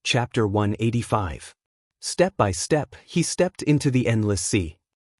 Chapter 185. Step by step, he stepped into the endless sea.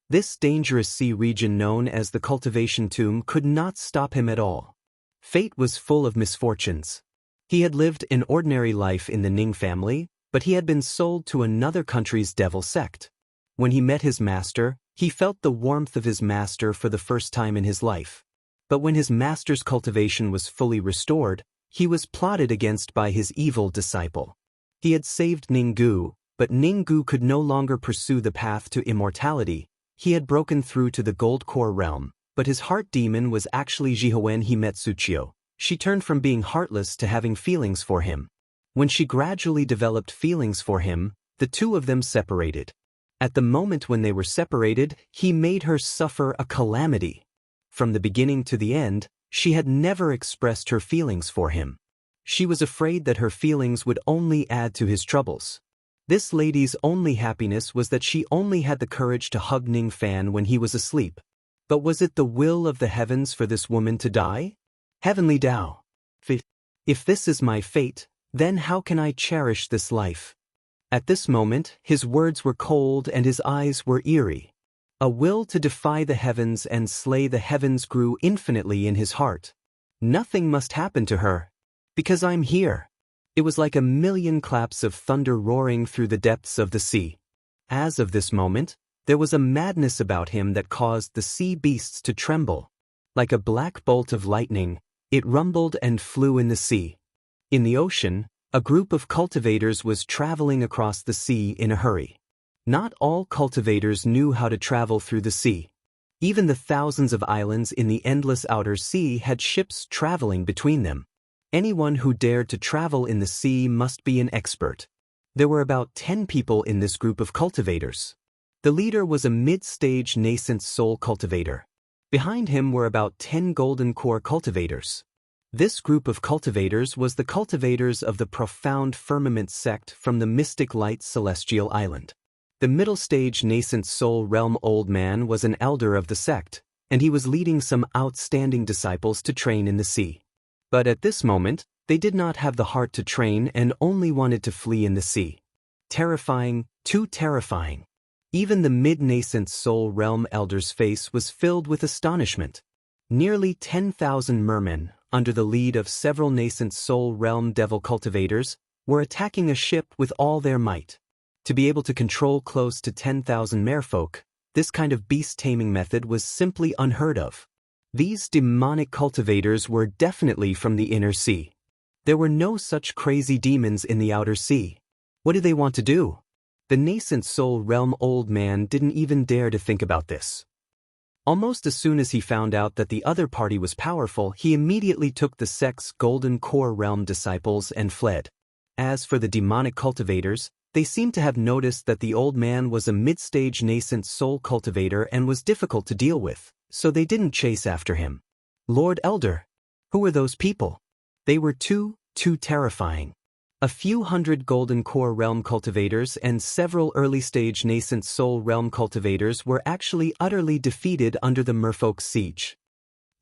This dangerous sea region known as the cultivation tomb could not stop him at all. Fate was full of misfortunes. He had lived an ordinary life in the Ning family, but he had been sold to another country's devil sect. When he met his master, he felt the warmth of his master for the first time in his life. But when his master's cultivation was fully restored, he was plotted against by his evil disciple. He had saved Ninggu, but Ninggu could no longer pursue the path to immortality. He had broken through to the gold core realm, but his heart demon was actually Jihe when he met Suchio. She turned from being heartless to having feelings for him. When she gradually developed feelings for him, the two of them separated. At the moment when they were separated, he made her suffer a calamity. From the beginning to the end, she had never expressed her feelings for him. She was afraid that her feelings would only add to his troubles. This lady's only happiness was that she only had the courage to hug Ning Fan when he was asleep. But was it the will of the heavens for this woman to die? Heavenly Tao. If this is my fate, then how can I cherish this life? At this moment, his words were cold and his eyes were eerie. A will to defy the heavens and slay the heavens grew infinitely in his heart. Nothing must happen to her. Because I'm here. It was like a million claps of thunder roaring through the depths of the sea. As of this moment, there was a madness about him that caused the sea beasts to tremble. Like a black bolt of lightning, it rumbled and flew in the sea. In the ocean, a group of cultivators was traveling across the sea in a hurry. Not all cultivators knew how to travel through the sea. Even the thousands of islands in the endless outer sea had ships traveling between them. Anyone who dared to travel in the sea must be an expert. There were about 10 people in this group of cultivators. The leader was a mid-stage nascent soul cultivator. Behind him were about 10 golden core cultivators. This group of cultivators was the cultivators of the profound firmament sect from the Mystic Light Celestial Island. The middle-stage nascent soul realm old man was an elder of the sect, and he was leading some outstanding disciples to train in the sea. But at this moment, they did not have the heart to train and only wanted to flee in the sea. Terrifying, too terrifying. Even the mid-nascent soul realm elder's face was filled with astonishment. Nearly 10,000 mermen, under the lead of several nascent soul realm devil cultivators, were attacking a ship with all their might. To be able to control close to 10,000 merfolk, this kind of beast-taming method was simply unheard of. These demonic cultivators were definitely from the inner sea. There were no such crazy demons in the outer sea. What did they want to do? The nascent soul realm old man didn't even dare to think about this. Almost as soon as he found out that the other party was powerful, he immediately took the sect's golden core realm disciples and fled. As for the demonic cultivators, they seemed to have noticed that the old man was a mid-stage nascent soul cultivator and was difficult to deal with, so they didn't chase after him. Lord Elder. Who were those people? They were too terrifying. A few hundred golden core realm cultivators and several early-stage nascent soul realm cultivators were actually utterly defeated under the merfolk's siege.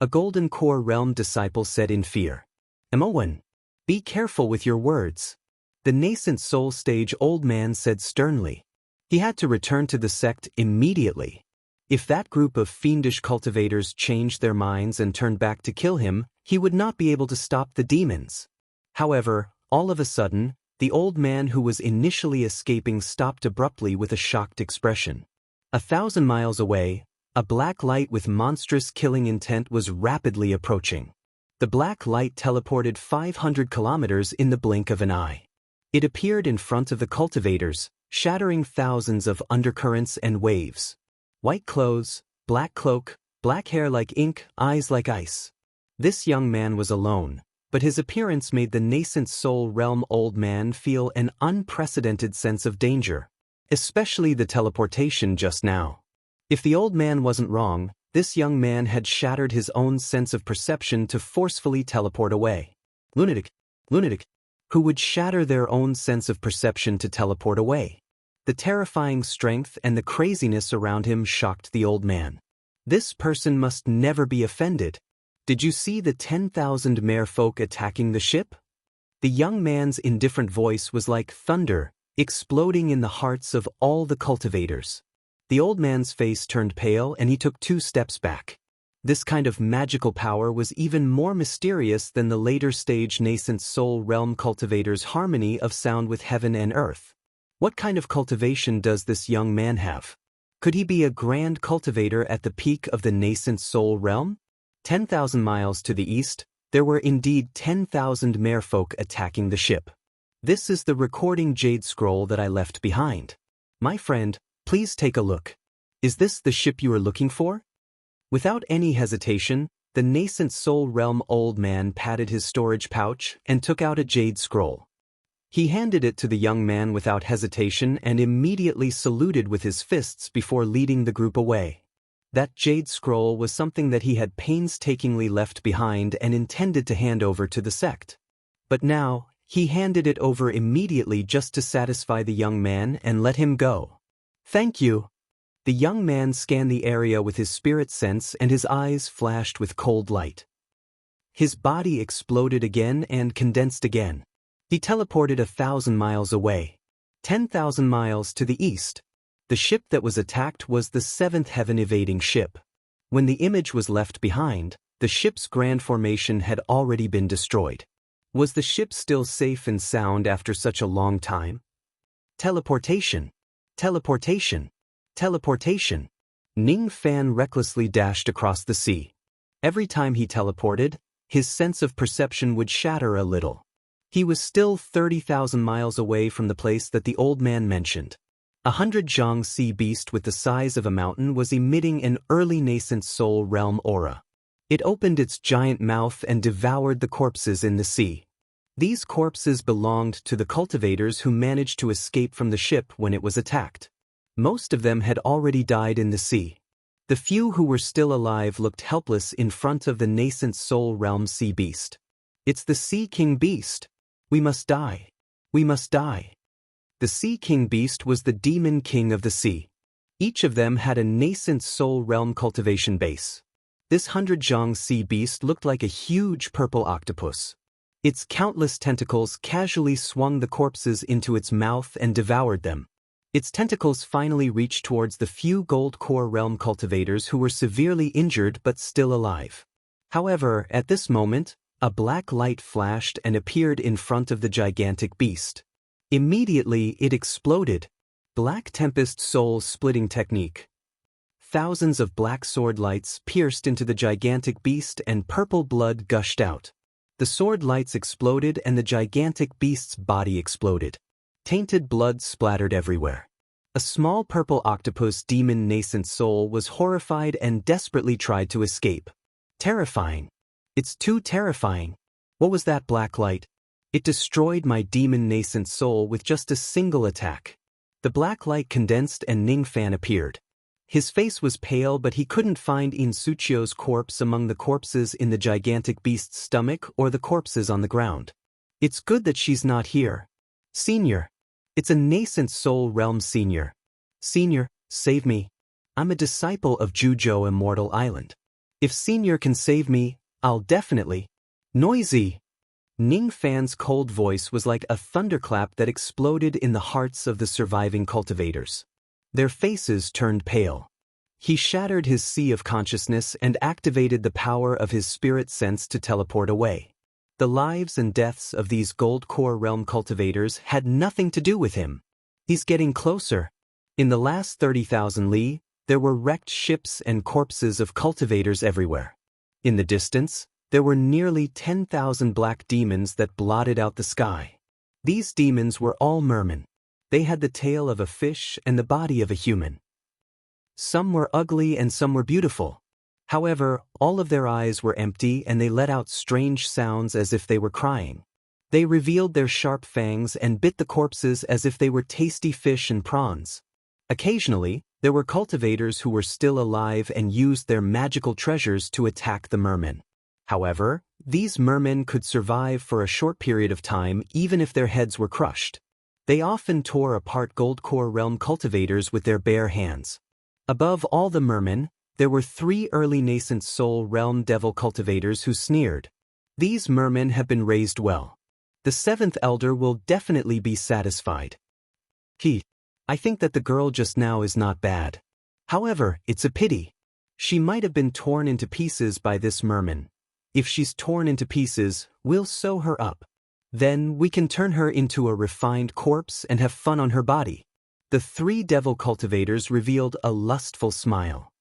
A golden core realm disciple said in fear, "Emowen, be careful with your words." The nascent soul stage old man said sternly. He had to return to the sect immediately. If that group of fiendish cultivators changed their minds and turned back to kill him, he would not be able to stop the demons. However, all of a sudden, the old man who was initially escaping stopped abruptly with a shocked expression. 1,000 miles away, a black light with monstrous killing intent was rapidly approaching. The black light teleported 500 kilometers in the blink of an eye. It appeared in front of the cultivators, shattering thousands of undercurrents and waves. White clothes, black cloak, black hair like ink, eyes like ice. This young man was alone, but his appearance made the nascent soul realm old man feel an unprecedented sense of danger, especially the teleportation just now. If the old man wasn't wrong, this young man had shattered his own sense of perception to forcefully teleport away. Lunatic. Who would shatter their own sense of perception to teleport away? The terrifying strength and the craziness around him shocked the old man. This person must never be offended. Did you see the 10,000 merfolk attacking the ship? The young man's indifferent voice was like thunder, exploding in the hearts of all the cultivators. The old man's face turned pale and he took 2 steps back. This kind of magical power was even more mysterious than the later stage nascent soul realm cultivator's harmony of sound with heaven and earth. What kind of cultivation does this young man have? Could he be a grand cultivator at the peak of the nascent soul realm? 10,000 miles to the east, there were indeed 10,000 merfolk attacking the ship. This is the recording jade scroll that I left behind. My friend, please take a look. Is this the ship you are looking for? Without any hesitation, the nascent soul realm old man patted his storage pouch and took out a jade scroll. He handed it to the young man without hesitation and immediately saluted with his fists before leading the group away. That jade scroll was something that he had painstakingly left behind and intended to hand over to the sect. But now, he handed it over immediately just to satisfy the young man and let him go. Thank you. The young man scanned the area with his spirit sense and his eyes flashed with cold light. His body exploded again and condensed again. He teleported 1,000 miles away. 10,000 miles to the east. The ship that was attacked was the 7th heaven evading ship. When the image was left behind, the ship's grand formation had already been destroyed. Was the ship still safe and sound after such a long time? Teleportation. Teleportation. Teleportation. Ning Fan recklessly dashed across the sea. Every time he teleported, his sense of perception would shatter a little. He was still 30,000 miles away from the place that the old man mentioned. 100 Zhang sea beast with the size of a mountain was emitting an early nascent soul realm aura. It opened its giant mouth and devoured the corpses in the sea. These corpses belonged to the cultivators who managed to escape from the ship when it was attacked. Most of them had already died in the sea. The few who were still alive looked helpless in front of the nascent soul realm sea beast. It's the Sea King beast. We must die. We must die. The Sea King beast was the demon king of the sea. Each of them had a nascent soul realm cultivation base. This 100 Zhang sea beast looked like a huge purple octopus. Its countless tentacles casually swung the corpses into its mouth and devoured them. Its tentacles finally reached towards the few gold core realm cultivators who were severely injured but still alive. However, at this moment, a black light flashed and appeared in front of the gigantic beast. Immediately, it exploded. Black Tempest Soul Splitting Technique. Thousands of black sword lights pierced into the gigantic beast and purple blood gushed out. The sword lights exploded and the gigantic beast's body exploded. Tainted blood splattered everywhere. A small purple octopus demon nascent soul was horrified and desperately tried to escape. Terrifying. It's too terrifying. What was that black light? It destroyed my demon nascent soul with just a single attack. The black light condensed and Ning Fan appeared. His face was pale but he couldn't find Insuchio's corpse among the corpses in the gigantic beast's stomach or the corpses on the ground. It's good that she's not here. Senior. It's a nascent soul realm senior. Senior, save me. I'm a disciple of Juzhou Immortal Island. If Senior can save me, I'll definitely. Noisy. Ning Fan's cold voice was like a thunderclap that exploded in the hearts of the surviving cultivators. Their faces turned pale. He shattered his sea of consciousness and activated the power of his spirit sense to teleport away. The lives and deaths of these gold core realm cultivators had nothing to do with him. He's getting closer. In the last 30,000 li, there were wrecked ships and corpses of cultivators everywhere. In the distance, there were nearly 10,000 black demons that blotted out the sky. These demons were all mermen. They had the tail of a fish and the body of a human. Some were ugly and some were beautiful. However, all of their eyes were empty and they let out strange sounds as if they were crying. They revealed their sharp fangs and bit the corpses as if they were tasty fish and prawns. Occasionally, there were cultivators who were still alive and used their magical treasures to attack the mermen. However, these mermen could survive for a short period of time even if their heads were crushed. They often tore apart gold core realm cultivators with their bare hands. Above all the mermen, there were 3 early nascent soul realm devil cultivators who sneered. These mermen have been raised well. The seventh elder will definitely be satisfied. I think that the girl just now is not bad. However, it's a pity. She might have been torn into pieces by this merman. If she's torn into pieces, we'll sew her up. Then we can turn her into a refined corpse and have fun on her body. The three devil cultivators revealed a lustful smile.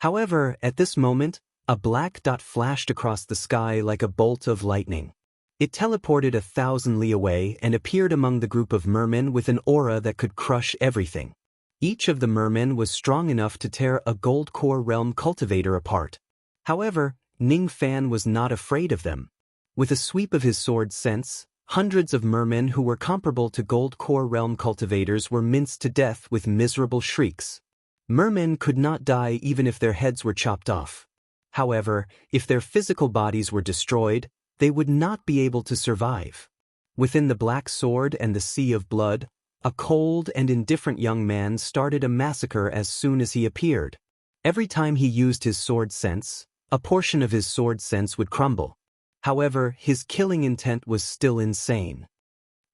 However, at this moment, a black dot flashed across the sky like a bolt of lightning. It teleported 1,000 li away and appeared among the group of mermen with an aura that could crush everything. Each of the mermen was strong enough to tear a gold core realm cultivator apart. However, Ning Fan was not afraid of them. With a sweep of his sword sense, hundreds of mermen who were comparable to gold core realm cultivators were minced to death with miserable shrieks. Mermen could not die even if their heads were chopped off. However, if their physical bodies were destroyed, they would not be able to survive. Within the black sword and the sea of blood, a cold and indifferent young man started a massacre as soon as he appeared. Every time he used his sword sense, a portion of his sword sense would crumble. However, his killing intent was still insane.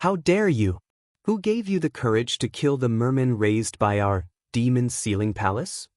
How dare you? Who gave you the courage to kill the merman raised by our demon sealing palace?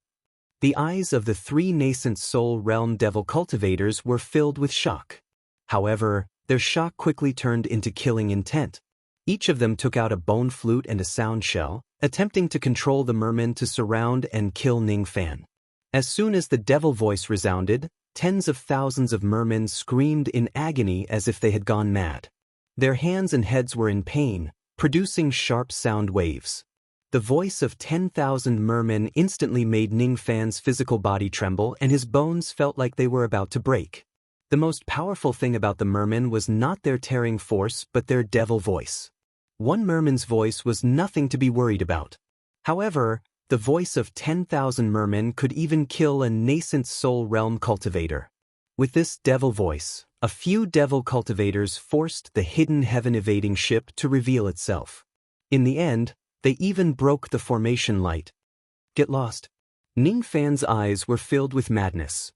The eyes of the three nascent soul realm devil cultivators were filled with shock. However, their shock quickly turned into killing intent. Each of them took out a bone flute and a sound shell, attempting to control the merman to surround and kill Ning Fan. As soon as the devil voice resounded, tens of thousands of mermen screamed in agony as if they had gone mad. Their hands and heads were in pain, producing sharp sound waves. The voice of 10,000 mermen instantly made Ning Fan's physical body tremble and his bones felt like they were about to break. The most powerful thing about the mermen was not their tearing force but their devil voice. One merman's voice was nothing to be worried about. However, the voice of 10,000 mermen could even kill a nascent soul realm cultivator. With this devil voice, a few devil cultivators forced the hidden heaven-evading ship to reveal itself. In the end, they even broke the formation light. Get lost. Ning Fan's eyes were filled with madness.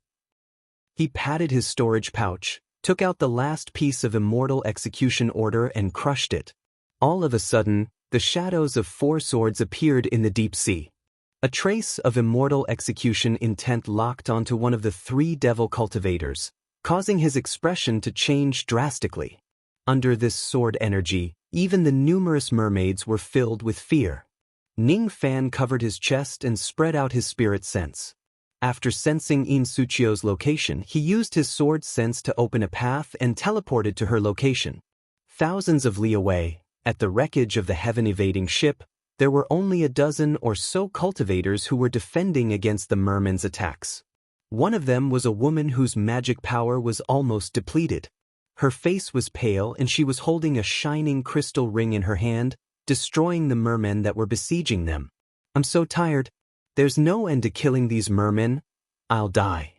He patted his storage pouch, took out the last piece of immortal execution order and crushed it. All of a sudden, the shadows of 4 swords appeared in the deep sea. A trace of immortal execution intent locked onto one of the 3 devil cultivators, causing his expression to change drastically. Under this sword energy, even the numerous mermaids were filled with fear. Ning Fan covered his chest and spread out his spirit sense. After sensing In Suchio's location, he used his sword sense to open a path and teleported to her location. Thousands of li away, at the wreckage of the heaven-evading ship, there were only a dozen or so cultivators who were defending against the mermen's attacks. One of them was a woman whose magic power was almost depleted. Her face was pale and she was holding a shining crystal ring in her hand, destroying the mermen that were besieging them. I'm so tired. There's no end to killing these mermen. I'll die.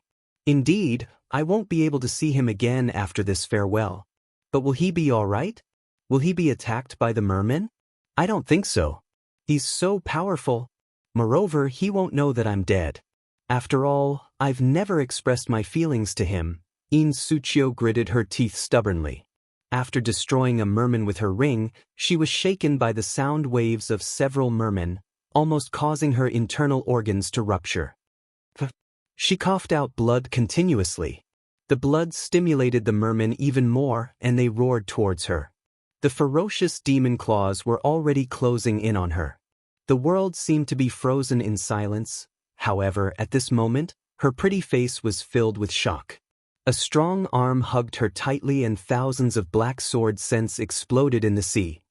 Indeed, I won't be able to see him again after this farewell. But will he be all right? Will he be attacked by the mermen? I don't think so. He's so powerful. Moreover, he won't know that I'm dead. After all, I've never expressed my feelings to him. In Suchio gritted her teeth stubbornly. After destroying a merman with her ring, she was shaken by the sound waves of several mermen, almost causing her internal organs to rupture. She coughed out blood continuously. The blood stimulated the mermen even more, and they roared towards her. The ferocious demon claws were already closing in on her. The world seemed to be frozen in silence. However, at this moment, her pretty face was filled with shock. A strong arm hugged her tightly and thousands of black sword scents exploded in the sea.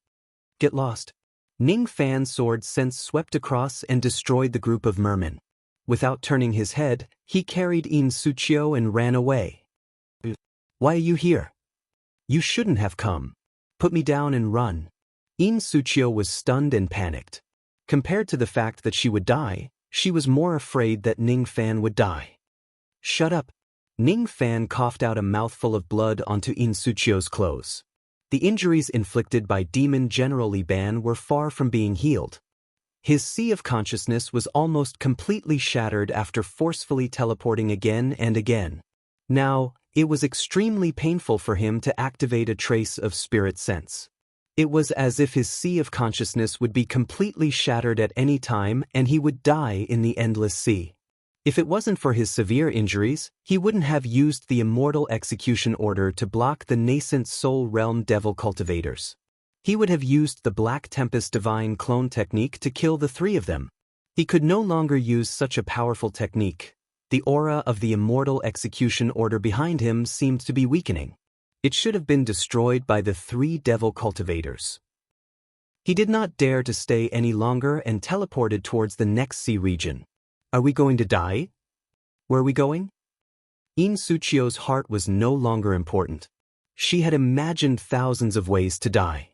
Get lost. Ning Fan's sword sense swept across and destroyed the group of mermen. Without turning his head, he carried In Suchio and ran away. Why are you here? You shouldn't have come. Put me down and run. In Suchio was stunned and panicked. Compared to the fact that she would die, she was more afraid that Ning Fan would die. Shut up. Ning Fan coughed out a mouthful of blood onto In Suchio's clothes. The injuries inflicted by Demon General Li Ban were far from being healed. His sea of consciousness was almost completely shattered after forcefully teleporting again and again. Now, It was extremely painful for him to activate a trace of spirit sense. It was as if his sea of consciousness would be completely shattered at any time and he would die in the endless sea. If it wasn't for his severe injuries, he wouldn't have used the immortal execution order to block the nascent soul realm devil cultivators. He would have used the Black Tempest divine clone technique to kill the three of them. He could no longer use such a powerful technique. The aura of the immortal execution order behind him seemed to be weakening. It should have been destroyed by the three devil cultivators. He did not dare to stay any longer and teleported towards the next sea region. Are we going to die? Where are we going? In Suchio's heart was no longer important. She had imagined thousands of ways to die.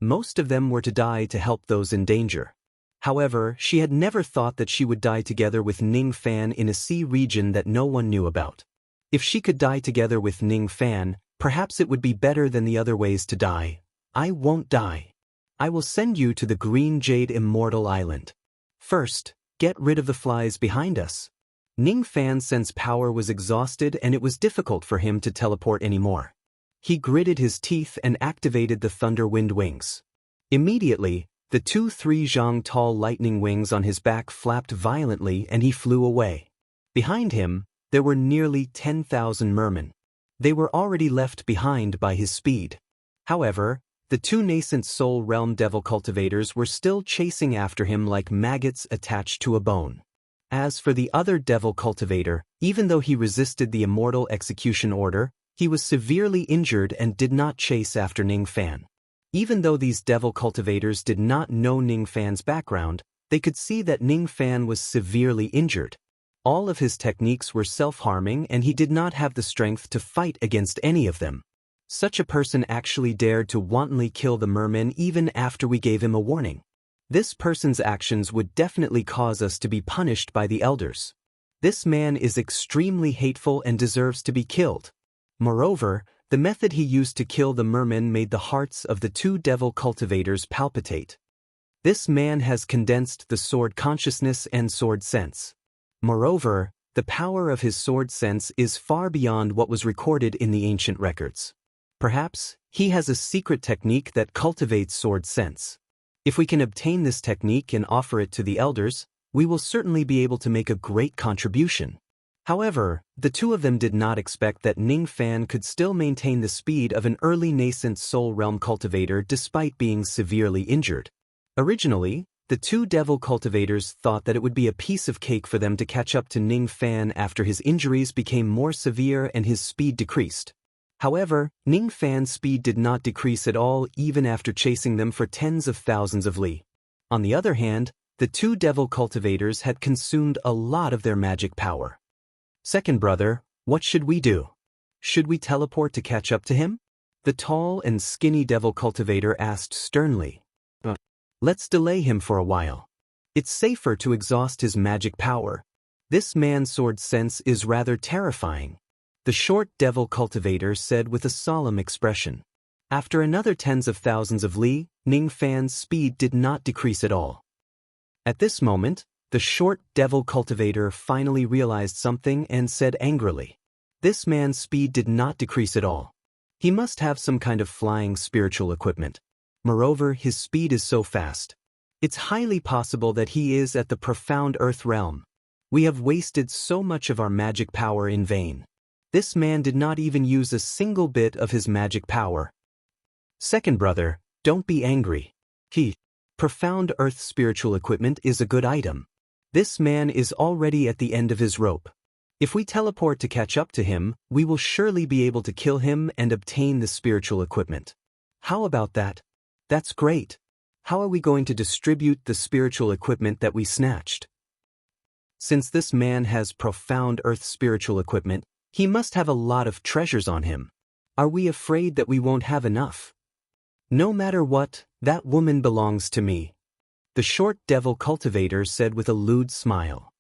Most of them were to die to help those in danger. However, she had never thought that she would die together with Ning Fan in a sea region that no one knew about. If she could die together with Ning Fan, perhaps it would be better than the other ways to die. I won't die. I will send you to the Green Jade Immortal Island. First, get rid of the flies behind us. Ning Fan's sense power was exhausted and it was difficult for him to teleport anymore. He gritted his teeth and activated the Thunder Wind wings. Immediately, the 2-3 zhang tall lightning wings on his back flapped violently and he flew away. Behind him, there were nearly 10,000 mermen. They were already left behind by his speed. However, the two nascent soul realm devil cultivators were still chasing after him like maggots attached to a bone. As for the other devil cultivator, even though he resisted the immortal execution order, he was severely injured and did not chase after Ning Fan. Even though these devil cultivators did not know Ning Fan's background, they could see that Ning Fan was severely injured. All of his techniques were self-harming and he did not have the strength to fight against any of them. Such a person actually dared to wantonly kill the merman even after we gave him a warning. This person's actions would definitely cause us to be punished by the elders. This man is extremely hateful and deserves to be killed. Moreover, the method he used to kill the merman made the hearts of the two devil cultivators palpitate. This man has condensed the sword consciousness and sword sense. Moreover, the power of his sword sense is far beyond what was recorded in the ancient records. Perhaps, he has a secret technique that cultivates sword sense. If we can obtain this technique and offer it to the elders, we will certainly be able to make a great contribution. However, the two of them did not expect that Ning Fan could still maintain the speed of an early nascent soul realm cultivator despite being severely injured. Originally, the two devil cultivators thought that it would be a piece of cake for them to catch up to Ning Fan after his injuries became more severe and his speed decreased. However, Ning Fan's speed did not decrease at all even after chasing them for tens of thousands of li. On the other hand, the two devil cultivators had consumed a lot of their magic power. Second brother, what should we do? Should we teleport to catch up to him? The tall and skinny devil cultivator asked sternly. Let's delay him for a while. It's safer to exhaust his magic power. This man's sword sense is rather terrifying. The short devil cultivator said with a solemn expression. After another tens of thousands of li, Ning Fan's speed did not decrease at all. At this moment, the short devil cultivator finally realized something and said angrily. This man's speed did not decrease at all. He must have some kind of flying spiritual equipment. Moreover, his speed is so fast. It's highly possible that he is at the profound earth realm. We have wasted so much of our magic power in vain. This man did not even use a single bit of his magic power. Second brother, don't be angry. Profound earth spiritual equipment is a good item. This man is already at the end of his rope. If we teleport to catch up to him, we will surely be able to kill him and obtain the spiritual equipment. How about that? That's great. How are we going to distribute the spiritual equipment that we snatched? Since this man has profound earth spiritual equipment, he must have a lot of treasures on him. Are we afraid that we won't have enough? No matter what, that woman belongs to me. The short devil cultivator said with a lewd smile.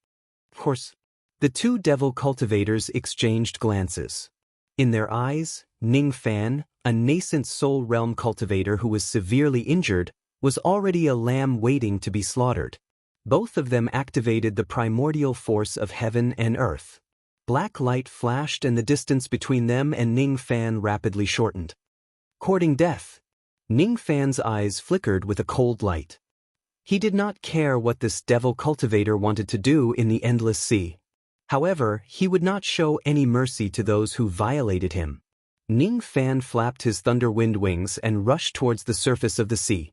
Of course, the two devil cultivators exchanged glances. In their eyes, Ning Fan, a nascent soul realm cultivator who was severely injured, was already a lamb waiting to be slaughtered. Both of them activated the primordial force of heaven and earth. Black light flashed and the distance between them and Ning Fan rapidly shortened. Courting death. Ning Fan's eyes flickered with a cold light. He did not care what this devil cultivator wanted to do in the endless sea. However, he would not show any mercy to those who violated him. Ning Fan flapped his thunderwind wings and rushed towards the surface of the sea.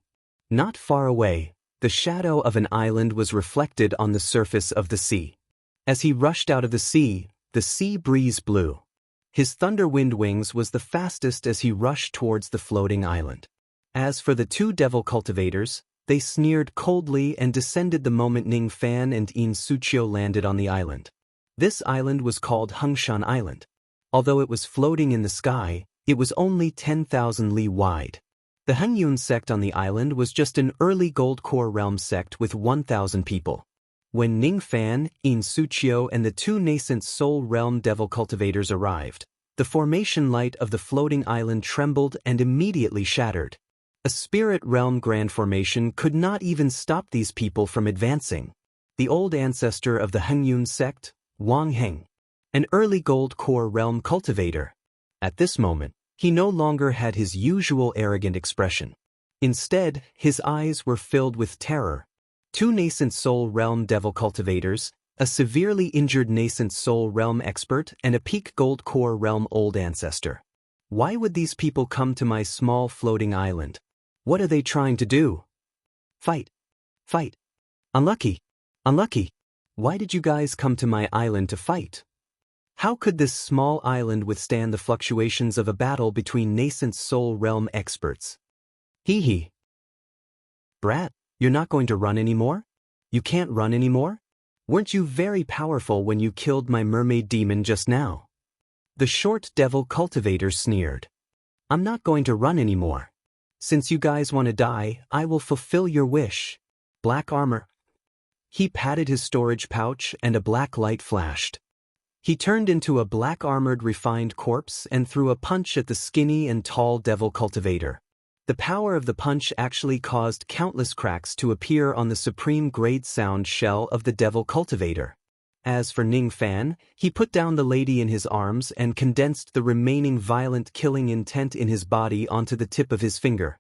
Not far away, the shadow of an island was reflected on the surface of the sea. As he rushed out of the sea breeze blew. His thunderwind wings was the fastest as he rushed towards the floating island. As for the two devil cultivators, they sneered coldly and descended the moment Ning Fan and In Suchio landed on the island. This island was called Hengshan Island. Although it was floating in the sky, it was only 10,000 li wide. The Hengyun sect on the island was just an early Gold Core realm sect with 1,000 people. When Ning Fan, In Suchio and the two nascent Soul Realm Devil cultivators arrived, the formation light of the floating island trembled and immediately shattered. A Spirit Realm Grand Formation could not even stop these people from advancing. The old ancestor of the Hengyun sect, Wang Heng, an early Gold Core Realm cultivator. At this moment, he no longer had his usual arrogant expression. Instead, his eyes were filled with terror. Two nascent Soul Realm Devil cultivators, a severely injured nascent Soul Realm expert and a peak Gold Core Realm old ancestor. Why would these people come to my small floating island? What are they trying to do? Fight. Fight. Unlucky. Unlucky. Why did you guys come to my island to fight? How could this small island withstand the fluctuations of a battle between nascent Soul Realm experts? Hee hee. Brat, you're not going to run anymore? You can't run anymore? Weren't you very powerful when you killed my mermaid demon just now? The short devil cultivator sneered. I'm not going to run anymore. Since you guys want to die, I will fulfill your wish. Black armor. He patted his storage pouch and a black light flashed. He turned into a black-armored refined corpse and threw a punch at the skinny and tall devil cultivator. The power of the punch actually caused countless cracks to appear on the supreme grade sound shell of the devil cultivator. As for Ning Fan, he put down the lady in his arms and condensed the remaining violent killing intent in his body onto the tip of his finger.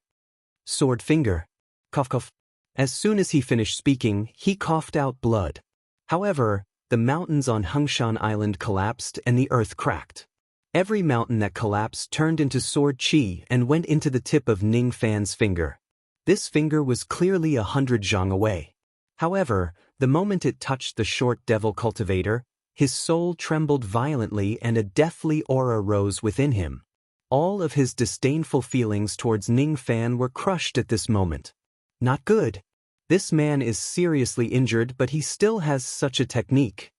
Sword finger. Cough cough. As soon as he finished speaking, he coughed out blood. However, the mountains on Hengshan Island collapsed and the earth cracked. Every mountain that collapsed turned into sword chi and went into the tip of Ning Fan's finger. This finger was clearly 100 zhang away. However, the moment it touched the short devil cultivator, his soul trembled violently and a deathly aura rose within him. All of his disdainful feelings towards Ning Fan were crushed at this moment. Not good. This man is seriously injured, but he still has such a technique.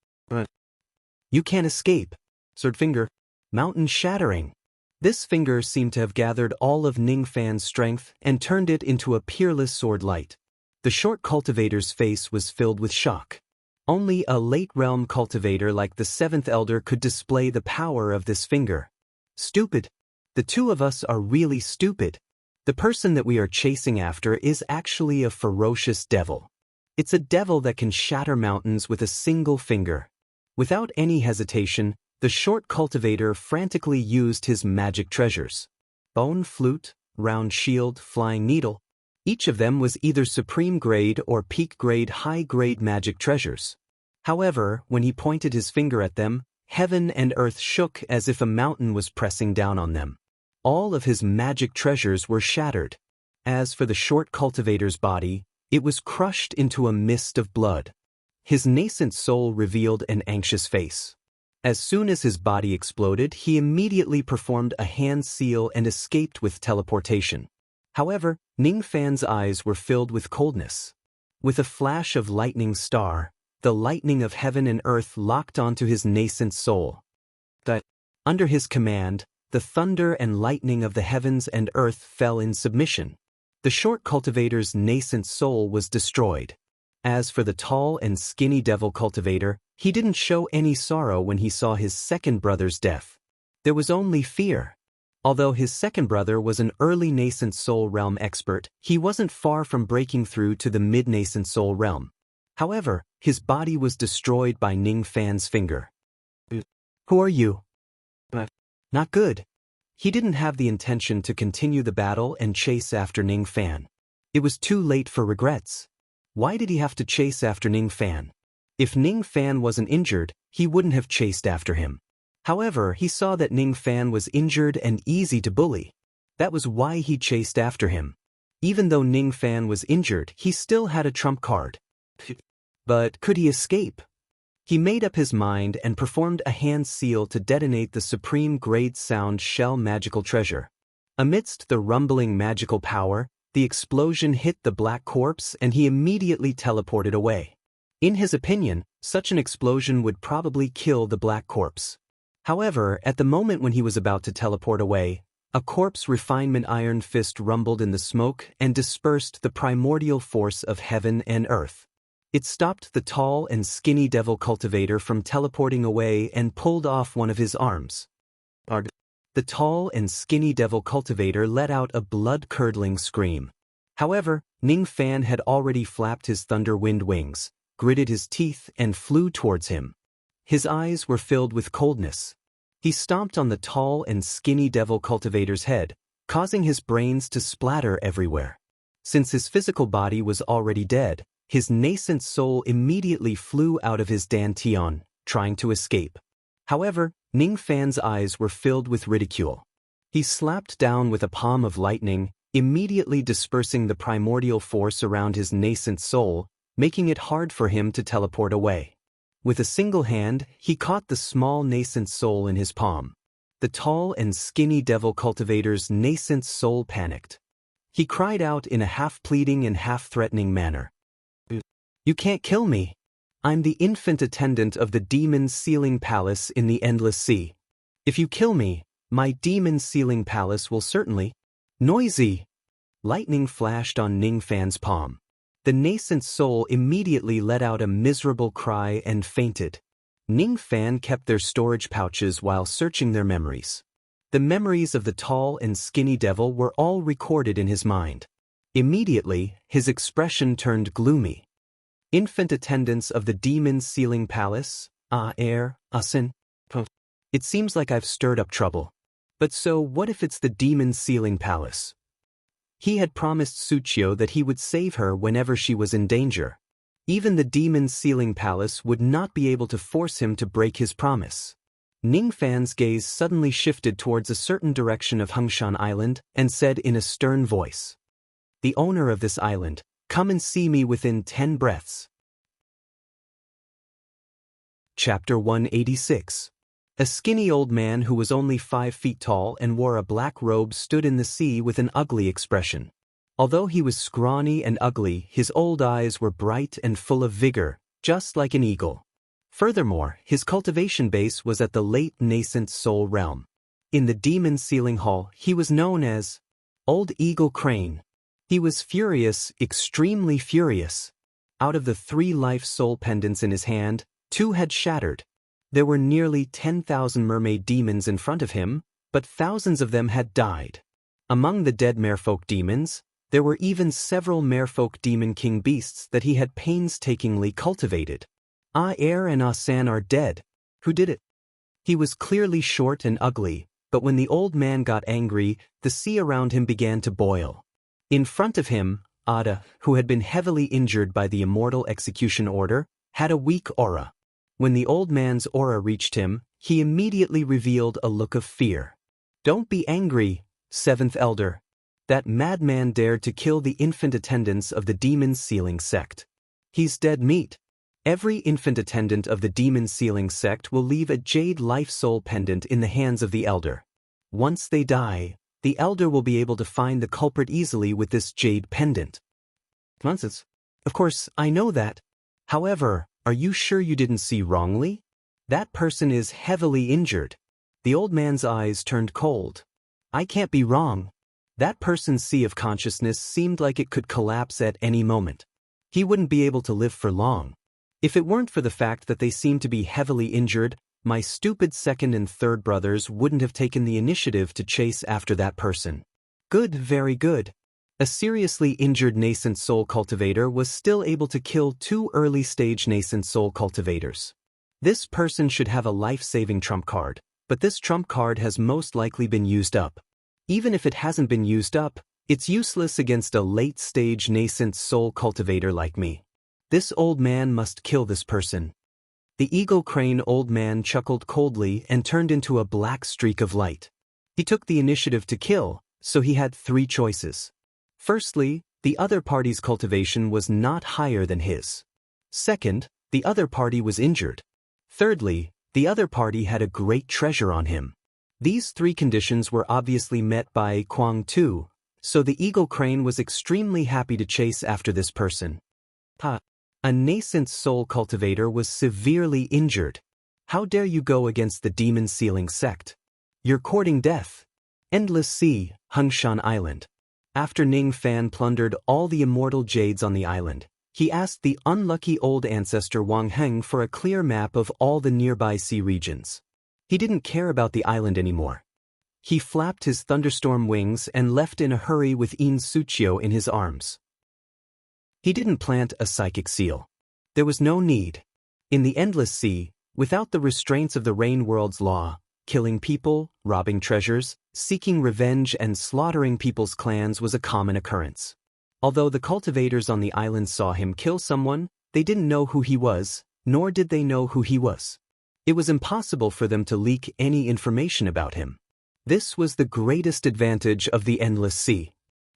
You can't escape. Sword finger. Mountain shattering. This finger seemed to have gathered all of Ning Fan's strength and turned it into a peerless sword light. The short cultivator's face was filled with shock. Only a late realm cultivator like the seventh elder could display the power of this finger. Stupid. The two of us are really stupid. The person that we are chasing after is actually a ferocious devil. It's a devil that can shatter mountains with a single finger. Without any hesitation, the short cultivator frantically used his magic treasures. Bone flute, round shield, flying needle. Each of them was either supreme grade or peak grade high grade magic treasures. However, when he pointed his finger at them, heaven and earth shook as if a mountain was pressing down on them. All of his magic treasures were shattered. As for the short cultivator's body, it was crushed into a mist of blood. His nascent soul revealed an anxious face. As soon as his body exploded, he immediately performed a hand seal and escaped with teleportation. However, Ning Fan's eyes were filled with coldness. With a flash of lightning star, the lightning of heaven and earth locked onto his nascent soul. Under his command, the thunder and lightning of the heavens and earth fell in submission. The short cultivator's nascent soul was destroyed. As for the tall and skinny devil cultivator, he didn't show any sorrow when he saw his second brother's death. There was only fear. Although his second brother was an early nascent soul realm expert, he wasn't far from breaking through to the mid-nascent soul realm. However, his body was destroyed by Ning Fan's finger. Who are you? Not good. He didn't have the intention to continue the battle and chase after Ning Fan. It was too late for regrets. Why did he have to chase after Ning Fan? If Ning Fan wasn't injured, he wouldn't have chased after him. However, he saw that Ning Fan was injured and easy to bully. That was why he chased after him. Even though Ning Fan was injured, he still had a trump card. But could he escape? He made up his mind and performed a hand seal to detonate the supreme grade sound shell magical treasure. Amidst the rumbling magical power, the explosion hit the black corpse and he immediately teleported away. In his opinion, such an explosion would probably kill the black corpse. However, at the moment when he was about to teleport away, a corpse refinement iron fist rumbled in the smoke and dispersed the primordial force of heaven and earth. It stopped the tall and skinny devil cultivator from teleporting away and pulled off one of his arms. The tall and skinny devil cultivator let out a blood-curdling scream. However, Ning Fan had already flapped his thunder wind wings, gritted his teeth and flew towards him. His eyes were filled with coldness. He stomped on the tall and skinny devil cultivator's head, causing his brains to splatter everywhere. Since his physical body was already dead, his nascent soul immediately flew out of his dantian, trying to escape. However, Ning Fan's eyes were filled with ridicule. He slapped down with a palm of lightning, immediately dispersing the primordial force around his nascent soul, making it hard for him to teleport away. With a single hand, he caught the small nascent soul in his palm. The tall and skinny devil cultivator's nascent soul panicked. He cried out in a half-pleading and half-threatening manner. "You can't kill me. I'm the infant attendant of the demon sealing palace in the endless sea. If you kill me, my demon sealing palace will certainly..." Noisy! Lightning flashed on Ning Fan's palm. The nascent soul immediately let out a miserable cry and fainted. Ning Fan kept their storage pouches while searching their memories. The memories of the tall and skinny devil were all recorded in his mind. Immediately, his expression turned gloomy. "Infant attendants of the demon sealing palace, Usin. It seems like I've stirred up trouble. But so what if it's the demon sealing palace?" He had promised Suchio that he would save her whenever she was in danger. Even the demon sealing palace would not be able to force him to break his promise. Ning Fan's gaze suddenly shifted towards a certain direction of Hengshan Island and said in a stern voice, "The owner of this island, come and see me within 10 breaths." Chapter 186. A skinny old man who was only 5 feet tall and wore a black robe stood in the sea with an ugly expression. Although he was scrawny and ugly, his old eyes were bright and full of vigor, just like an eagle. Furthermore, his cultivation base was at the late nascent soul realm. In the demon sealing hall, he was known as Old Eagle Crane. He was furious, extremely furious. Out of the 3 life soul pendants in his hand, 2 had shattered. There were nearly 10,000 mermaid demons in front of him, but thousands of them had died. Among the dead merfolk demons, there were even several merfolk demon king beasts that he had painstakingly cultivated. Air and Asan are dead. Who did it? He was clearly short and ugly, but when the old man got angry, the sea around him began to boil. In front of him, Ada, who had been heavily injured by the immortal execution order, had a weak aura. When the old man's aura reached him, he immediately revealed a look of fear. "Don't be angry, 7th Elder. That madman dared to kill the infant attendants of the demon sealing sect. He's dead meat. Every infant attendant of the demon sealing sect will leave a jade life soul pendant in the hands of the elder. Once they die, the elder will be able to find the culprit easily with this jade pendant." Nonsense. Of course, I know that. However, are you sure you didn't see wrongly? That person is heavily injured. The old man's eyes turned cold. I can't be wrong. That person's sea of consciousness seemed like it could collapse at any moment. He wouldn't be able to live for long. If it weren't for the fact that they seemed to be heavily injured, my stupid 2nd and 3rd brothers wouldn't have taken the initiative to chase after that person. Good, very good. A seriously injured nascent soul cultivator was still able to kill 2 early-stage nascent soul cultivators. This person should have a life-saving trump card, but this trump card has most likely been used up. Even if it hasn't been used up, it's useless against a late-stage nascent soul cultivator like me. This old man must kill this person. The eagle crane old man chuckled coldly and turned into a black streak of light. He took the initiative to kill, so he had 3 choices. Firstly, the other party's cultivation was not higher than his. Second, the other party was injured. Thirdly, the other party had a great treasure on him. These 3 conditions were obviously met by Kwang Tu, so the eagle crane was extremely happy to chase after this person. A nascent soul cultivator was severely injured. How dare you go against the demon sealing sect? You're courting death. Endless Sea, Hungshan Island. After Ning Fan plundered all the immortal jades on the island, he asked the unlucky old ancestor Wang Heng for a clear map of all the nearby sea regions. He didn't care about the island anymore. He flapped his thunderstorm wings and left in a hurry with In Suchio in his arms. He didn't plant a psychic seal. There was no need. In the Endless Sea, without the restraints of the Rain World's law, killing people, robbing treasures, seeking revenge and slaughtering people's clans was a common occurrence. Although the cultivators on the island saw him kill someone, they didn't know who he was, nor did they know who he was. It was impossible for them to leak any information about him. This was the greatest advantage of the Endless Sea.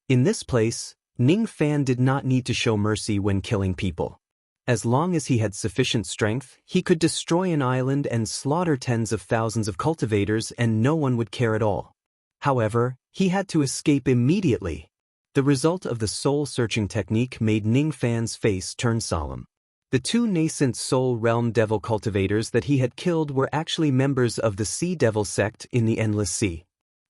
In this place, Ning Fan did not need to show mercy when killing people. As long as he had sufficient strength, he could destroy an island and slaughter tens of thousands of cultivators and no one would care at all. However, he had to escape immediately. The result of the soul-searching technique made Ning Fan's face turn solemn. The 2 nascent soul realm devil cultivators that he had killed were actually members of the Sea Devil sect in the Endless Sea.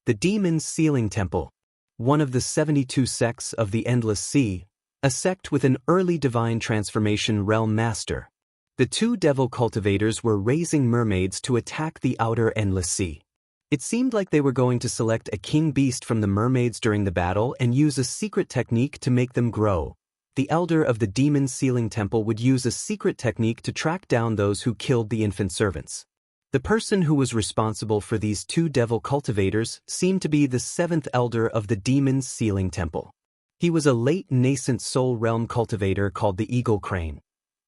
The Demon Sealing Temple, one of the 72 sects of the Endless Sea, a sect with an early divine transformation realm master. The 2 devil cultivators were raising mermaids to attack the outer Endless Sea. It seemed like they were going to select a king beast from the mermaids during the battle and use a secret technique to make them grow. The elder of the Demon Sealing Temple would use a secret technique to track down those who killed the infant servants. The person who was responsible for these 2 devil cultivators seemed to be the 7th elder of the Demon Sealing Temple. He was a late nascent soul realm cultivator called the Eagle Crane.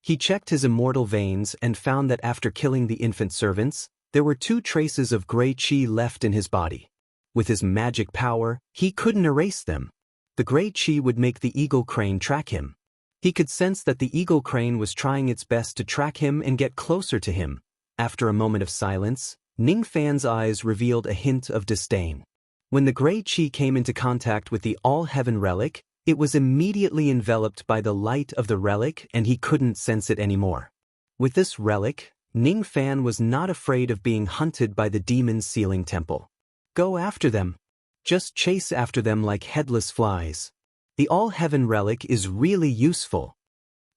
He checked his immortal veins and found that after killing the infant servants, there were 2 traces of gray chi left in his body. With his magic power, he couldn't erase them. The gray chi would make the eagle crane track him. He could sense that the eagle crane was trying its best to track him and get closer to him. After a moment of silence, Ning Fan's eyes revealed a hint of disdain. When the gray chi came into contact with the all-heaven relic, it was immediately enveloped by the light of the relic and he couldn't sense it anymore. With this relic, Ning Fan was not afraid of being hunted by the Demon Sealing Temple. Go after them. Just chase after them like headless flies. The all-heaven relic is really useful.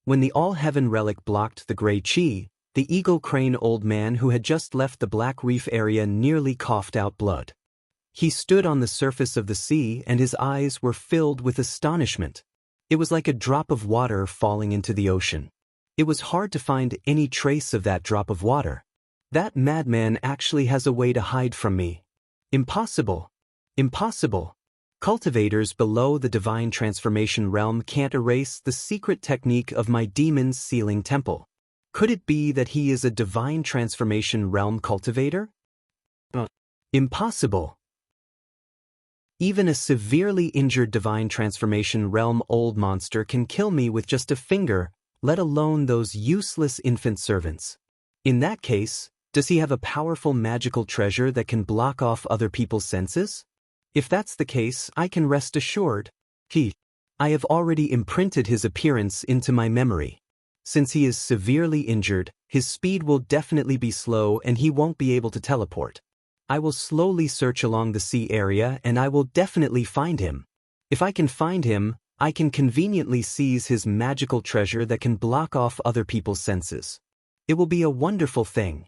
When the all-heaven relic blocked the gray chi, the eagle crane old man who had just left the Black Reef area nearly coughed out blood. He stood on the surface of the sea and his eyes were filled with astonishment. It was like a drop of water falling into the ocean. It was hard to find any trace of that drop of water. That madman actually has a way to hide from me. Impossible. Impossible. Cultivators below the divine transformation realm can't erase the secret technique of my demon sealing temple. Could it be that he is a divine transformation realm cultivator? Impossible. Even a severely injured divine transformation realm old monster can kill me with just a finger, let alone those useless infant servants. In that case, does he have a powerful magical treasure that can block off other people's senses? If that's the case, I can rest assured. I have already imprinted his appearance into my memory. Since he is severely injured, his speed will definitely be slow and he won't be able to teleport. I will slowly search along the sea area and I will definitely find him. If I can find him, I can conveniently seize his magical treasure that can block off other people's senses. It will be a wonderful thing.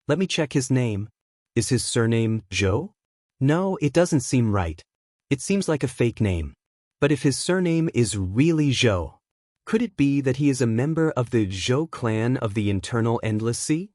Let me check his name. Is his surname Zhou? No, it doesn't seem right. It seems like a fake name. But if his surname is really Zhou, could it be that he is a member of the Zhou clan of the Eternal Endless Sea?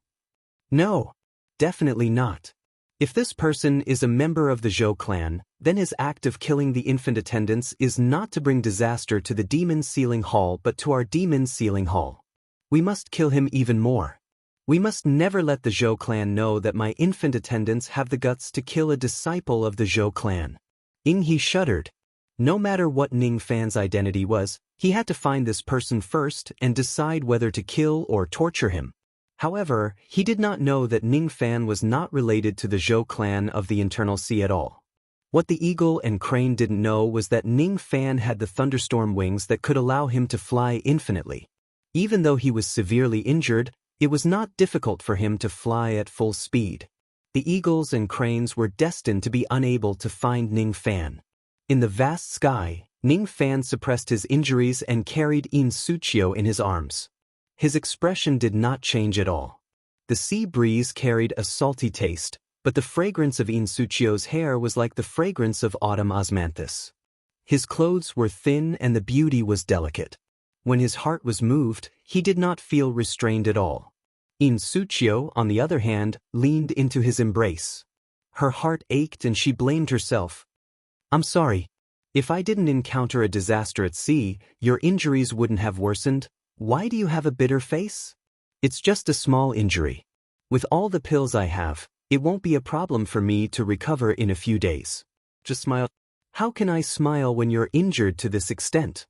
No. Definitely not. If this person is a member of the Zhou clan, then his act of killing the infant attendants is not to bring disaster to the demon sealing hall but to our demon sealing hall. We must kill him even more. We must never let the Zhou clan know that my infant attendants have the guts to kill a disciple of the Zhou clan. He shuddered. No matter what Ning Fan's identity was, he had to find this person first and decide whether to kill or torture him. However, he did not know that Ning Fan was not related to the Zhou clan of the Internal Sea at all. What the eagle and crane didn't know was that Ning Fan had the thunderstorm wings that could allow him to fly infinitely. Even though he was severely injured, it was not difficult for him to fly at full speed. The eagles and cranes were destined to be unable to find Ning Fan. In the vast sky, Ning Fan suppressed his injuries and carried In Suchio in his arms. His expression did not change at all. The sea breeze carried a salty taste, but the fragrance of In Suchio's hair was like the fragrance of autumn osmanthus. His clothes were thin and the beauty was delicate. When his heart was moved, he did not feel restrained at all. In Suchio, on the other hand, leaned into his embrace. Her heart ached and she blamed herself. I'm sorry. If I didn't encounter a disaster at sea, your injuries wouldn't have worsened. Why do you have a bitter face? It's just a small injury. With all the pills I have, it won't be a problem for me to recover in a few days. Just smile. How can I smile when you're injured to this extent?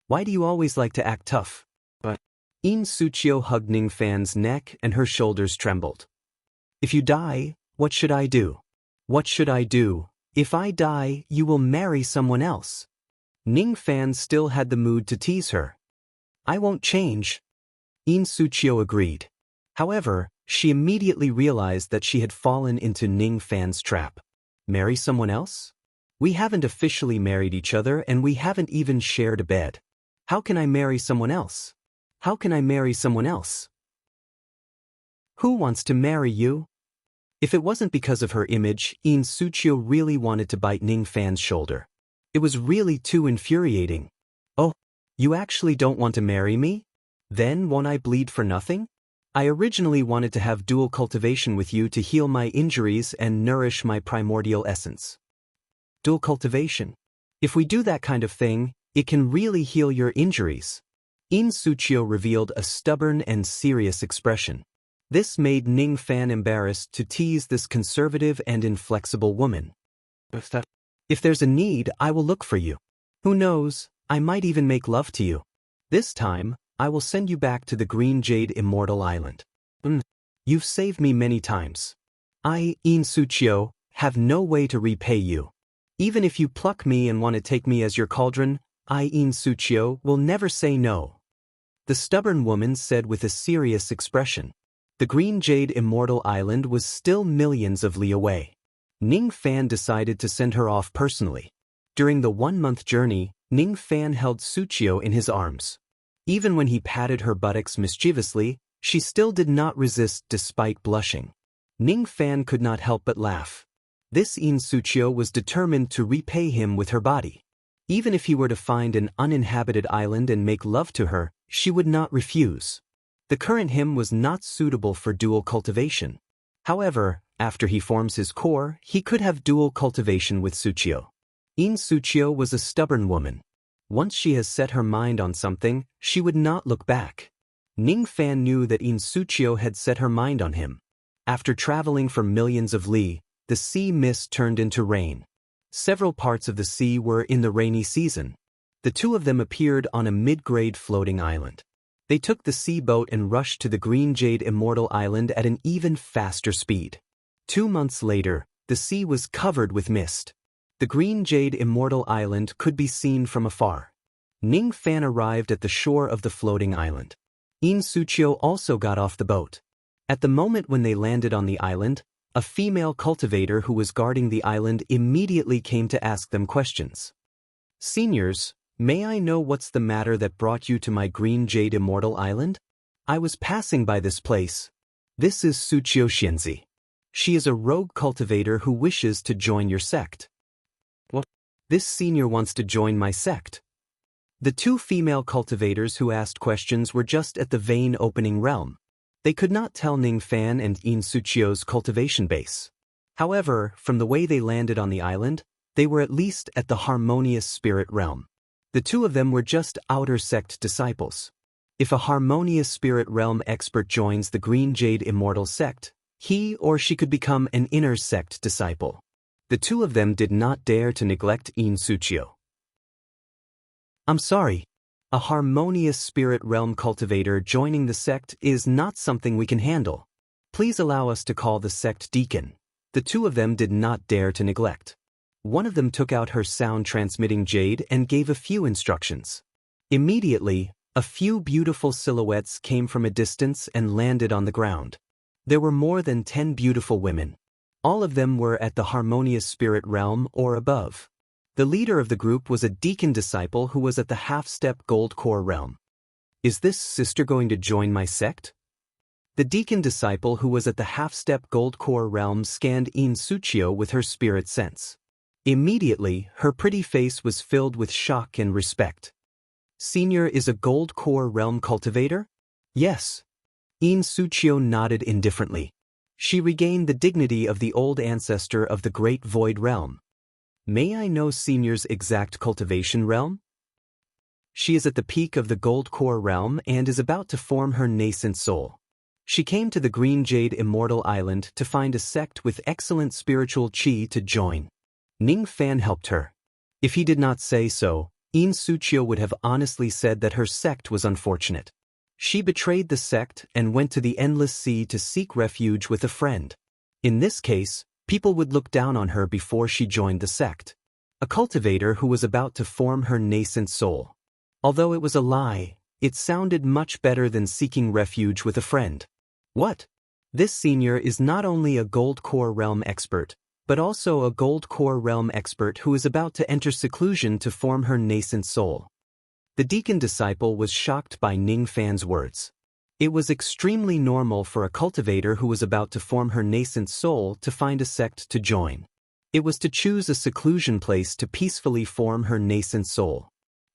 Why do you always like to act tough? But In Suchio hugged Ning Fan's neck and her shoulders trembled. If you die, what should I do? What should I do? If I die, you will marry someone else. Ning Fan still had the mood to tease her. I won't change. In Suchio agreed. However, she immediately realized that she had fallen into Ning Fan's trap. Marry someone else? We haven't officially married each other and we haven't even shared a bed. How can I marry someone else? How can I marry someone else? Who wants to marry you? If it wasn't because of her image, In Suchio really wanted to bite Ning Fan's shoulder. It was really too infuriating. Oh, you actually don't want to marry me? Then won't I bleed for nothing? I originally wanted to have dual cultivation with you to heal my injuries and nourish my primordial essence. Dual cultivation. If we do that kind of thing, it can really heal your injuries. In Suchio revealed a stubborn and serious expression. This made Ning Fan embarrassed to tease this conservative and inflexible woman. If there's a need, I will look for you. Who knows, I might even make love to you. This time, I will send you back to the Green Jade Immortal Island. You've saved me many times. I, In Suchio, have no way to repay you. Even if you pluck me and want to take me as your cauldron, I, In Suchio, will never say no. The stubborn woman said with a serious expression. The Green Jade Immortal Island was still millions of li away. Ning Fan decided to send her off personally. During the 1-month journey, Ning Fan held Suchio in his arms. Even when he patted her buttocks mischievously, she still did not resist despite blushing. Ning Fan could not help but laugh. This In Suchio was determined to repay him with her body. Even if he were to find an uninhabited island and make love to her, she would not refuse. The current him was not suitable for dual cultivation. However, after he forms his core, he could have dual cultivation with Suchio. In Suchio was a stubborn woman. Once she has set her mind on something, she would not look back. Ning Fan knew that In Suchio had set her mind on him. After traveling for millions of li, the sea mist turned into rain. Several parts of the sea were in the rainy season. The two of them appeared on a mid-grade floating island. They took the sea boat and rushed to the Green Jade Immortal Island at an even faster speed. 2 months later, the sea was covered with mist. The Green Jade Immortal Island could be seen from afar. Ning Fan arrived at the shore of the floating island. In Suchio also got off the boat. At the moment when they landed on the island, a female cultivator who was guarding the island immediately came to ask them questions. Seniors, may I know what's the matter that brought you to my Green Jade Immortal Island? I was passing by this place. This is Suchio Xianzi. She is a rogue cultivator who wishes to join your sect. What? This senior wants to join my sect. The two female cultivators who asked questions were just at the vein opening realm. They could not tell Ning Fan and In Suchio's cultivation base. However, from the way they landed on the island, they were at least at the harmonious spirit realm. The two of them were just outer sect disciples. If a harmonious spirit realm expert joins the Green Jade Immortal sect, he or she could become an inner sect disciple. The two of them did not dare to neglect In Suchio. I'm sorry. A harmonious spirit realm cultivator joining the sect is not something we can handle. Please allow us to call the sect deacon. The two of them did not dare to neglect. One of them took out her sound-transmitting jade and gave a few instructions. Immediately, a few beautiful silhouettes came from a distance and landed on the ground. There were more than 10 beautiful women. All of them were at the harmonious spirit realm or above. The leader of the group was a deacon disciple who was at the half-step gold core realm. Is this sister going to join my sect? The deacon disciple who was at the half-step gold core realm scanned In Suchio with her spirit sense. Immediately, her pretty face was filled with shock and respect. Senior is a gold core realm cultivator? Yes. In Suchio nodded indifferently. She regained the dignity of the old ancestor of the Great Void Realm. May I know Senior's exact cultivation realm? She is at the peak of the Gold Core realm and is about to form her nascent soul. She came to the Green Jade Immortal Island to find a sect with excellent spiritual chi to join. Ning Fan helped her. If he did not say so, In Suchio would have honestly said that her sect was unfortunate. She betrayed the sect and went to the Endless Sea to seek refuge with a friend. In this case, people would look down on her before she joined the sect. A cultivator who was about to form her nascent soul. Although it was a lie, it sounded much better than seeking refuge with a friend. What? This senior is not only a Gold Core Realm expert, but also a Gold Core Realm expert who is about to enter seclusion to form her nascent soul. The deacon disciple was shocked by Ning Fan's words. It was extremely normal for a cultivator who was about to form her nascent soul to find a sect to join. It was to choose a seclusion place to peacefully form her nascent soul.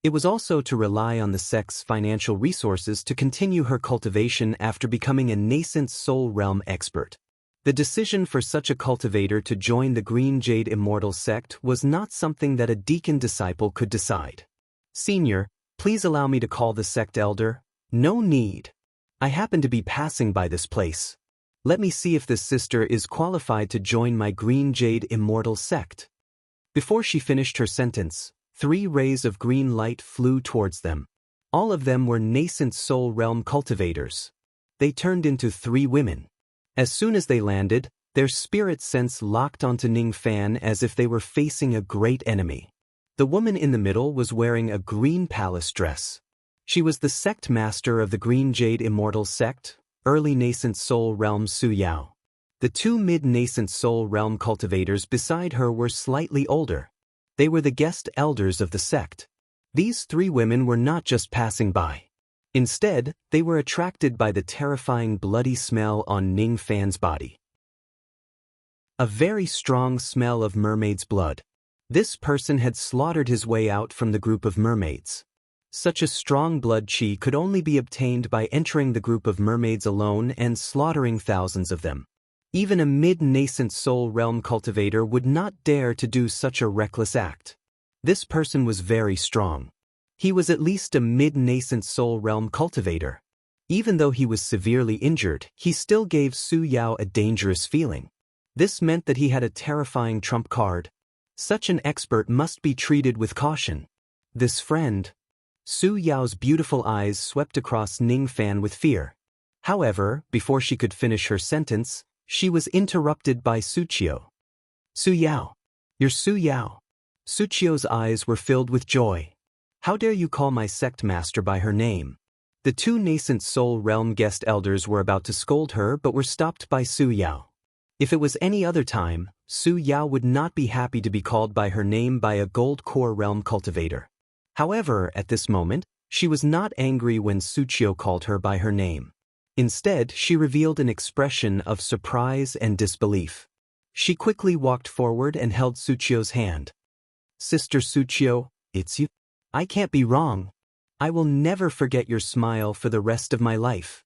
It was also to rely on the sect's financial resources to continue her cultivation after becoming a nascent soul realm expert. The decision for such a cultivator to join the Green Jade Immortal sect was not something that a deacon disciple could decide. Senior, please allow me to call the sect elder. No need. I happen to be passing by this place. Let me see if this sister is qualified to join my Green Jade Immortal sect. Before she finished her sentence, 3 rays of green light flew towards them. All of them were nascent soul realm cultivators. They turned into 3 women. As soon as they landed, their spirit sense locked onto Ning Fan as if they were facing a great enemy. The woman in the middle was wearing a green palace dress. She was the sect master of the Green Jade Immortal sect, early nascent soul realm Su Yao. The 2 mid-nascent soul realm cultivators beside her were slightly older. They were the guest elders of the sect. These 3 women were not just passing by. Instead, they were attracted by the terrifying bloody smell on Ning Fan's body. A very strong smell of mermaid's blood. This person had slaughtered his way out from the group of mermaids. Such a strong blood chi could only be obtained by entering the group of mermaids alone and slaughtering thousands of them. Even a mid-nascent soul realm cultivator would not dare to do such a reckless act. This person was very strong. He was at least a mid-nascent soul realm cultivator. Even though he was severely injured, he still gave Su Yao a dangerous feeling. This meant that he had a terrifying trump card. Such an expert must be treated with caution. This friend... Su Yao's beautiful eyes swept across Ning Fan with fear. However, before she could finish her sentence, she was interrupted by Suchio. Su Yao. You're Su Yao. Suchio's eyes were filled with joy. How dare you call my sect master by her name? The 2 nascent soul realm guest elders were about to scold her but were stopped by Su Yao. If it was any other time, Su Yao would not be happy to be called by her name by a Gold Core realm cultivator. However, at this moment, she was not angry when Suchio called her by her name. Instead, she revealed an expression of surprise and disbelief. She quickly walked forward and held Suchio's hand. Sister Suchio, it's you? I can't be wrong. I will never forget your smile for the rest of my life.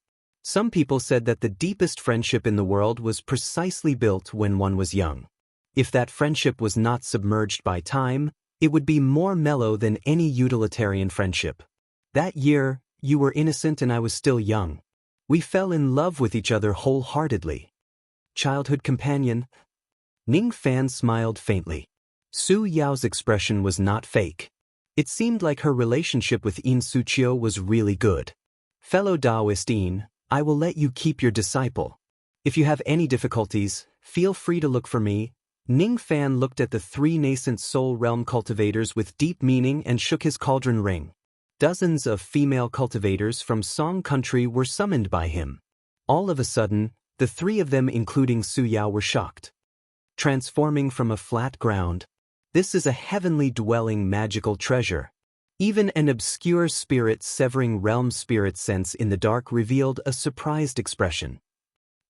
Some people said that the deepest friendship in the world was precisely built when one was young. If that friendship was not submerged by time, it would be more mellow than any utilitarian friendship. That year, you were innocent and I was still young. We fell in love with each other wholeheartedly. Childhood companion. Ning Fan smiled faintly. Su Yao's expression was not fake. It seemed like her relationship with In Suchio was really good. Fellow Taoist In, I will let you keep your disciple. If you have any difficulties, feel free to look for me. Ning Fan looked at the three nascent soul realm cultivators with deep meaning and shook his cauldron ring. Dozens of female cultivators from Song country were summoned by him. All of a sudden, the three of them including Su Yao were shocked. Transforming from a flat ground. This is a heavenly dwelling magical treasure. Even an obscure spirit severing realm spirit sense in the dark revealed a surprised expression.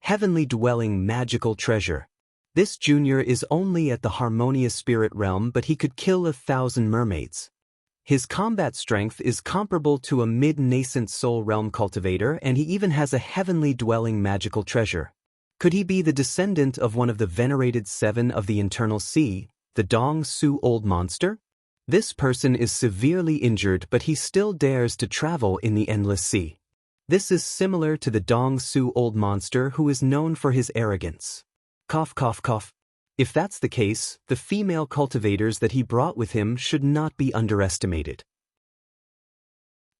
Heavenly dwelling magical treasure. This junior is only at the harmonious spirit realm, but he could kill 1,000 mermaids. His combat strength is comparable to a mid-nascent soul realm cultivator, and he even has a heavenly dwelling magical treasure. Could he be the descendant of one of the venerated 7 of the internal sea, the Dong Su old monster? This person is severely injured, but he still dares to travel in the endless sea. This is similar to the Dong Su old monster who is known for his arrogance. Cough cough cough. If that's the case, the female cultivators that he brought with him should not be underestimated.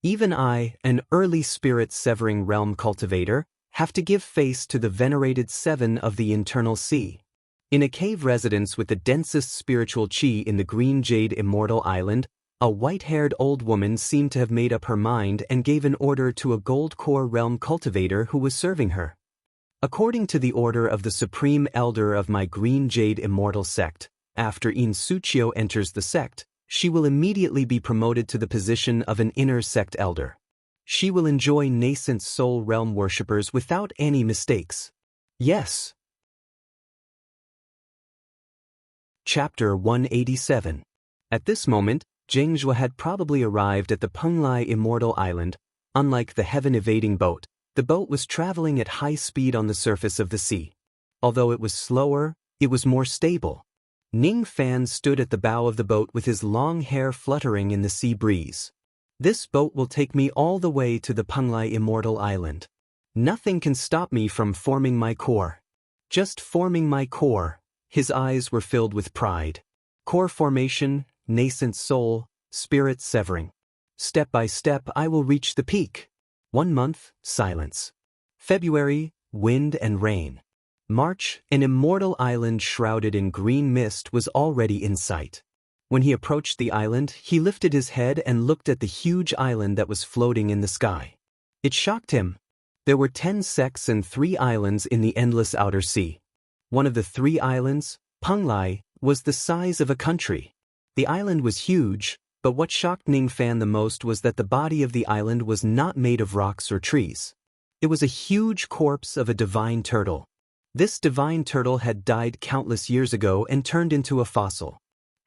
Even I, an early spirit-severing realm cultivator, have to give face to the venerated 7 of the internal sea. In a cave residence with the densest spiritual chi in the Green Jade Immortal Island, a white-haired old woman seemed to have made up her mind and gave an order to a gold core realm cultivator who was serving her. According to the order of the Supreme Elder of my Green Jade Immortal sect, after In Suchio enters the sect, she will immediately be promoted to the position of an inner sect elder. She will enjoy nascent soul realm worshippers without any mistakes. Yes. Chapter 187. At this moment, Zheng Zhua had probably arrived at the Penglai Immortal Island. Unlike the heaven-evading boat, the boat was traveling at high speed on the surface of the sea. Although it was slower, it was more stable. Ning Fan stood at the bow of the boat with his long hair fluttering in the sea breeze. This boat will take me all the way to the Penglai Immortal Island. Nothing can stop me from forming my core. Just forming my core. His eyes were filled with pride. Core formation, nascent soul, spirit severing. Step by step I will reach the peak. 1 month, silence. February, wind and rain. March, an immortal island shrouded in green mist was already in sight. When he approached the island, he lifted his head and looked at the huge island that was floating in the sky. It shocked him. There were 10 sects and 3 islands in the endless outer sea. One of the 3 islands, Penglai, was the size of a country. The island was huge, but what shocked Ning Fan the most was that the body of the island was not made of rocks or trees. It was a huge corpse of a divine turtle. This divine turtle had died countless years ago and turned into a fossil.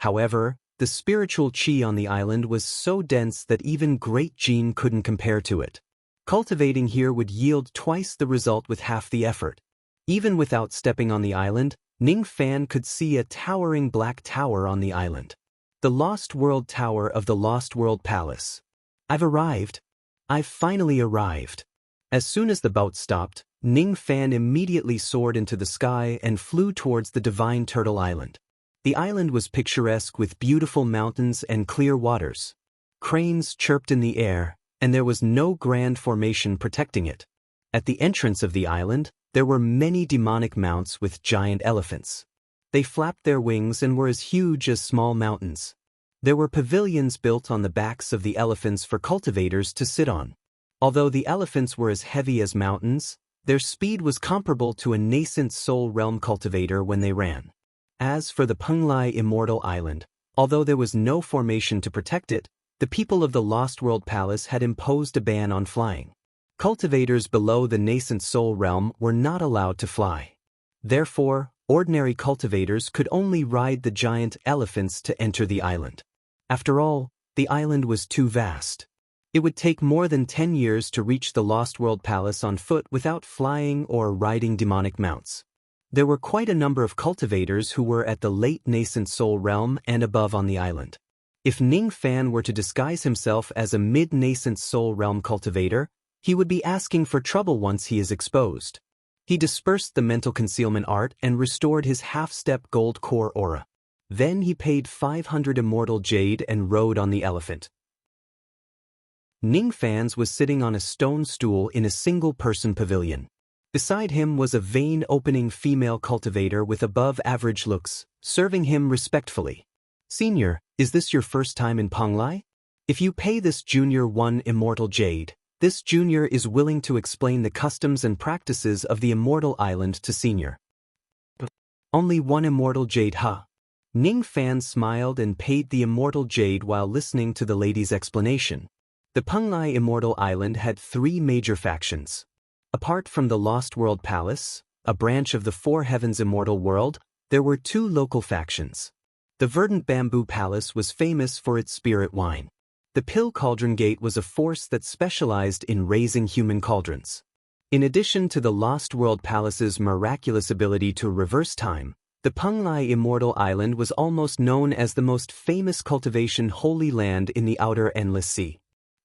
However, the spiritual chi on the island was so dense that even great Jin couldn't compare to it. Cultivating here would yield twice the result with half the effort. Even without stepping on the island, Ning Fan could see a towering black tower on the island. The Lost World Tower of the Lost World Palace. I've arrived. I've finally arrived. As soon as the boat stopped, Ning Fan immediately soared into the sky and flew towards the Divine Turtle Island. The island was picturesque with beautiful mountains and clear waters. Cranes chirped in the air, and there was no grand formation protecting it. At the entrance of the island, there were many demonic mounts with giant elephants. They flapped their wings and were as huge as small mountains. There were pavilions built on the backs of the elephants for cultivators to sit on. Although the elephants were as heavy as mountains, their speed was comparable to a nascent soul realm cultivator when they ran. As for the Penglai Immortal Island, although there was no formation to protect it, the people of the Lost World Palace had imposed a ban on flying. Cultivators below the nascent soul realm were not allowed to fly. Therefore, ordinary cultivators could only ride the giant elephants to enter the island. After all, the island was too vast. It would take more than 10 years to reach the Lost World Palace on foot without flying or riding demonic mounts. There were quite a number of cultivators who were at the late nascent soul realm and above on the island. If Ning Fan were to disguise himself as a mid-nascent soul realm cultivator, he would be asking for trouble once he is exposed. He dispersed the mental concealment art and restored his half-step gold core aura. Then he paid 500 immortal jade and rode on the elephant. Ning Fan was sitting on a stone stool in a single-person pavilion. Beside him was a vein-opening female cultivator with above-average looks, serving him respectfully. "Senior, is this your first time in Penglai? If you pay this junior 1 immortal jade, this junior is willing to explain the customs and practices of the immortal island to senior." "Only 1 immortal jade, huh?" Ning Fan smiled and paid the immortal jade while listening to the lady's explanation. The Penglai Immortal Island had 3 major factions. Apart from the Lost World Palace, a branch of the Four Heavens Immortal World, there were 2 local factions. The Verdant Bamboo Palace was famous for its spirit wine. The Pill Cauldron Gate was a force that specialized in raising human cauldrons. In addition to the Lost World Palace's miraculous ability to reverse time, the Penglai Immortal Island was almost known as the most famous cultivation holy land in the outer Endless Sea.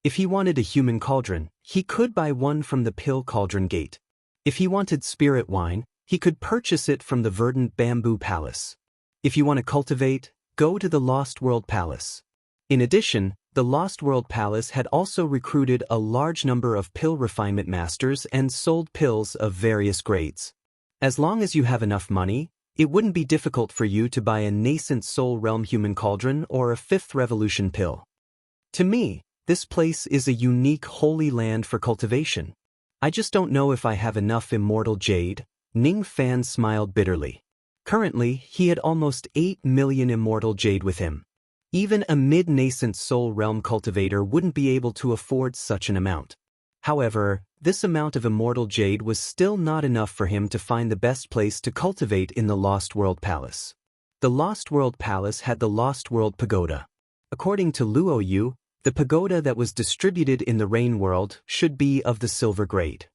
If he wanted a human cauldron, he could buy one from the Pill Cauldron Gate. If he wanted spirit wine, he could purchase it from the Verdant Bamboo Palace. If you want to cultivate, go to the Lost World Palace. In addition, the Lost World Palace had also recruited a large number of pill refinement masters and sold pills of various grades. As long as you have enough money, it wouldn't be difficult for you to buy a nascent soul realm human cauldron or a 5th revolution pill. To me, this place is a unique holy land for cultivation. I just don't know if I have enough immortal jade. Ning Fan smiled bitterly. Currently, he had almost 8 million immortal jade with him. Even a mid-nascent soul realm cultivator wouldn't be able to afford such an amount. However, this amount of immortal jade was still not enough for him to find the best place to cultivate in the Lost World Palace. The Lost World Palace had the Lost World Pagoda. According to Luo Yu, the pagoda that was distributed in the Rain World should be of the silver grade.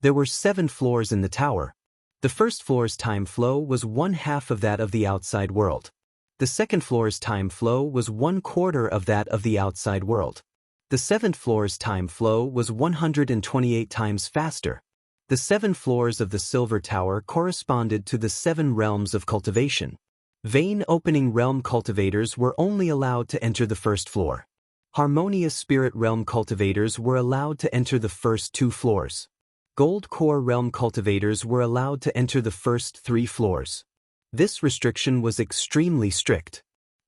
There were 7 floors in the tower. The first floor's time flow was 1/2 of that of the outside world. The second floor's time flow was 1/4 of that of the outside world. The 7th floor's time flow was 128 times faster. The 7 floors of the Silver Tower corresponded to the 7 realms of cultivation. Vein-opening realm cultivators were only allowed to enter the first floor. Harmonious Spirit Realm cultivators were allowed to enter the first 2 floors. Gold Core Realm cultivators were allowed to enter the first 3 floors. This restriction was extremely strict.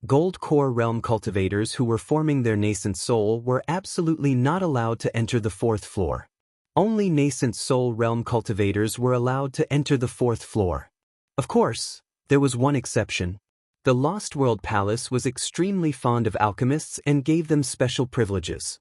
Gold Core Realm cultivators who were forming their nascent soul were absolutely not allowed to enter the 4th floor. Only nascent soul realm cultivators were allowed to enter the 4th floor. Of course, there was one exception. The Lost World Palace was extremely fond of alchemists and gave them special privileges.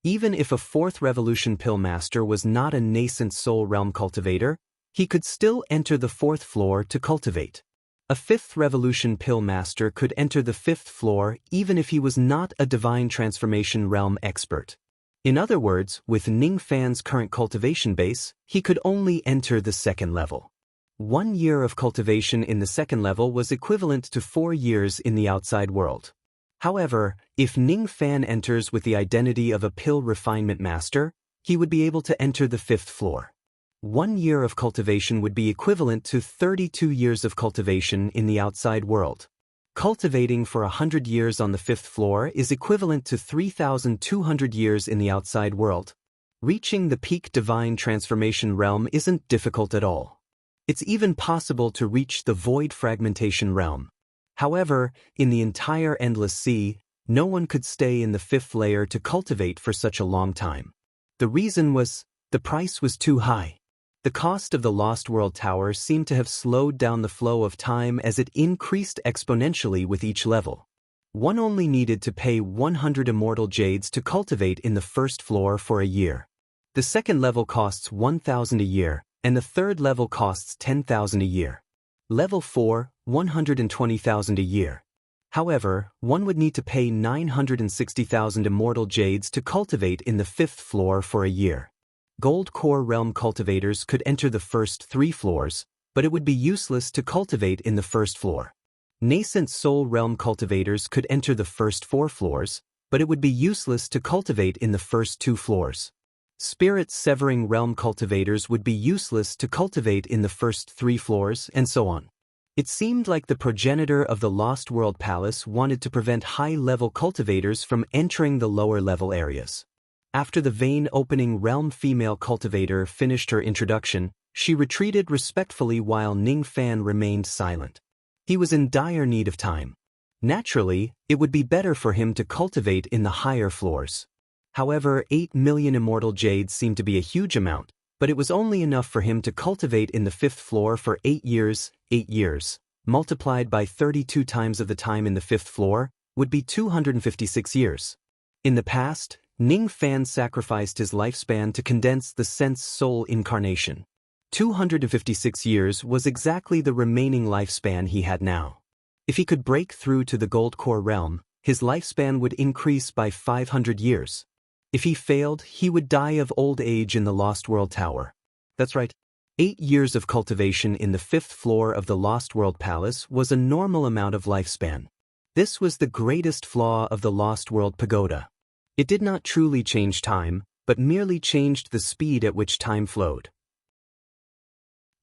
Even if a 4th Revolution Pill Master was not a nascent soul realm cultivator, he could still enter the 4th floor to cultivate. A 5th Revolution Pill Master could enter the 5th floor even if he was not a Divine Transformation Realm expert. In other words, with Ning Fan's current cultivation base, he could only enter the 2nd level. 1 year of cultivation in the 2nd level was equivalent to 4 years in the outside world. However, if Ning Fan enters with the identity of a pill refinement master, he would be able to enter the 5th floor. 1 year of cultivation would be equivalent to 32 years of cultivation in the outside world. Cultivating for 100 years on the 5th floor is equivalent to 3,200 years in the outside world. Reaching the peak Divine Transformation Realm isn't difficult at all. It's even possible to reach the Void Fragmentation Realm. However, in the entire Endless Sea, no one could stay in the 5th layer to cultivate for such a long time. The reason was, the price was too high. The cost of the Lost World Tower seemed to have slowed down the flow of time as it increased exponentially with each level. One only needed to pay 100 immortal jades to cultivate in the 1st floor for a year. The 2nd level costs 1,000 a year, and the 3rd level costs 10,000 a year. Level 4, 120,000 a year. However, one would need to pay 960,000 immortal jades to cultivate in the 5th floor for a year. Gold Core Realm cultivators could enter the first 3 floors, but it would be useless to cultivate in the 1st floor. Nascent Soul Realm cultivators could enter the first 4 floors, but it would be useless to cultivate in the first 2 floors. Spirit Severing Realm cultivators would be useless to cultivate in the first 3 floors, and so on. It seemed like the progenitor of the Lost World Palace wanted to prevent high-level cultivators from entering the lower-level areas. After the vein-opening realm female cultivator finished her introduction, she retreated respectfully while Ning Fan remained silent. He was in dire need of time. Naturally, it would be better for him to cultivate in the higher floors. However, 8 million immortal jades seemed to be a huge amount, but it was only enough for him to cultivate in the 5th floor for 8 years. 8 years, multiplied by 32 times of the time in the 5th floor, would be 256 years. In the past, Ning Fan sacrificed his lifespan to condense the sense soul incarnation. 256 years was exactly the remaining lifespan he had now. If he could break through to the Gold Core realm, his lifespan would increase by 500 years. If he failed, he would die of old age in the Lost World Tower. That's right. 8 years of cultivation in the 5th floor of the Lost World Palace was a normal amount of lifespan. This was the greatest flaw of the Lost World Pagoda. It did not truly change time, but merely changed the speed at which time flowed.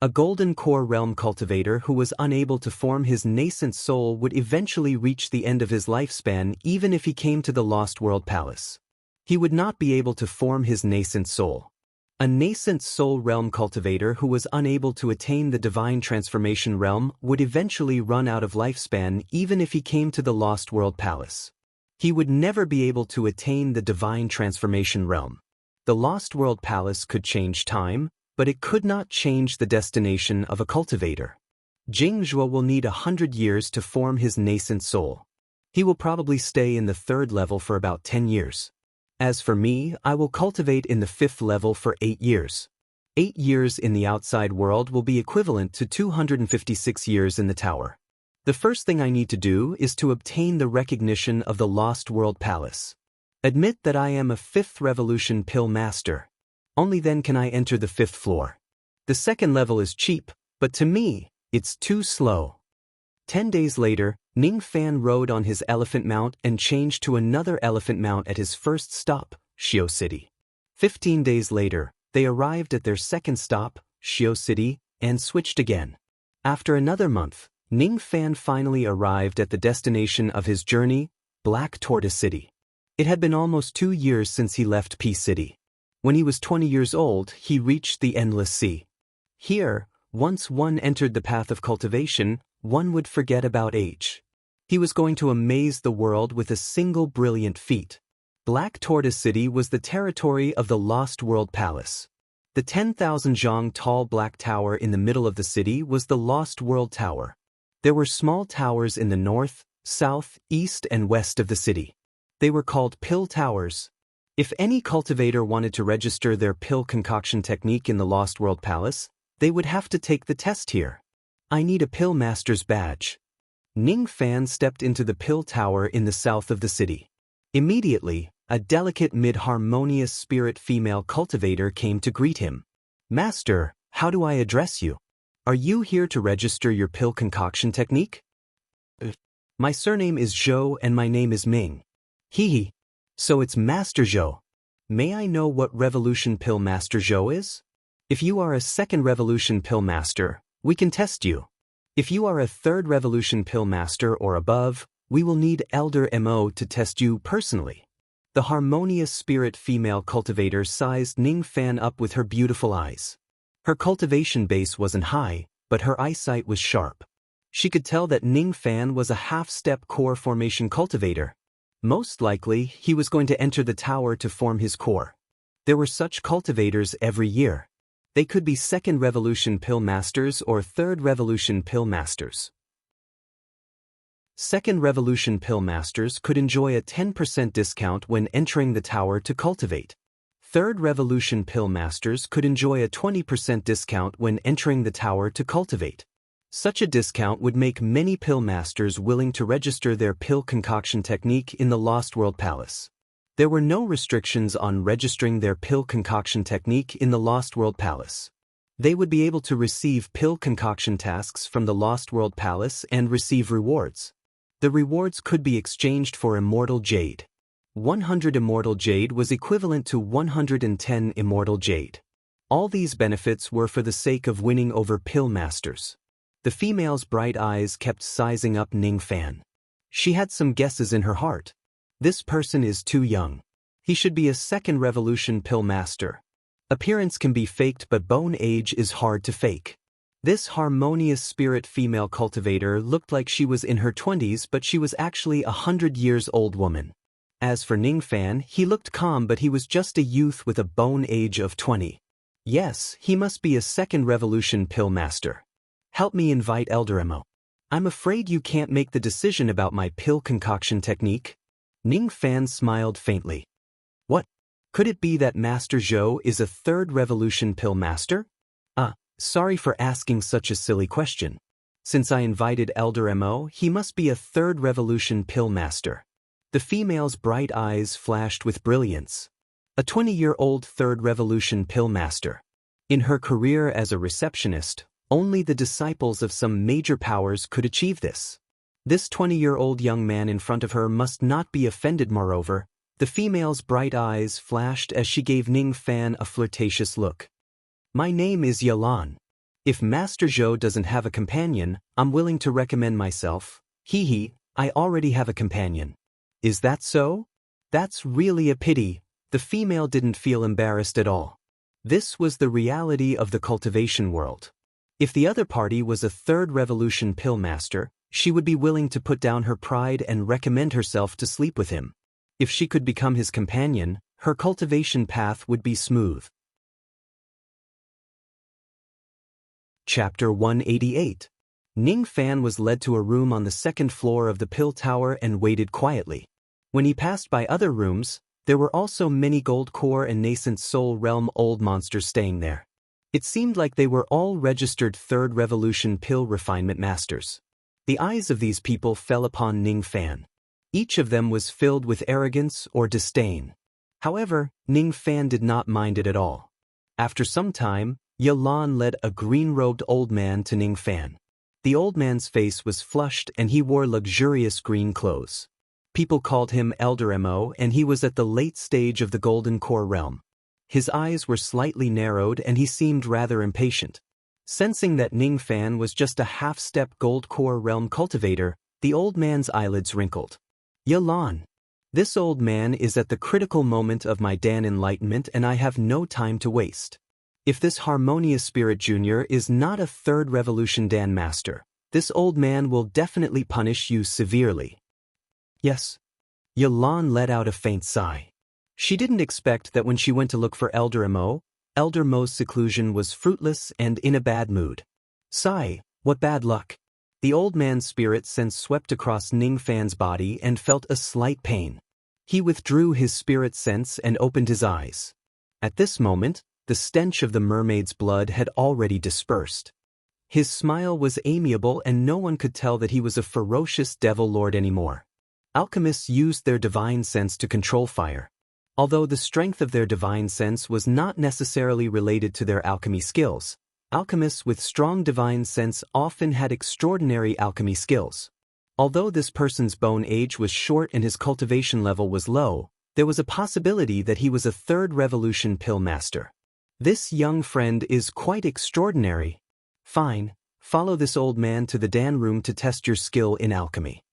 A Golden Core Realm cultivator who was unable to form his nascent soul would eventually reach the end of his lifespan even if he came to the Lost World Palace. He would not be able to form his nascent soul. A nascent soul realm cultivator who was unable to attain the divine transformation realm would eventually run out of lifespan even if he came to the Lost World Palace. He would never be able to attain the divine transformation realm. The Lost World Palace could change time, but it could not change the destination of a cultivator. Jing Zhuo will need 100 years to form his nascent soul. He will probably stay in the 3rd level for about 10 years. As for me, I will cultivate in the 5th level for 8 years. 8 years in the outside world will be equivalent to 256 years in the tower. The first thing I need to do is to obtain the recognition of the Lost World Palace. Admit that I am a 5th Revolution Pill Master. Only then can I enter the 5th floor. The 2nd level is cheap, but to me, it's too slow. 10 days later, Ning Fan rode on his elephant mount and changed to another elephant mount at his first stop, Xiao City. 15 days later, they arrived at their second stop, Xiao City, and switched again. After another month, Ning Fan finally arrived at the destination of his journey, Black Tortoise City. It had been almost 2 years since he left Peace City. When he was 20 years old, he reached the Endless Sea. Here, once one entered the path of cultivation, one would forget about age. He was going to amaze the world with a single brilliant feat. Black Tortoise City was the territory of the Lost World Palace. The 10,000 zhang tall black tower in the middle of the city was the Lost World Tower. There were small towers in the north, south, east, and west of the city. They were called pill towers. If any cultivator wanted to register their pill concoction technique in the Lost World Palace, they would have to take the test here. I need a Pill Master's badge. Ning Fan stepped into the pill tower in the south of the city. Immediately, a delicate mid-harmonious spirit female cultivator came to greet him. Master, how do I address you? Are you here to register your pill concoction technique? My surname is Zhou and my name is Ming. Hee. So it's Master Zhou. May I know what Revolution Pill Master Zhou is? If you are a 2nd Revolution Pill Master, we can test you. If you are a 3rd Revolution Pill Master or above, we will need Elder Mo to test you personally. The harmonious spirit female cultivator sized Ning Fan up with her beautiful eyes. Her cultivation base wasn't high, but her eyesight was sharp. She could tell that Ning Fan was a half-step core formation cultivator. Most likely, he was going to enter the tower to form his core. There were such cultivators every year. They could be 2nd Revolution Pill Masters or 3rd Revolution Pill Masters. 2nd Revolution Pill Masters could enjoy a 10% discount when entering the tower to cultivate. 3rd Revolution Pill Masters could enjoy a 20% discount when entering the tower to cultivate. Such a discount would make many pill masters willing to register their pill concoction technique in the Lost World Palace. There were no restrictions on registering their pill concoction technique in the Lost World Palace. They would be able to receive pill concoction tasks from the Lost World Palace and receive rewards. The rewards could be exchanged for immortal jade. 100 immortal jade was equivalent to 110 immortal jade. All these benefits were for the sake of winning over pill masters. The female's bright eyes kept sizing up Ning Fan. She had some guesses in her heart. This person is too young. He should be a second revolution pill master. Appearance can be faked, but bone age is hard to fake. This harmonious spirit female cultivator looked like she was in her 20s, but she was actually a 100-years-old woman. As for Ning Fan, he looked calm, but he was just a youth with a bone age of 20. Yes, he must be a second revolution pill master. Help me invite Elder Emo. I'm afraid you can't make the decision about my pill concoction technique. Ning Fan smiled faintly. What? Could it be that Master Zhou is a third revolution pill master? Sorry for asking such a silly question. Since I invited Elder Mo, he must be a third revolution pill master. The female's bright eyes flashed with brilliance. A 20-year-old third revolution pill master. In her career as a receptionist, only the disciples of some major powers could achieve this. This 20-year-old young man in front of her must not be offended. Moreover, the female's bright eyes flashed as she gave Ning Fan a flirtatious look. My name is Yalan. If Master Zhou doesn't have a companion, I'm willing to recommend myself. Hee, I already have a companion. Is that so? That's really a pity. The female didn't feel embarrassed at all. This was the reality of the cultivation world. If the other party was a third revolution pill master, she would be willing to put down her pride and recommend herself to sleep with him. If she could become his companion, her cultivation path would be smooth. Chapter 188. Ning Fan was led to a room on the second floor of the pill tower and waited quietly. When he passed by other rooms, there were also many gold core and nascent soul realm old monsters staying there. It seemed like they were all registered third revolution pill refinement masters. The eyes of these people fell upon Ning Fan. Each of them was filled with arrogance or disdain. However, Ning Fan did not mind it at all. After some time, Yalan led a green-robed old man to Ning Fan. The old man's face was flushed and he wore luxurious green clothes. People called him Elder Mo, and he was at the late stage of the Golden Core realm. His eyes were slightly narrowed and he seemed rather impatient. Sensing that Ning Fan was just a half-step Gold Core realm cultivator, the old man's eyelids wrinkled. Yalan. This old man is at the critical moment of my Dan enlightenment and I have no time to waste. If this Harmonious Spirit Jr. is not a third revolution Dan master, this old man will definitely punish you severely. Yes. Yalan let out a faint sigh. She didn't expect that when she went to look for Elder Mo's seclusion was fruitless and in a bad mood. Sigh, what bad luck. The old man's spirit sense swept across Ning Fan's body and felt a slight pain. He withdrew his spirit sense and opened his eyes. At this moment, the stench of the mermaid's blood had already dispersed. His smile was amiable and no one could tell that he was a ferocious devil lord anymore. Alchemists used their divine sense to control fire. Although the strength of their divine sense was not necessarily related to their alchemy skills, alchemists with strong divine sense often had extraordinary alchemy skills. Although this person's bone age was short and his cultivation level was low, there was a possibility that he was a third revolution pill master. This young friend is quite extraordinary. Fine, follow this old man to the Dan room to test your skill in alchemy.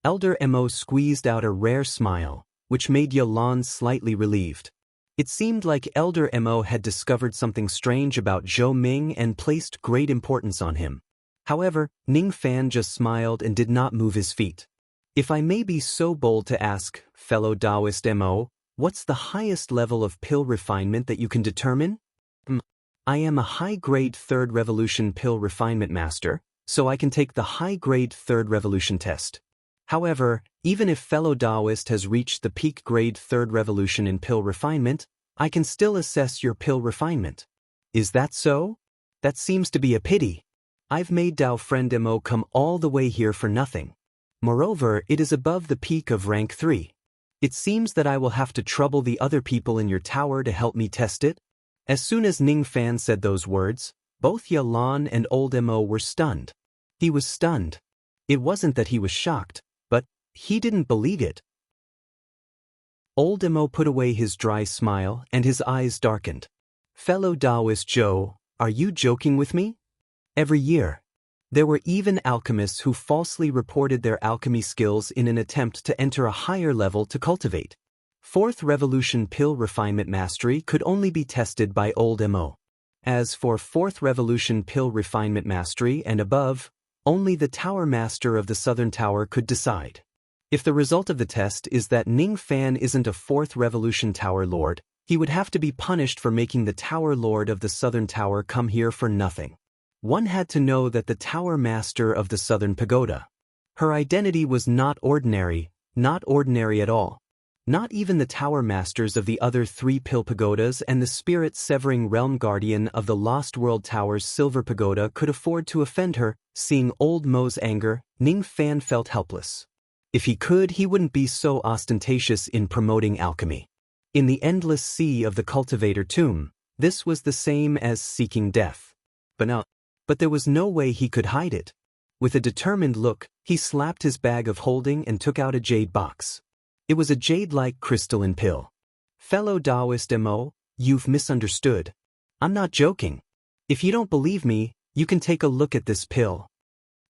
Elder Mo squeezed out a rare smile, which made Yalan slightly relieved. It seemed like Elder Mo had discovered something strange about Zhou Ming and placed great importance on him. However, Ning Fan just smiled and did not move his feet. If I may be so bold to ask, fellow Taoist Mo, what's the highest level of pill refinement that you can determine? I am a high-grade third revolution pill refinement master, so I can take the high-grade third revolution test. However, even if fellow Taoist has reached the peak grade third revolution in pill refinement, I can still assess your pill refinement. Is that so? That seems to be a pity. I've made Dao friend Mo come all the way here for nothing. Moreover, it is above the peak of rank 3. It seems that I will have to trouble the other people in your tower to help me test it. As soon as Ning Fan said those words, both Yalan and old Mo were stunned. He was stunned. It wasn't that he was shocked, but he didn't believe it. Old Mo put away his dry smile and his eyes darkened. Fellow Taoist Joe, are you joking with me? Every year, there were even alchemists who falsely reported their alchemy skills in an attempt to enter a higher level to cultivate. Fourth Revolution Pill Refinement Mastery could only be tested by old Mo. As for Fourth Revolution Pill Refinement Mastery and above, only the Tower Master of the Southern Tower could decide. If the result of the test is that Ning Fan isn't a Fourth Revolution Tower Lord, he would have to be punished for making the Tower Lord of the Southern Tower come here for nothing. One had to know that the Tower Master of the Southern Pagoda. Her identity was not ordinary at all. Not even the Tower Masters of the other 3 Pill Pagodas and the Spirit-Severing Realm Guardian of the Lost World Tower's Silver Pagoda could afford to offend her. Seeing old Mo's anger, Ning Fan felt helpless. If he could, he wouldn't be so ostentatious in promoting alchemy. In the endless sea of the cultivator tomb, this was the same as seeking death. But there was no way he could hide it. With a determined look, he slapped his bag of holding and took out a jade box. It was a jade-like crystalline pill. Fellow Taoist Mo, you've misunderstood. I'm not joking. If you don't believe me, you can take a look at this pill.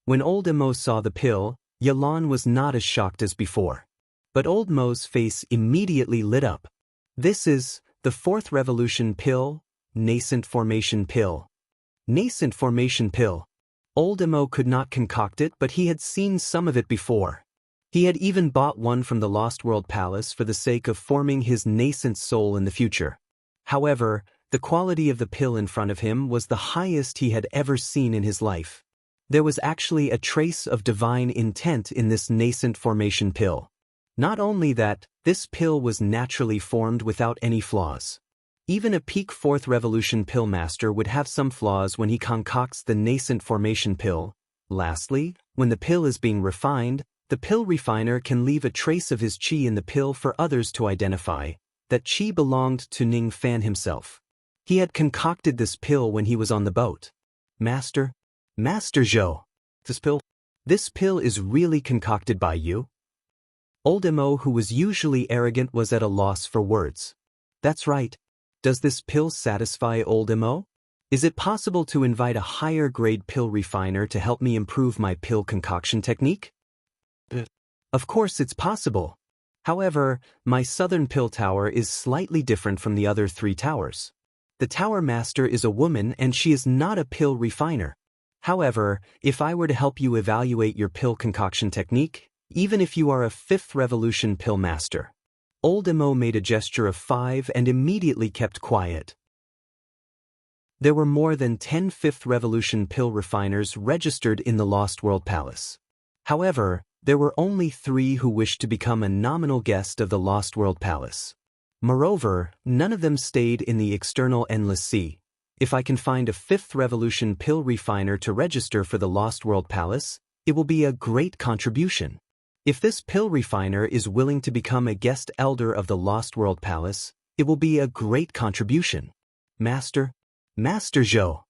When old Mo saw the pill, Yalan was not as shocked as before. But old Mo's face immediately lit up. This is the Fourth Revolution Pill, Nascent Formation Pill. Nascent Formation Pill. Old Mo could not concoct it, but he had seen some of it before. He had even bought one from the Lost World Palace for the sake of forming his nascent soul in the future. However, the quality of the pill in front of him was the highest he had ever seen in his life. There was actually a trace of divine intent in this Nascent Formation Pill. Not only that, this pill was naturally formed without any flaws. Even a peak Fourth Revolution Pill Master would have some flaws when he concocts the Nascent Formation Pill. Lastly, when the pill is being refined, the pill refiner can leave a trace of his qi in the pill for others to identify. That qi belonged to Ning Fan himself. He had concocted this pill when he was on the boat. Master Zhou, this pill is really concocted by you? Old Mo, who was usually arrogant, was at a loss for words. That's right. Does this pill satisfy old Mo? Is it possible to invite a higher grade pill refiner to help me improve my pill concoction technique? Of course it's possible. However, my Southern Pill Tower is slightly different from the other 3 towers. The Tower Master is a woman and she is not a pill refiner. However, if I were to help you evaluate your pill concoction technique, even if you are a 5th Revolution Pill Master. Old Mo made a gesture of 5 and immediately kept quiet. There were more than 10 5th Revolution Pill refiners registered in the Lost World Palace. However, there were only 3 who wished to become a nominal guest of the Lost World Palace. Moreover, none of them stayed in the external Endless Sea. If I can find a 5th Revolution Pill refiner to register for the Lost World Palace, it will be a great contribution. If this pill refiner is willing to become a guest elder of the Lost World Palace, it will be a great contribution. Master Zhou.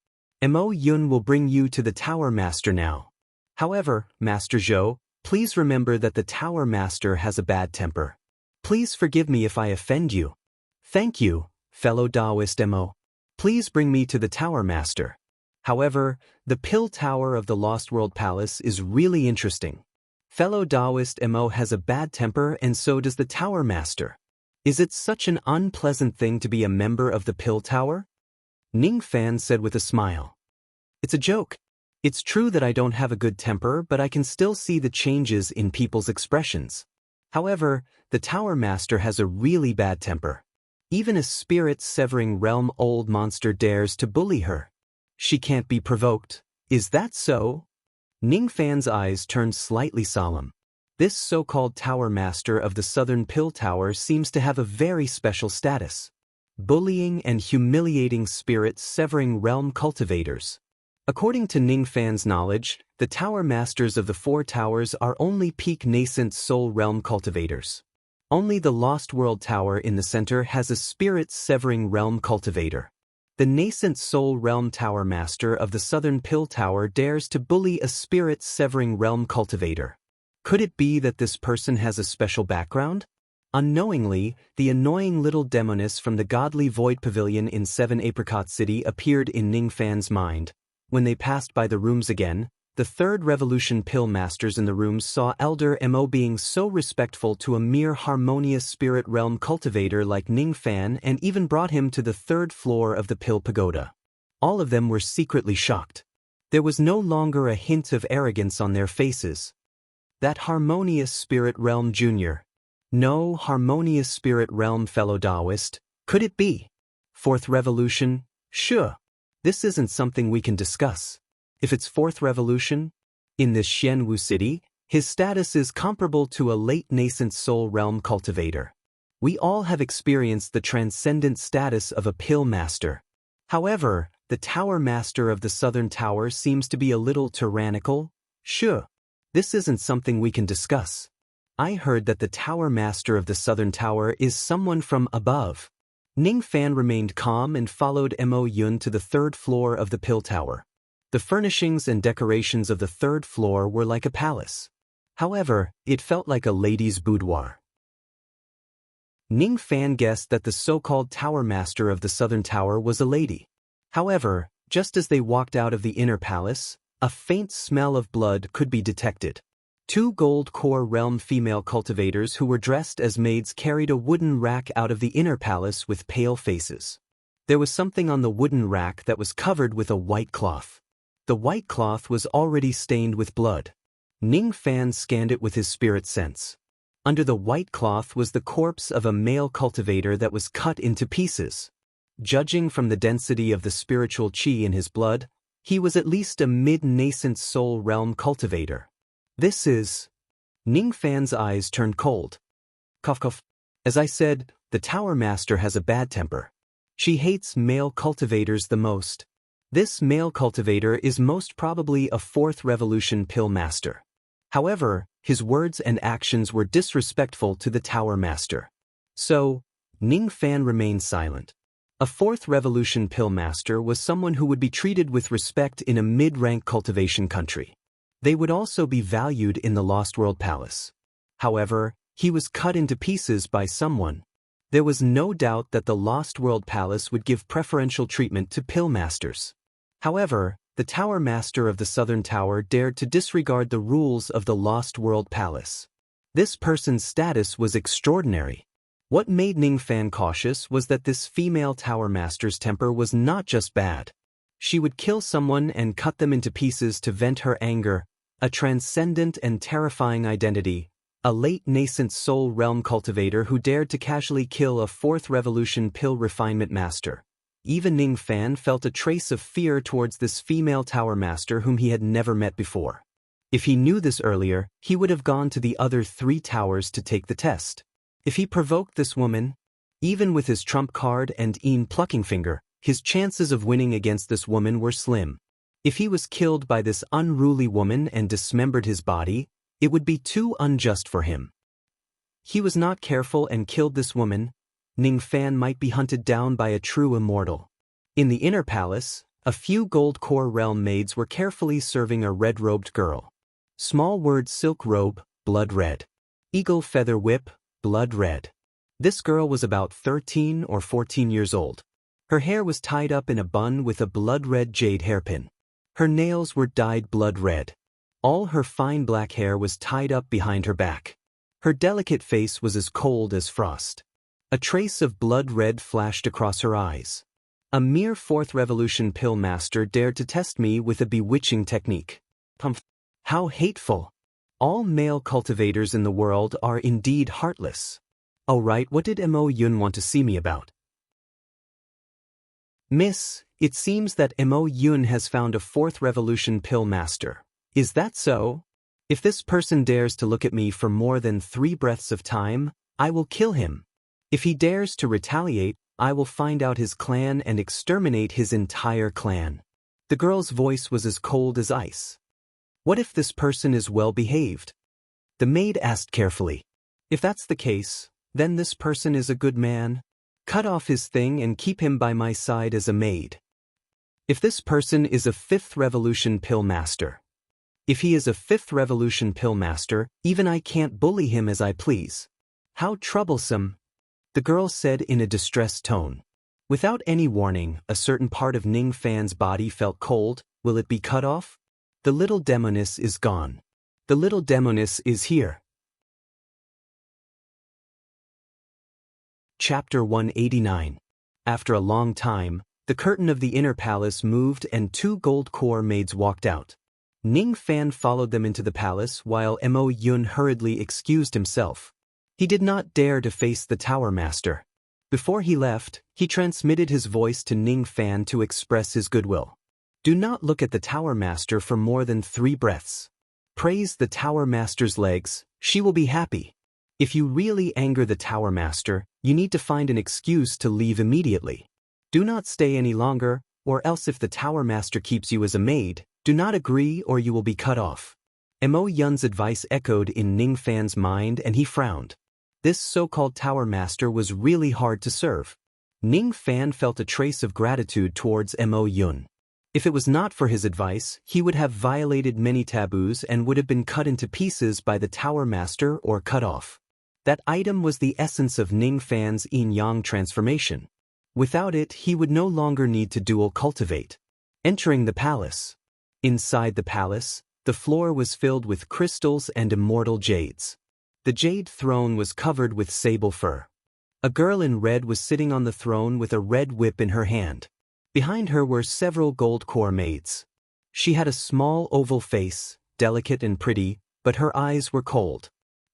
Mo Yun will bring you to the Tower Master now. However, Master Zhou, please remember that the Tower Master has a bad temper. Please forgive me if I offend you. Thank you, fellow Taoist Mo. Please bring me to the Tower Master. However, the Pill Tower of the Lost World Palace is really interesting. Fellow Taoist Mo has a bad temper and so does the Tower Master. Is it such an unpleasant thing to be a member of the Pill Tower? Ning Fan said with a smile. It's a joke. It's true that I don't have a good temper, but I can still see the changes in people's expressions. However, the Tower Master has a really bad temper. Even a spirit-severing realm old monster dares to bully her. She can't be provoked. Is that so? Ning Fan's eyes turned slightly solemn. This so-called Tower Master of the Southern Pill Tower seems to have a very special status. Bullying and humiliating spirit-severing realm cultivators. According to Ning Fan's knowledge, the Tower Masters of the Four Towers are only peak nascent soul realm cultivators. Only the Lost World Tower in the center has a spirit-severing realm cultivator. The nascent soul realm Tower Master of the Southern Pill Tower dares to bully a spirit-severing realm cultivator. Could it be that this person has a special background? Unknowingly, the annoying little demoness from the Godly Void Pavilion in 7 Apricot City appeared in Ning Fan's mind. When they passed by the rooms again, the Third Revolution Pill Masters in the rooms saw Elder Mo being so respectful to a mere harmonious spirit realm cultivator like Ning Fan and even brought him to the 3rd floor of the Pill Pagoda. All of them were secretly shocked. There was no longer a hint of arrogance on their faces. That harmonious spirit realm junior. No harmonious spirit realm fellow Taoist. Could it be? 4th Revolution? Sure. This isn't something we can discuss. If it's 4th Revolution, in this Xianwu city, his status is comparable to a late nascent soul realm cultivator. We all have experienced the transcendent status of a pill master. However, the Tower Master of the Southern Tower seems to be a little tyrannical. Sure. This isn't something we can discuss. I heard that the Tower Master of the Southern Tower is someone from above. Ning Fan remained calm and followed Mo Yun to the 3rd floor of the Pill Tower. The furnishings and decorations of the 3rd floor were like a palace. However, it felt like a lady's boudoir. Ning Fan guessed that the so-called Tower Master of the Southern Tower was a lady. However, just as they walked out of the inner palace, a faint smell of blood could be detected. 2 gold core realm female cultivators who were dressed as maids carried a wooden rack out of the inner palace with pale faces. There was something on the wooden rack that was covered with a white cloth. The white cloth was already stained with blood. Ning Fan scanned it with his spirit sense. Under the white cloth was the corpse of a male cultivator that was cut into pieces. Judging from the density of the spiritual qi in his blood, he was at least a mid-nascent soul realm cultivator. This is... Ning Fan's eyes turned cold. Cough cough. As I said, the Tower Master has a bad temper. She hates male cultivators the most. This male cultivator is most probably a 4th Revolution Pill Master. However, his words and actions were disrespectful to the Tower Master. So, Ning Fan remained silent. A 4th Revolution Pill Master was someone who would be treated with respect in a mid-rank cultivation country. They would also be valued in the Lost World Palace. However, he was cut into pieces by someone. There was no doubt that the Lost World Palace would give preferential treatment to Pill Masters. However, the Tower Master of the Southern Tower dared to disregard the rules of the Lost World Palace. This person's status was extraordinary. What made Ning Fan cautious was that this female Tower Master's temper was not just bad. She would kill someone and cut them into pieces to vent her anger, a transcendent and terrifying identity, a late nascent soul realm cultivator who dared to casually kill a 4th Revolution Pill Refinement Master. Even Ning Fan felt a trace of fear towards this female Tower Master whom he had never met before. If he knew this earlier, he would have gone to the other 3 towers to take the test. If he provoked this woman, even with his trump card and plucking finger, his chances of winning against this woman were slim. If he was killed by this unruly woman and dismembered his body, it would be too unjust for him. He was not careful and killed this woman. Ning Fan might be hunted down by a true immortal. In the inner palace, a few gold core realm maids were carefully serving a red-robed girl. Small word silk robe, blood red. Eagle feather whip, blood red. This girl was about 13 or 14 years old. Her hair was tied up in a bun with a blood-red jade hairpin. Her nails were dyed blood red. All her fine black hair was tied up behind her back. Her delicate face was as cold as frost. A trace of blood red flashed across her eyes. A mere 4th Revolution Pill Master dared to test me with a bewitching technique. How hateful! All male cultivators in the world are indeed heartless. Oh right, what did Mo Yun want to see me about? Miss, it seems that Mo Yun has found a 4th Revolution Pill Master. Is that so? If this person dares to look at me for more than 3 breaths of time, I will kill him. If he dares to retaliate, I will find out his clan and exterminate his entire clan. The girl's voice was as cold as ice. What if this person is well behaved? The maid asked carefully. If that's the case, then this person is a good man. Cut off his thing and keep him by my side as a maid. If this person is a fifth revolution pill master. If he is a fifth revolution pill master, even I can't bully him as I please. How troublesome, the girl said in a distressed tone. Without any warning, a certain part of Ning Fan's body felt cold. Will it be cut off? The little demoness is gone. The little demoness is here. Chapter 189. After a long time, the curtain of the inner palace moved and 2 gold core maids walked out. Ning Fan followed them into the palace while Mo Yun hurriedly excused himself. He did not dare to face the Tower Master. Before he left, he transmitted his voice to Ning Fan to express his goodwill. Do not look at the Tower Master for more than 3 breaths. Praise the Tower Master's legs, she will be happy. If you really anger the Tower Master, you need to find an excuse to leave immediately. Do not stay any longer, or else if the Tower Master keeps you as a maid, do not agree or you will be cut off. Mo Yun's advice echoed in Ning Fan's mind and he frowned. This so-called Tower Master was really hard to serve. Ning Fan felt a trace of gratitude towards Mo Yun. If it was not for his advice, he would have violated many taboos and would have been cut into pieces by the Tower Master or cut off. That item was the essence of Ning Fan's yin-yang transformation. Without it, he would no longer need to dual cultivate. Entering the palace. Inside the palace, the floor was filled with crystals and immortal jades. The jade throne was covered with sable fur. A girl in red was sitting on the throne with a red whip in her hand. Behind her were several gold core maids. She had a small oval face, delicate and pretty, but her eyes were cold.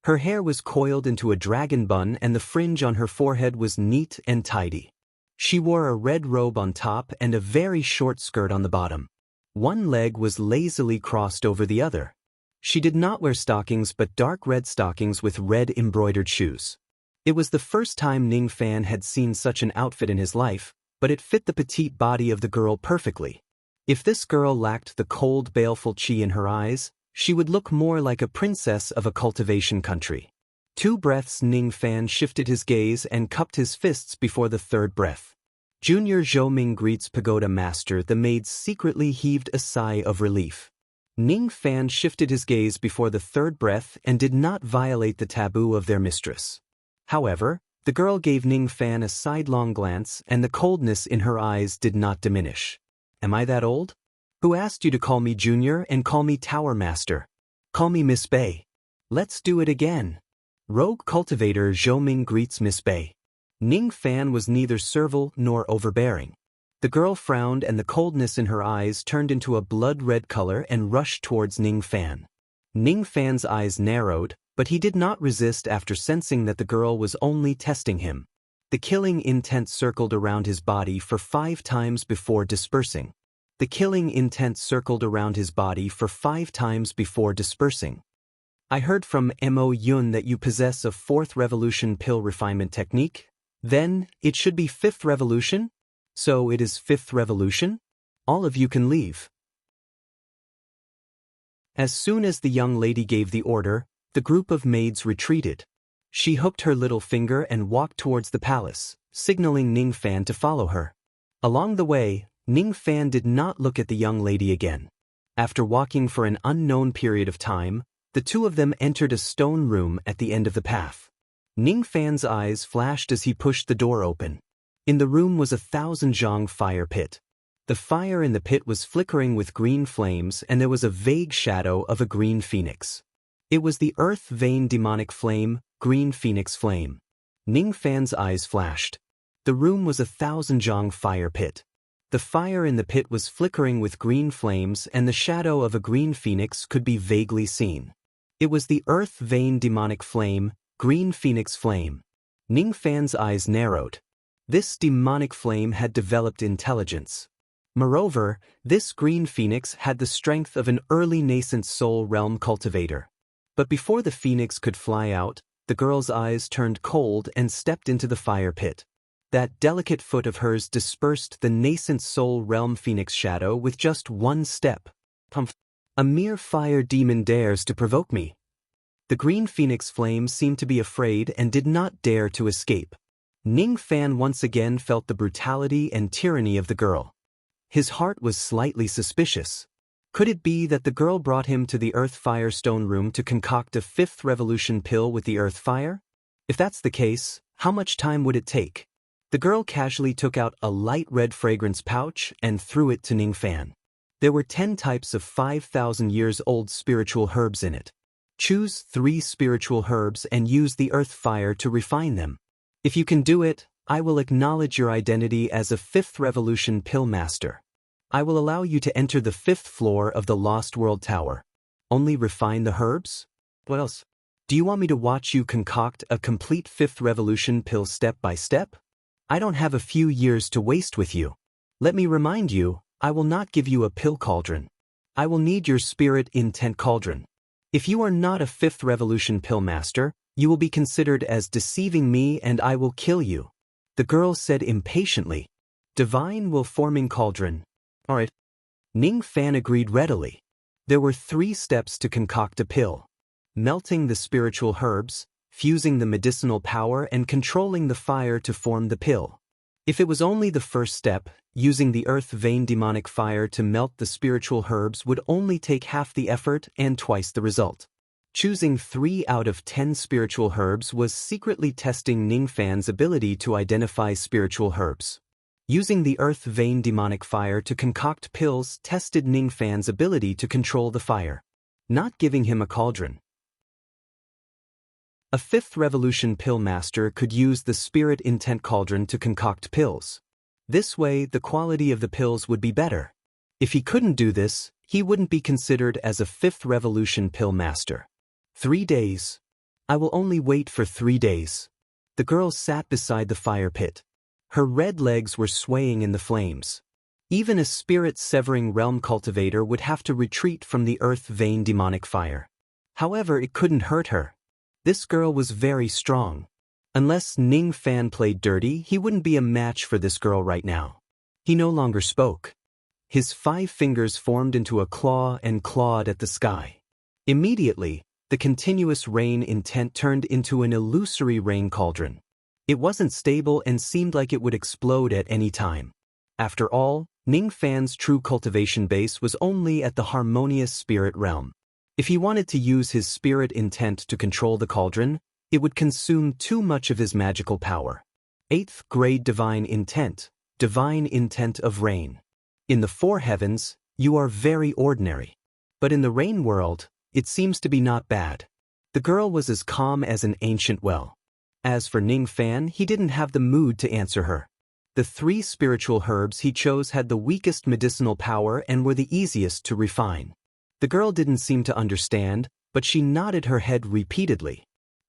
Her hair was coiled into a dragon bun and the fringe on her forehead was neat and tidy. She wore a red robe on top and a very short skirt on the bottom. One leg was lazily crossed over the other. She did not wear stockings but dark red stockings with red embroidered shoes. It was the first time Ning Fan had seen such an outfit in his life, but it fit the petite body of the girl perfectly. If this girl lacked the cold, baleful chi in her eyes, she would look more like a princess of a cultivation country. 2 breaths. Ning Fan shifted his gaze and cupped his fists before the 3rd breath. Junior Zhou Ming greets Pagoda Master. The maids secretly heaved a sigh of relief. Ning Fan shifted his gaze before the 3rd breath and did not violate the taboo of their mistress. However, the girl gave Ning Fan a sidelong glance and the coldness in her eyes did not diminish. Am I that old? Who asked you to call me Junior and call me Tower Master? Call me Miss Bei. Let's do it again. Rogue cultivator Zhou Ming greets Miss Bei. Ning Fan was neither servile nor overbearing. The girl frowned and the coldness in her eyes turned into a blood-red color and rushed towards Ning Fan. Ning Fan's eyes narrowed, but he did not resist after sensing that the girl was only testing him. The killing intent circled around his body for 5 times before dispersing. The killing intent circled around his body for 5 times before dispersing. I heard from Mo Yun that you possess a 4th revolution pill refinement technique. Then, it should be 5th revolution? So it is 5th revolution? All of you can leave. As soon as the young lady gave the order, the group of maids retreated. She hooked her little finger and walked towards the palace, signaling Ning Fan to follow her. Along the way, Ning Fan did not look at the young lady again. After walking for an unknown period of time, the 2 of them entered a stone room at the end of the path. Ning Fan's eyes flashed as he pushed the door open. In the room was a 1,000 zhang fire pit. The fire in the pit was flickering with green flames and there was a vague shadow of a green phoenix. It was the earth vein demonic flame, green phoenix flame. Ning Fan's eyes flashed. The room was a 1,000 zhang fire pit. The fire in the pit was flickering with green flames and the shadow of a green phoenix could be vaguely seen. It was the earth vein demonic flame, green phoenix flame. Ning Fan's eyes narrowed. This demonic flame had developed intelligence. Moreover, this green phoenix had the strength of an early nascent soul realm cultivator. But before the phoenix could fly out, the girl's eyes turned cold and stepped into the fire pit. That delicate foot of hers dispersed the nascent soul realm phoenix shadow with just one step. Humph. A mere fire demon dares to provoke me. The green phoenix flame seemed to be afraid and did not dare to escape. Ning Fan once again felt the brutality and tyranny of the girl. His heart was slightly suspicious. Could it be that the girl brought him to the Earth Fire Stone Room to concoct a fifth revolution pill with the Earth Fire? If that's the case, how much time would it take? The girl casually took out a light red fragrance pouch and threw it to Ning Fan. There were 10 types of 5,000 years old spiritual herbs in it. Choose 3 spiritual herbs and use the Earth Fire to refine them. If you can do it, I will acknowledge your identity as a 5th revolution pill master. I will allow you to enter the 5th floor of the Lost World Tower. Only refine the herbs? What else? Do you want me to watch you concoct a complete 5th revolution pill step by step? I don't have a few years to waste with you. Let me remind you, I will not give you a pill cauldron. I will need your spirit intent cauldron. If you are not a 5th revolution pill master, you will be considered as deceiving me and I will kill you. The girl said impatiently. Divine will forming cauldron. Alright. Ning Fan agreed readily. There were 3 steps to concoct a pill. Melting the spiritual herbs, fusing the medicinal power and controlling the fire to form the pill. If it was only the first step, using the earth vein demonic fire to melt the spiritual herbs would only take half the effort and twice the result. Choosing 3 out of 10 spiritual herbs was secretly testing Ning Fan's ability to identify spiritual herbs. Using the earth vein demonic fire to concoct pills tested Ning Fan's ability to control the fire. Not giving him a cauldron. A 5th revolution pill master could use the spirit intent cauldron to concoct pills. This way, the quality of the pills would be better. If he couldn't do this, he wouldn't be considered as a 5th revolution pill master. 3 days. I will only wait for 3 days. The girl sat beside the fire pit. Her red legs were swaying in the flames. Even a spirit-severing realm cultivator would have to retreat from the earth vein demonic fire. However, it couldn't hurt her. This girl was very strong. Unless Ning Fan played dirty, he wouldn't be a match for this girl right now. He no longer spoke. His 5 fingers formed into a claw and clawed at the sky. Immediately, the continuous rain intent turned into an illusory rain cauldron. It wasn't stable and seemed like it would explode at any time. After all, Ning Fan's true cultivation base was only at the harmonious spirit realm. If he wanted to use his spirit intent to control the cauldron, it would consume too much of his magical power. 8th grade divine intent of rain. In the 4 heavens, you are very ordinary. But in the rain world, it seems to be not bad. The girl was as calm as an ancient well. As for Ning Fan, he didn't have the mood to answer her. The 3 spiritual herbs he chose had the weakest medicinal power and were the easiest to refine. The girl didn't seem to understand, but she nodded her head repeatedly.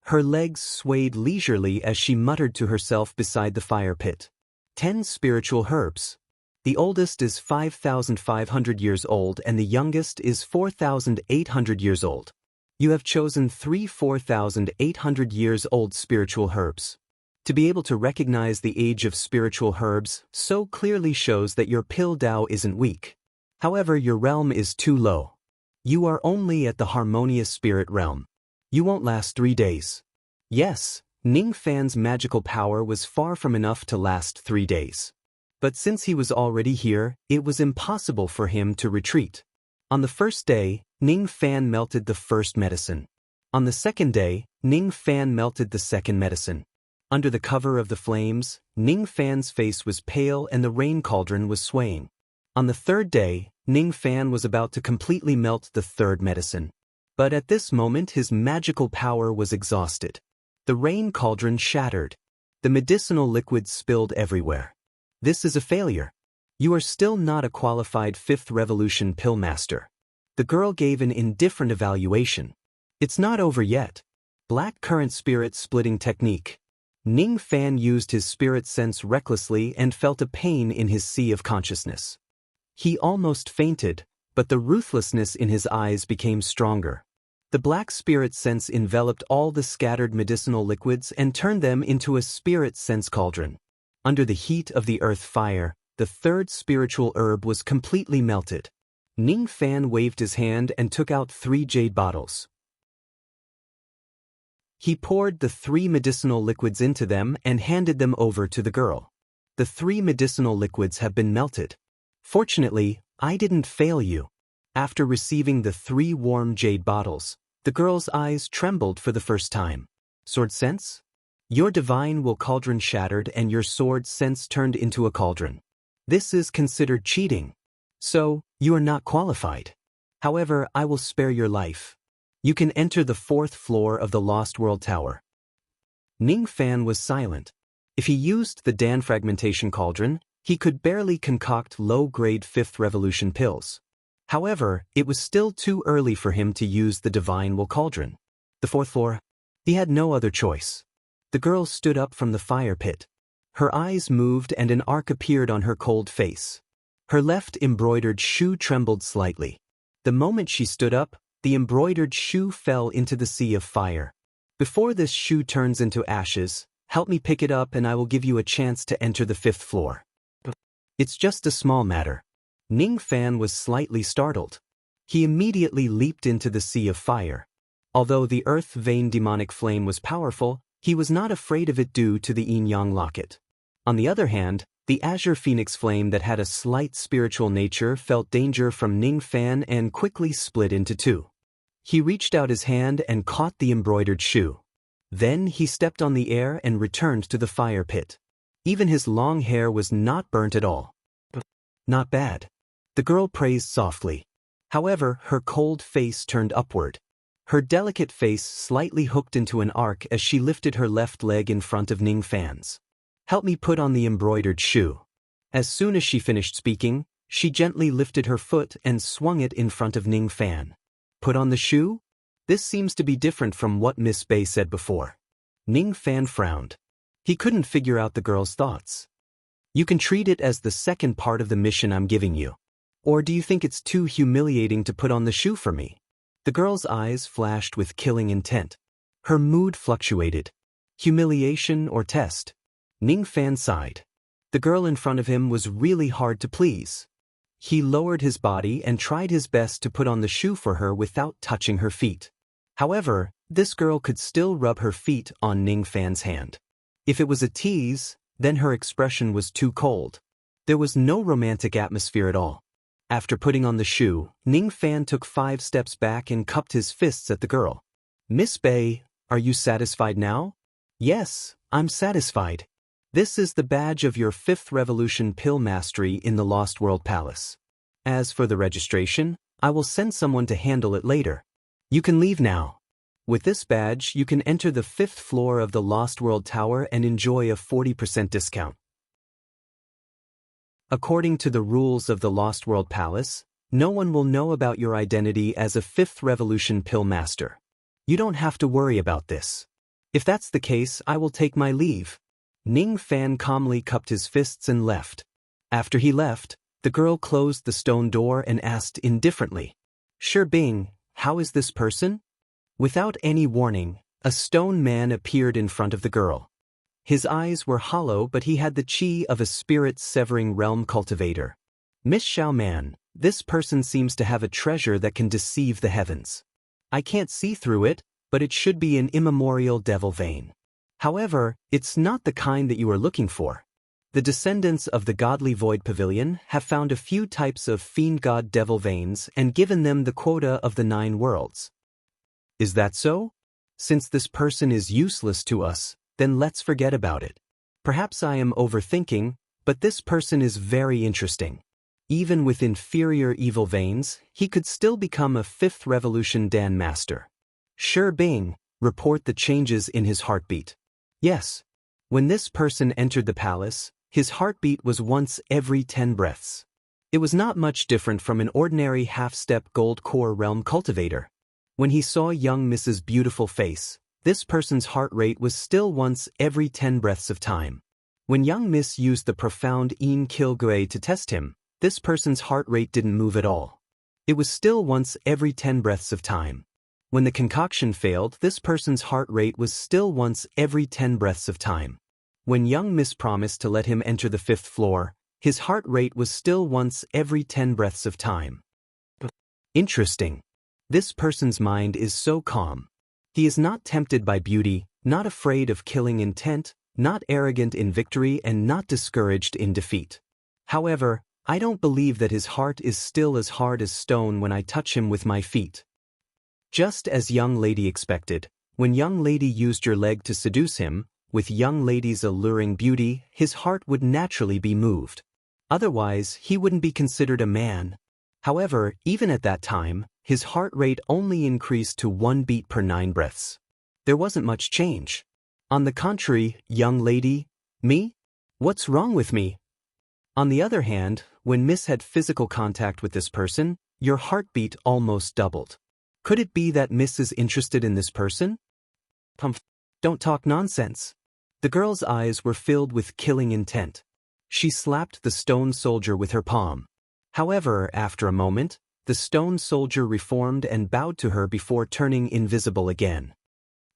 Her legs swayed leisurely as she muttered to herself beside the fire pit. 10 spiritual herbs. The oldest is 5,500 years old and the youngest is 4,800 years old. You have chosen 3 4,800 years old spiritual herbs. To be able to recognize the age of spiritual herbs so clearly shows that your pill Tao isn't weak. However, your realm is too low. You are only at the harmonious spirit realm. You won't last 3 days. Yes, Ning Fan's magical power was far from enough to last 3 days. But since he was already here, it was impossible for him to retreat. On the first day, Ning Fan melted the first medicine. On the second day, Ning Fan melted the second medicine. Under the cover of the flames, Ning Fan's face was pale and the rain cauldron was swaying. On the third day, Ning Fan was about to completely melt the third medicine. But at this moment his magical power was exhausted. The rain cauldron shattered. The medicinal liquid spilled everywhere. This is a failure. You are still not a qualified 5th revolution pill master. The girl gave an indifferent evaluation. It's not over yet. Black current spirit splitting technique. Ning Fan used his spirit sense recklessly and felt a pain in his sea of consciousness. He almost fainted, but the ruthlessness in his eyes became stronger. The black spirit sense enveloped all the scattered medicinal liquids and turned them into a spirit sense cauldron. Under the heat of the earth fire, the third spiritual herb was completely melted. Ning Fan waved his hand and took out 3 jade bottles. He poured the 3 medicinal liquids into them and handed them over to the girl. The 3 medicinal liquids have been melted. Fortunately, I didn't fail you. After receiving the 3 warm jade bottles, the girl's eyes trembled for the first time. Sword sense? Your divine will cauldron shattered and your sword sense turned into a cauldron. This is considered cheating. So, you are not qualified. However, I will spare your life. You can enter the 4th floor of the Lost World Tower. Ning Fan was silent. If he used the Dan fragmentation cauldron, he could barely concoct low-grade 5th revolution pills. However, it was still too early for him to use the divine will cauldron. The 4th floor? He had no other choice. The girl stood up from the fire pit. Her eyes moved and an arc appeared on her cold face. Her left embroidered shoe trembled slightly. The moment she stood up, the embroidered shoe fell into the sea of fire. Before this shoe turns into ashes, help me pick it up and I will give you a chance to enter the 5th floor. It's just a small matter. Ning Fan was slightly startled. He immediately leaped into the sea of fire. Although the earth vein demonic flame was powerful, he was not afraid of it due to the yin-yang locket. On the other hand, the azure phoenix flame that had a slight spiritual nature felt danger from Ning Fan and quickly split into 2. He reached out his hand and caught the embroidered shoe. Then he stepped on the air and returned to the fire pit. Even his long hair was not burnt at all. Not bad. The girl praised softly. However, her cold face turned upward. Her delicate face slightly hooked into an arc as she lifted her left leg in front of Ning Fan's. Help me put on the embroidered shoe. As soon as she finished speaking, she gently lifted her foot and swung it in front of Ning Fan. Put on the shoe? This seems to be different from what Miss Bei said before. Ning Fan frowned. He couldn't figure out the girl's thoughts. You can treat it as the second part of the mission I'm giving you. Or do you think it's too humiliating to put on the shoe for me? The girl's eyes flashed with killing intent. Her mood fluctuated. Humiliation or test? Ning Fan sighed. The girl in front of him was really hard to please. He lowered his body and tried his best to put on the shoe for her without touching her feet. However, this girl could still rub her feet on Ning Fan's hand. If it was a tease, then her expression was too cold. There was no romantic atmosphere at all. After putting on the shoe, Ning Fan took 5 steps back and cupped his fists at the girl. Miss Bei, are you satisfied now? Yes, I'm satisfied. This is the badge of your 5th revolution pill mastery in the Lost World Palace. As for the registration, I will send someone to handle it later. You can leave now. With this badge, you can enter the 5th floor of the Lost World Tower and enjoy a 40% discount. According to the rules of the Lost World Palace, no one will know about your identity as a 5th revolution pill master. You don't have to worry about this. If that's the case, I will take my leave. Ning Fan calmly cupped his fists and left. After he left, the girl closed the stone door and asked indifferently, Shi Bing, how is this person? Without any warning, a stone man appeared in front of the girl. His eyes were hollow, but he had the chi of a spirit-severing realm cultivator. Miss Xiao Man, this person seems to have a treasure that can deceive the heavens. I can't see through it, but it should be an immemorial devil vein. However, it's not the kind that you are looking for. The descendants of the godly void pavilion have found a few types of fiend god devil veins and given them the quota of the 9 worlds. Is that so? Since this person is useless to us, then let's forget about it. Perhaps I am overthinking, but this person is very interesting. Even with inferior evil veins, he could still become a 5th revolution Dan master. Shi Bing, report the changes in his heartbeat. Yes. When this person entered the palace, his heartbeat was once every 10 breaths. It was not much different from an ordinary half-step gold core realm cultivator. When he saw young Mrs. Beautiful Face, this person's heart rate was still once every 10 breaths of time. When young Miss used the profound Yin Kilgui to test him, this person's heart rate didn't move at all. It was still once every 10 breaths of time. When the concoction failed, this person's heart rate was still once every 10 breaths of time. When young Miss promised to let him enter the 5th floor, his heart rate was still once every 10 breaths of time. Interesting. This person's mind is so calm. He is not tempted by beauty, not afraid of killing intent, not arrogant in victory, and not discouraged in defeat. However, I don't believe that his heart is still as hard as stone when I touch him with my feet. Just as young lady expected, when young lady used your leg to seduce him, with young lady's alluring beauty, his heart would naturally be moved. Otherwise, he wouldn't be considered a man. However, even at that time, his heart rate only increased to 1 beat per 9 breaths. There wasn't much change. On the contrary, young lady, me? What's wrong with me? On the other hand, when Miss had physical contact with this person, your heartbeat almost doubled. Could it be that Miss is interested in this person? Don't talk nonsense. The girl's eyes were filled with killing intent. She slapped the stone soldier with her palm. However, after a moment, the stone soldier reformed and bowed to her before turning invisible again.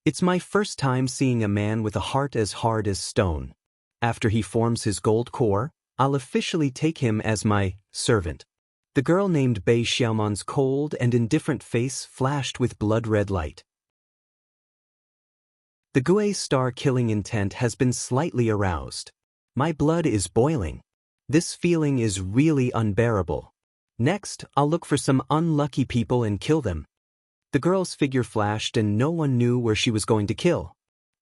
It's my first time seeing a man with a heart as hard as stone. After he forms his gold core, I'll officially take him as my servant. The girl named Bei Xiaoman's cold and indifferent face flashed with blood-red light. The Gue star killing intent has been slightly aroused. My blood is boiling. This feeling is really unbearable. Next, I'll look for some unlucky people and kill them. The girl's figure flashed and no one knew where she was going to kill.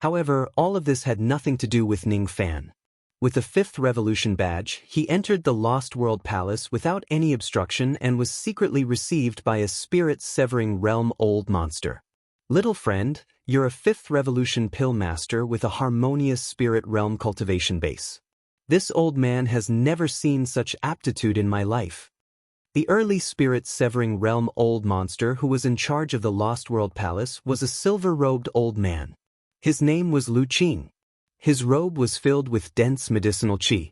However, all of this had nothing to do with Ning Fan. With the 5th Revolution badge, he entered the Lost World Palace without any obstruction and was secretly received by a spirit-severing realm old monster. Little friend, you're a 5th Revolution pill master with a harmonious spirit realm cultivation base. This old man has never seen such aptitude in my life. The early spirit-severing realm old monster who was in charge of the Lost World Palace was a silver-robed old man. His name was Lu Qing. His robe was filled with dense medicinal qi.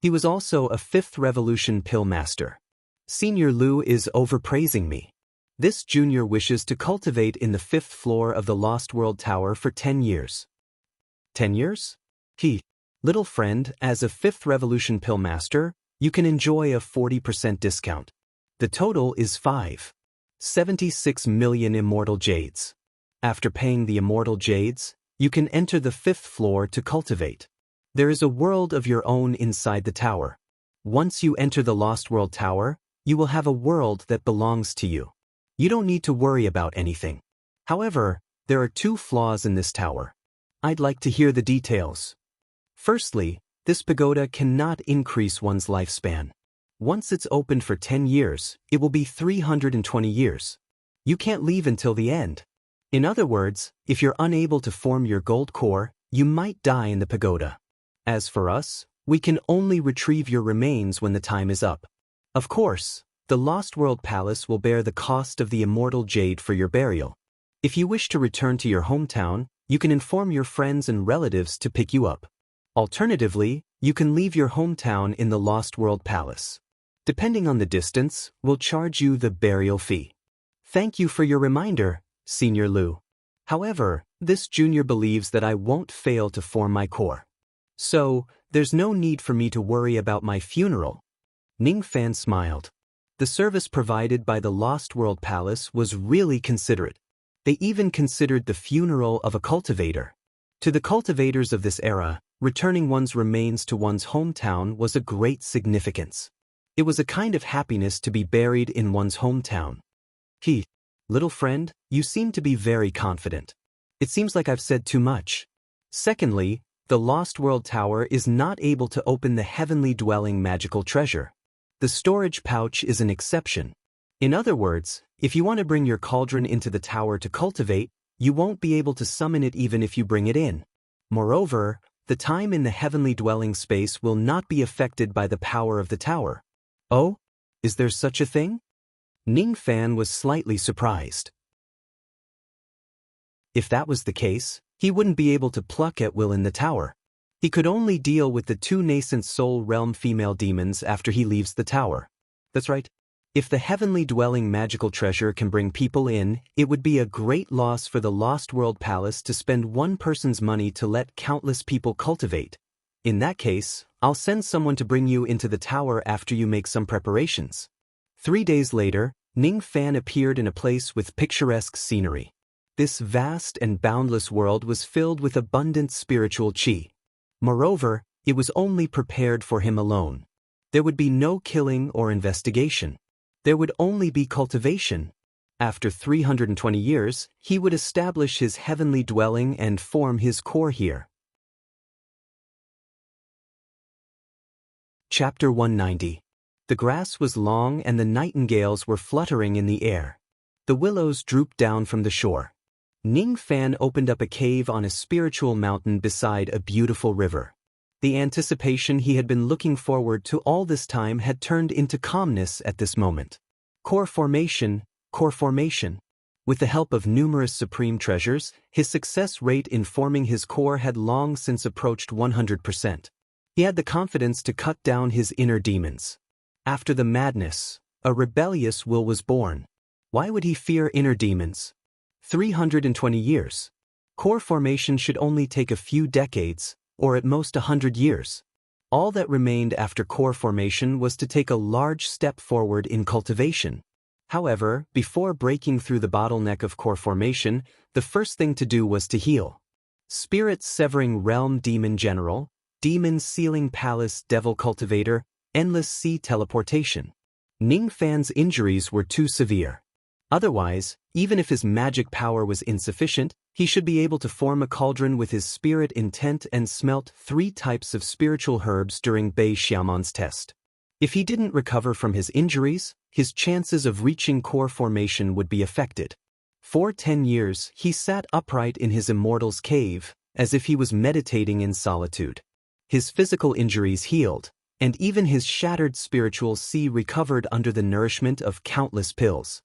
He was also a 5th Revolution pill master. Senior Lu is overpraising me. This junior wishes to cultivate in the 5th floor of the Lost World Tower for 10 years. 10 years? Little friend, as a 5th Revolution pill master, you can enjoy a 40% discount. The total is 76 million immortal jades. After paying the immortal jades, you can enter the 5th floor to cultivate. There is a world of your own inside the tower. Once you enter the Lost World Tower, you will have a world that belongs to you. You don't need to worry about anything. However, there are 2 flaws in this tower. I'd like to hear the details. Firstly, this pagoda cannot increase one's lifespan. Once it's opened for 10 years, it will be 320 years. You can't leave until the end. In other words, if you're unable to form your gold core, you might die in the pagoda. As for us, we can only retrieve your remains when the time is up. Of course, the Lost World Palace will bear the cost of the immortal jade for your burial. If you wish to return to your hometown, you can inform your friends and relatives to pick you up. Alternatively, you can leave your hometown in the Lost World Palace. Depending on the distance, we'll charge you the burial fee. Thank you for your reminder, Senior Lu. However, this junior believes that I won't fail to form my core. So, there's no need for me to worry about my funeral. Ning Fan smiled. The service provided by the Lost World Palace was really considerate. They even considered the funeral of a cultivator. To the cultivators of this era, returning one's remains to one's hometown was a great significance. It was a kind of happiness to be buried in one's hometown. Little friend, you seem to be very confident. It seems like I've said too much. Secondly, the Lost World Tower is not able to open the heavenly dwelling magical treasure. The storage pouch is an exception. In other words, if you want to bring your cauldron into the tower to cultivate, you won't be able to summon it even if you bring it in. Moreover, the time in the heavenly dwelling space will not be affected by the power of the tower. Oh? Is there such a thing? Ning Fan was slightly surprised. If that was the case, he wouldn't be able to pluck at will in the tower. He could only deal with the 2 nascent soul realm female demons after he leaves the tower. That's right. If the heavenly dwelling magical treasure can bring people in, it would be a great loss for the Lost World Palace to spend one person's money to let countless people cultivate. In that case, I'll send someone to bring you into the tower after you make some preparations. 3 days later, Ning Fan appeared in a place with picturesque scenery. This vast and boundless world was filled with abundant spiritual qi. Moreover, it was only prepared for him alone. There would be no killing or investigation. There would only be cultivation. After 320 years, he would establish his heavenly dwelling and form his core here. Chapter 190. The grass was long and the nightingales were fluttering in the air. The willows drooped down from the shore. Ning Fan opened up a cave on a spiritual mountain beside a beautiful river. The anticipation he had been looking forward to all this time had turned into calmness at this moment. Core formation, core formation. With the help of numerous supreme treasures, his success rate in forming his core had long since approached 100%. He had the confidence to cut down his inner demons. After the madness, a rebellious will was born. Why would he fear inner demons? 320 years. Core formation should only take a few decades, or at most 100 years. All that remained after core formation was to take a large step forward in cultivation. However, before breaking through the bottleneck of core formation, the first thing to do was to heal. Spirit Severing Realm Demon General, Demon Sealing Palace Devil Cultivator, Endless Sea Teleportation. Ning Fan's injuries were too severe. Otherwise, even if his magic power was insufficient, he should be able to form a cauldron with his spirit intent and smelt 3 types of spiritual herbs during Bei Xiaoman's test. If he didn't recover from his injuries, his chances of reaching core formation would be affected. For 10 years, he sat upright in his immortal's cave, as if he was meditating in solitude. His physical injuries healed, and even his shattered spiritual sea recovered under the nourishment of countless pills.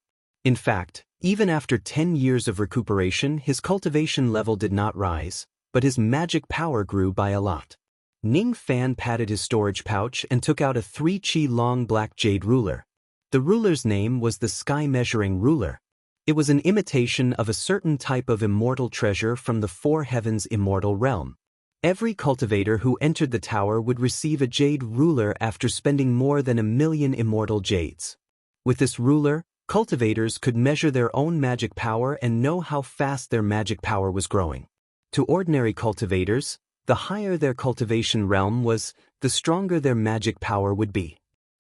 In fact, even after 10 years of recuperation, his cultivation level did not rise, but his magic power grew by a lot. Ning Fan patted his storage pouch and took out a 3 qi long black jade ruler. The ruler's name was the Sky Measuring Ruler. It was an imitation of a certain type of immortal treasure from the 4 heavens immortal realm. Every cultivator who entered the tower would receive a jade ruler after spending more than 1,000,000 immortal jades. With this ruler, cultivators could measure their own magic power and know how fast their magic power was growing. To ordinary cultivators, the higher their cultivation realm was, the stronger their magic power would be.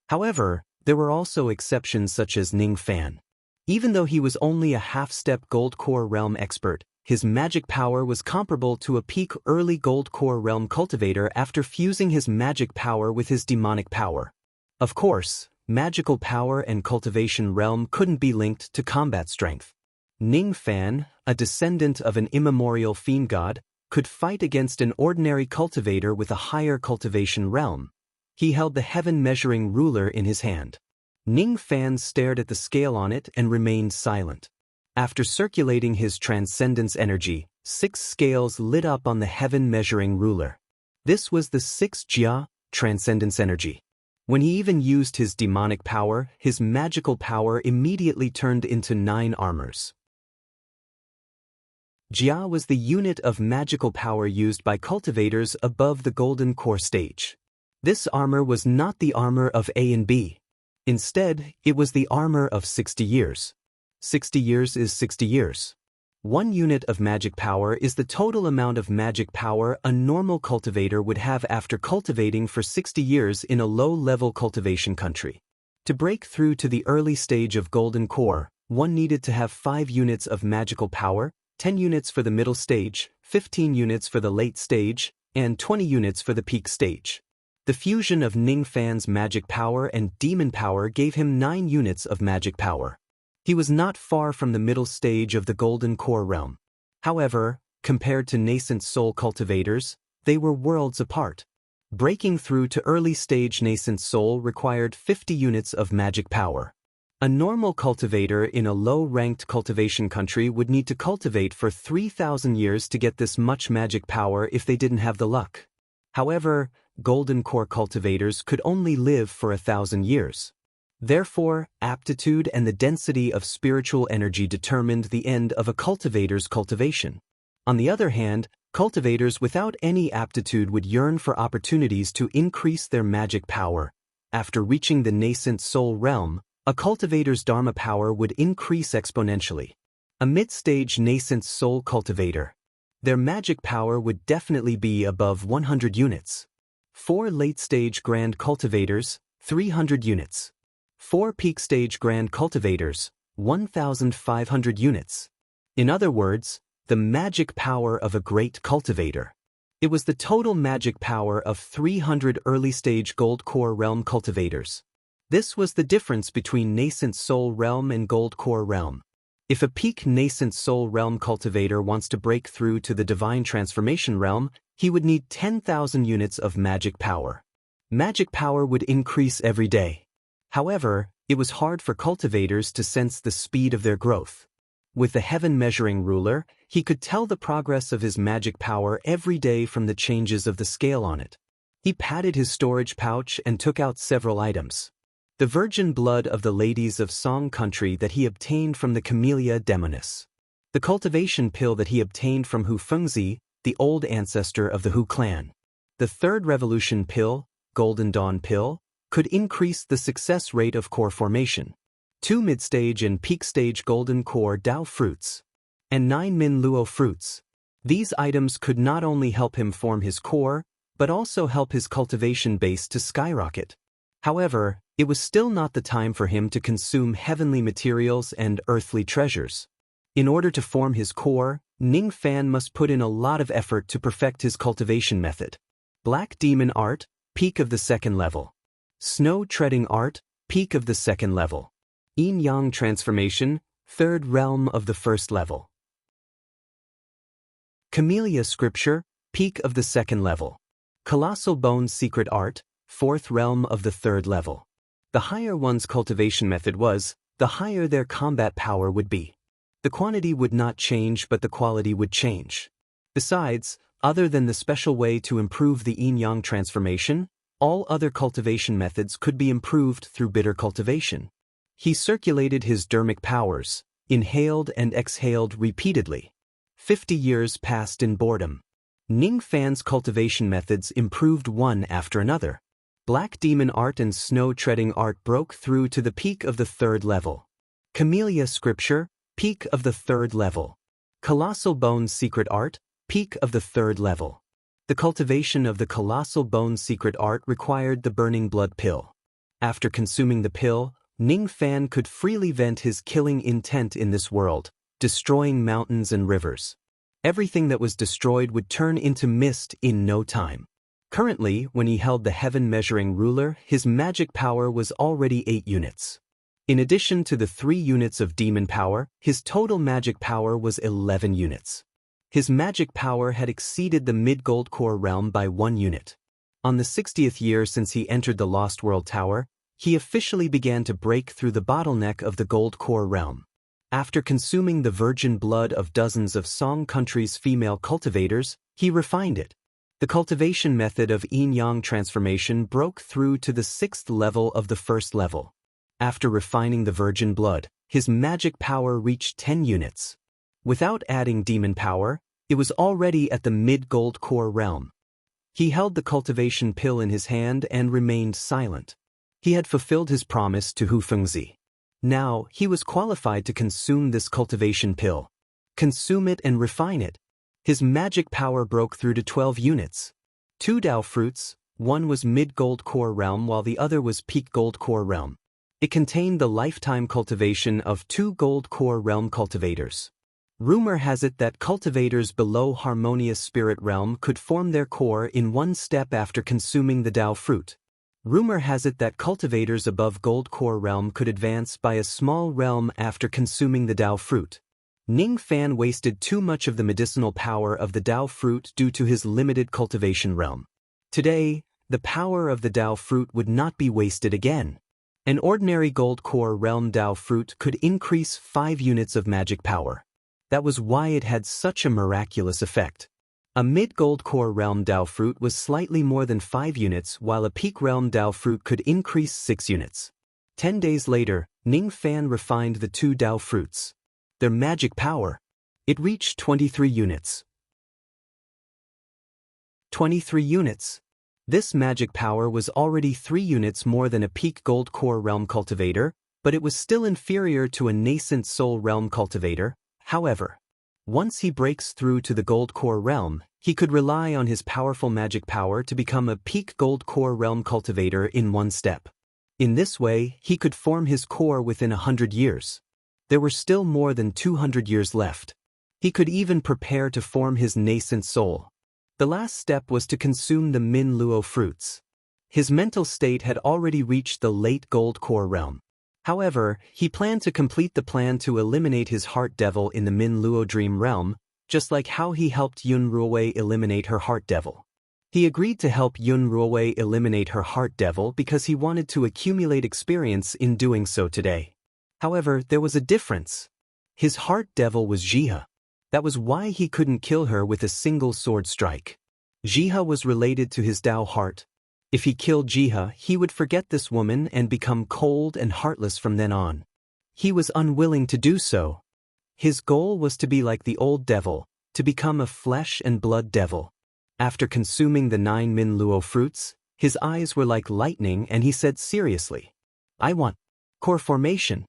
However, there were also exceptions such as Ning Fan. Even though he was only a half-step Gold Core Realm expert, his magic power was comparable to a peak early Gold Core Realm cultivator after fusing his magic power with his demonic power. Of course, magical power and cultivation realm couldn't be linked to combat strength. Ning Fan, a descendant of an immemorial fiend god, could fight against an ordinary cultivator with a higher cultivation realm. He held the heaven measuring ruler in his hand. Ning Fan stared at the scale on it and remained silent. After circulating his transcendence energy, 6 scales lit up on the heaven measuring ruler. This was the 6 Jia, transcendence energy. When he even used his demonic power, his magical power immediately turned into 9 armors. Jia was the unit of magical power used by cultivators above the Golden Core stage. This armor was not the armor of A and B. Instead, it was the armor of 60 years. 60 years is 60 years. 1 unit of magic power is the total amount of magic power a normal cultivator would have after cultivating for 60 years in a low-level cultivation country. To break through to the early stage of Golden Core, one needed to have 5 units of magical power, 10 units for the middle stage, 15 units for the late stage, and 20 units for the peak stage. The fusion of Ning Fan's magic power and demon power gave him 9 units of magic power. He was not far from the middle stage of the Golden Core realm. However, compared to nascent soul cultivators, they were worlds apart. Breaking through to early stage nascent soul required 50 units of magic power. A normal cultivator in a low-ranked cultivation country would need to cultivate for 3,000 years to get this much magic power if they didn't have the luck. However, Golden Core cultivators could only live for 1,000 years. Therefore, aptitude and the density of spiritual energy determined the end of a cultivator's cultivation. On the other hand, cultivators without any aptitude would yearn for opportunities to increase their magic power. After reaching the nascent soul realm, a cultivator's dharma power would increase exponentially. A mid-stage nascent soul cultivator. Their magic power would definitely be above 100 units. 4 late-stage grand cultivators, 300 units. 4 peak-stage grand cultivators, 1,500 units. In other words, the magic power of a great cultivator. It was the total magic power of 300 early-stage gold core realm cultivators. This was the difference between nascent soul realm and gold core realm. If a peak nascent soul realm cultivator wants to break through to the divine transformation realm, he would need 10,000 units of magic power. Magic power would increase every day. However, it was hard for cultivators to sense the speed of their growth. With the heaven measuring ruler, he could tell the progress of his magic power every day from the changes of the scale on it. He patted his storage pouch and took out several items. The virgin blood of the ladies of Song country that he obtained from the Camellia Demonis. The cultivation pill that he obtained from Hu Fengzi, the old ancestor of the Hu clan. The third revolution pill, Golden Dawn pill, could increase the success rate of core formation. 2 mid-stage and peak-stage golden core Dao fruits. And 9 Min Luo fruits. These items could not only help him form his core, but also help his cultivation base to skyrocket. However, it was still not the time for him to consume heavenly materials and earthly treasures. In order to form his core, Ning Fan must put in a lot of effort to perfect his cultivation method. Black Demon Art, peak of the 2nd level. Snow Treading Art, peak of the 2nd level. Yin Yang Transformation, 3rd realm of the 1st level. Camellia Scripture, peak of the 2nd level. Colossal Bone Secret Art, 4th realm of the 3rd level. The higher one's cultivation method was, the higher their combat power would be. The quantity would not change, but the quality would change. Besides, other than the special way to improve the yin-yang transformation, all other cultivation methods could be improved through bitter cultivation. He circulated his dermic powers, inhaled and exhaled repeatedly. 50 years passed in boredom. Ning Fan's cultivation methods improved one after another. Black Demon Art and Snow Treading Art broke through to the peak of the 3rd level. Camellia Scripture, peak of the 3rd level. Colossal Bone Secret Art, peak of the 3rd level. The cultivation of the Colossal Bone Secret Art required the Burning Blood pill. After consuming the pill, Ning Fan could freely vent his killing intent in this world, destroying mountains and rivers. Everything that was destroyed would turn into mist in no time. Currently, when he held the heaven measuring ruler, his magic power was already 8 units. In addition to the 3 units of demon power, his total magic power was 11 units. His magic power had exceeded the mid-gold core realm by 1 unit. On the 60th year since he entered the Lost World Tower, he officially began to break through the bottleneck of the gold core realm. After consuming the virgin blood of dozens of Song country's female cultivators, he refined it. The cultivation method of yin-yang transformation broke through to the 6th level of the 1st level. After refining the virgin blood, his magic power reached 10 units. Without adding demon power, it was already at the mid-gold core realm. He held the cultivation pill in his hand and remained silent. He had fulfilled his promise to Hu Fengzi. Now, he was qualified to consume this cultivation pill. Consume it and refine it. His magic power broke through to 12 units. 2 Dao fruits, one was mid-gold core realm while the other was peak gold core realm. It contained the lifetime cultivation of 2 gold core realm cultivators. Rumor has it that cultivators below harmonious spirit realm could form their core in 1 step after consuming the Dao fruit. Rumor has it that cultivators above gold core realm could advance by a small realm after consuming the Dao fruit. Ning Fan wasted too much of the medicinal power of the Dao fruit due to his limited cultivation realm. Today, the power of the Dao fruit would not be wasted again. An ordinary gold core realm Dao fruit could increase 5 units of magic power. That was why it had such a miraculous effect. A mid-gold core realm Dao fruit was slightly more than 5 units while a peak realm Dao fruit could increase 6 units. 10 days later, Ning Fan refined the 2 Dao fruits. Their magic power. It reached 23 units. 23 units. This magic power was already 3 units more than a peak gold core realm cultivator, but it was still inferior to a nascent soul realm cultivator. However, once he breaks through to the gold core realm, he could rely on his powerful magic power to become a peak gold core realm cultivator in one step. In this way, he could form his core within 100 years. There were still more than 200 years left. He could even prepare to form his nascent soul. The last step was to consume the Min Luo fruits. His mental state had already reached the late gold core realm. However, he planned to complete the plan to eliminate his heart devil in the Min Luo dream realm, just like how he helped Yun Ruowei eliminate her heart devil. He agreed to help Yun Ruowei eliminate her heart devil because he wanted to accumulate experience in doing so today. However, there was a difference. His heart devil was Jihe. That was why he couldn't kill her with a single sword strike. Jihe was related to his Dao heart. If he killed Jihe, he would forget this woman and become cold and heartless from then on. He was unwilling to do so. His goal was to be like the old devil, to become a flesh and blood devil. After consuming the 9 Min Luo fruits, his eyes were like lightning and he said seriously, "I want core formation."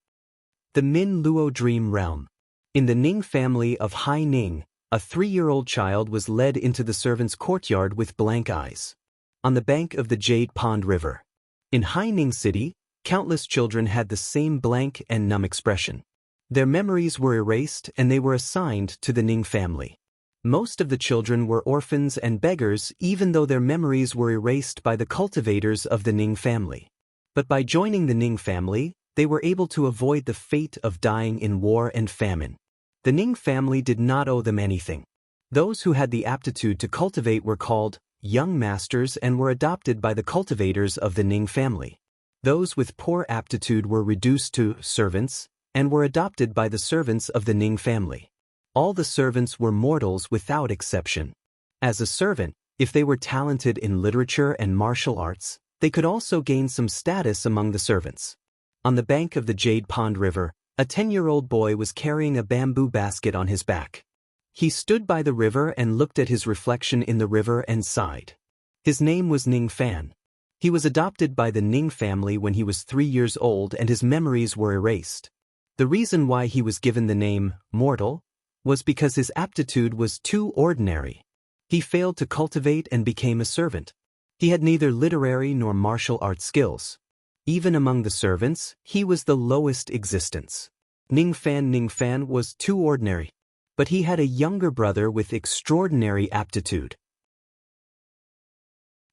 The Min Luo dream realm. In the Ning family of Hai Ning, a 3-year-old child was led into the servants' courtyard with blank eyes. On the bank of the Jade Pond River. In Hai Ning City, countless children had the same blank and numb expression. Their memories were erased and they were assigned to the Ning family. Most of the children were orphans and beggars even though their memories were erased by the cultivators of the Ning family. But by joining the Ning family, they were able to avoid the fate of dying in war and famine. The Ning family did not owe them anything. Those who had the aptitude to cultivate were called young masters and were adopted by the cultivators of the Ning family. Those with poor aptitude were reduced to servants and were adopted by the servants of the Ning family. All the servants were mortals without exception. As a servant, if they were talented in literature and martial arts, they could also gain some status among the servants. On the bank of the Jade Pond River, a 10-year-old boy was carrying a bamboo basket on his back. He stood by the river and looked at his reflection in the river and sighed. His name was Ning Fan. He was adopted by the Ning family when he was 3 years old and his memories were erased. The reason why he was given the name mortal was because his aptitude was too ordinary. He failed to cultivate and became a servant. He had neither literary nor martial arts skills. Even among the servants, he was the lowest existence. Ning Fan was too ordinary. But he had a younger brother with extraordinary aptitude.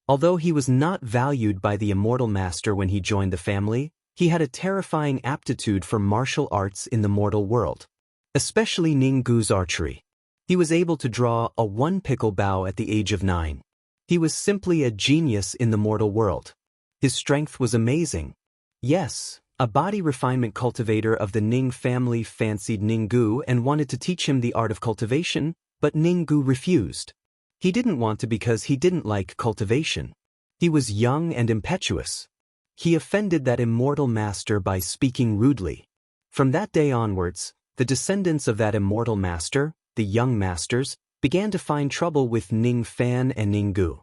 Although he was not valued by the immortal master when he joined the family, he had a terrifying aptitude for martial arts in the mortal world. Especially Ning Gu's archery. He was able to draw a 1-pickle bow at the age of 9. He was simply a genius in the mortal world. His strength was amazing. Yes, a body refinement cultivator of the Ning family fancied Ning Gu and wanted to teach him the art of cultivation, but Ning Gu refused. He didn't want to because he didn't like cultivation. He was young and impetuous. He offended that immortal master by speaking rudely. From that day onwards, the descendants of that immortal master, the young masters, began to find trouble with Ning Fan and Ning Gu.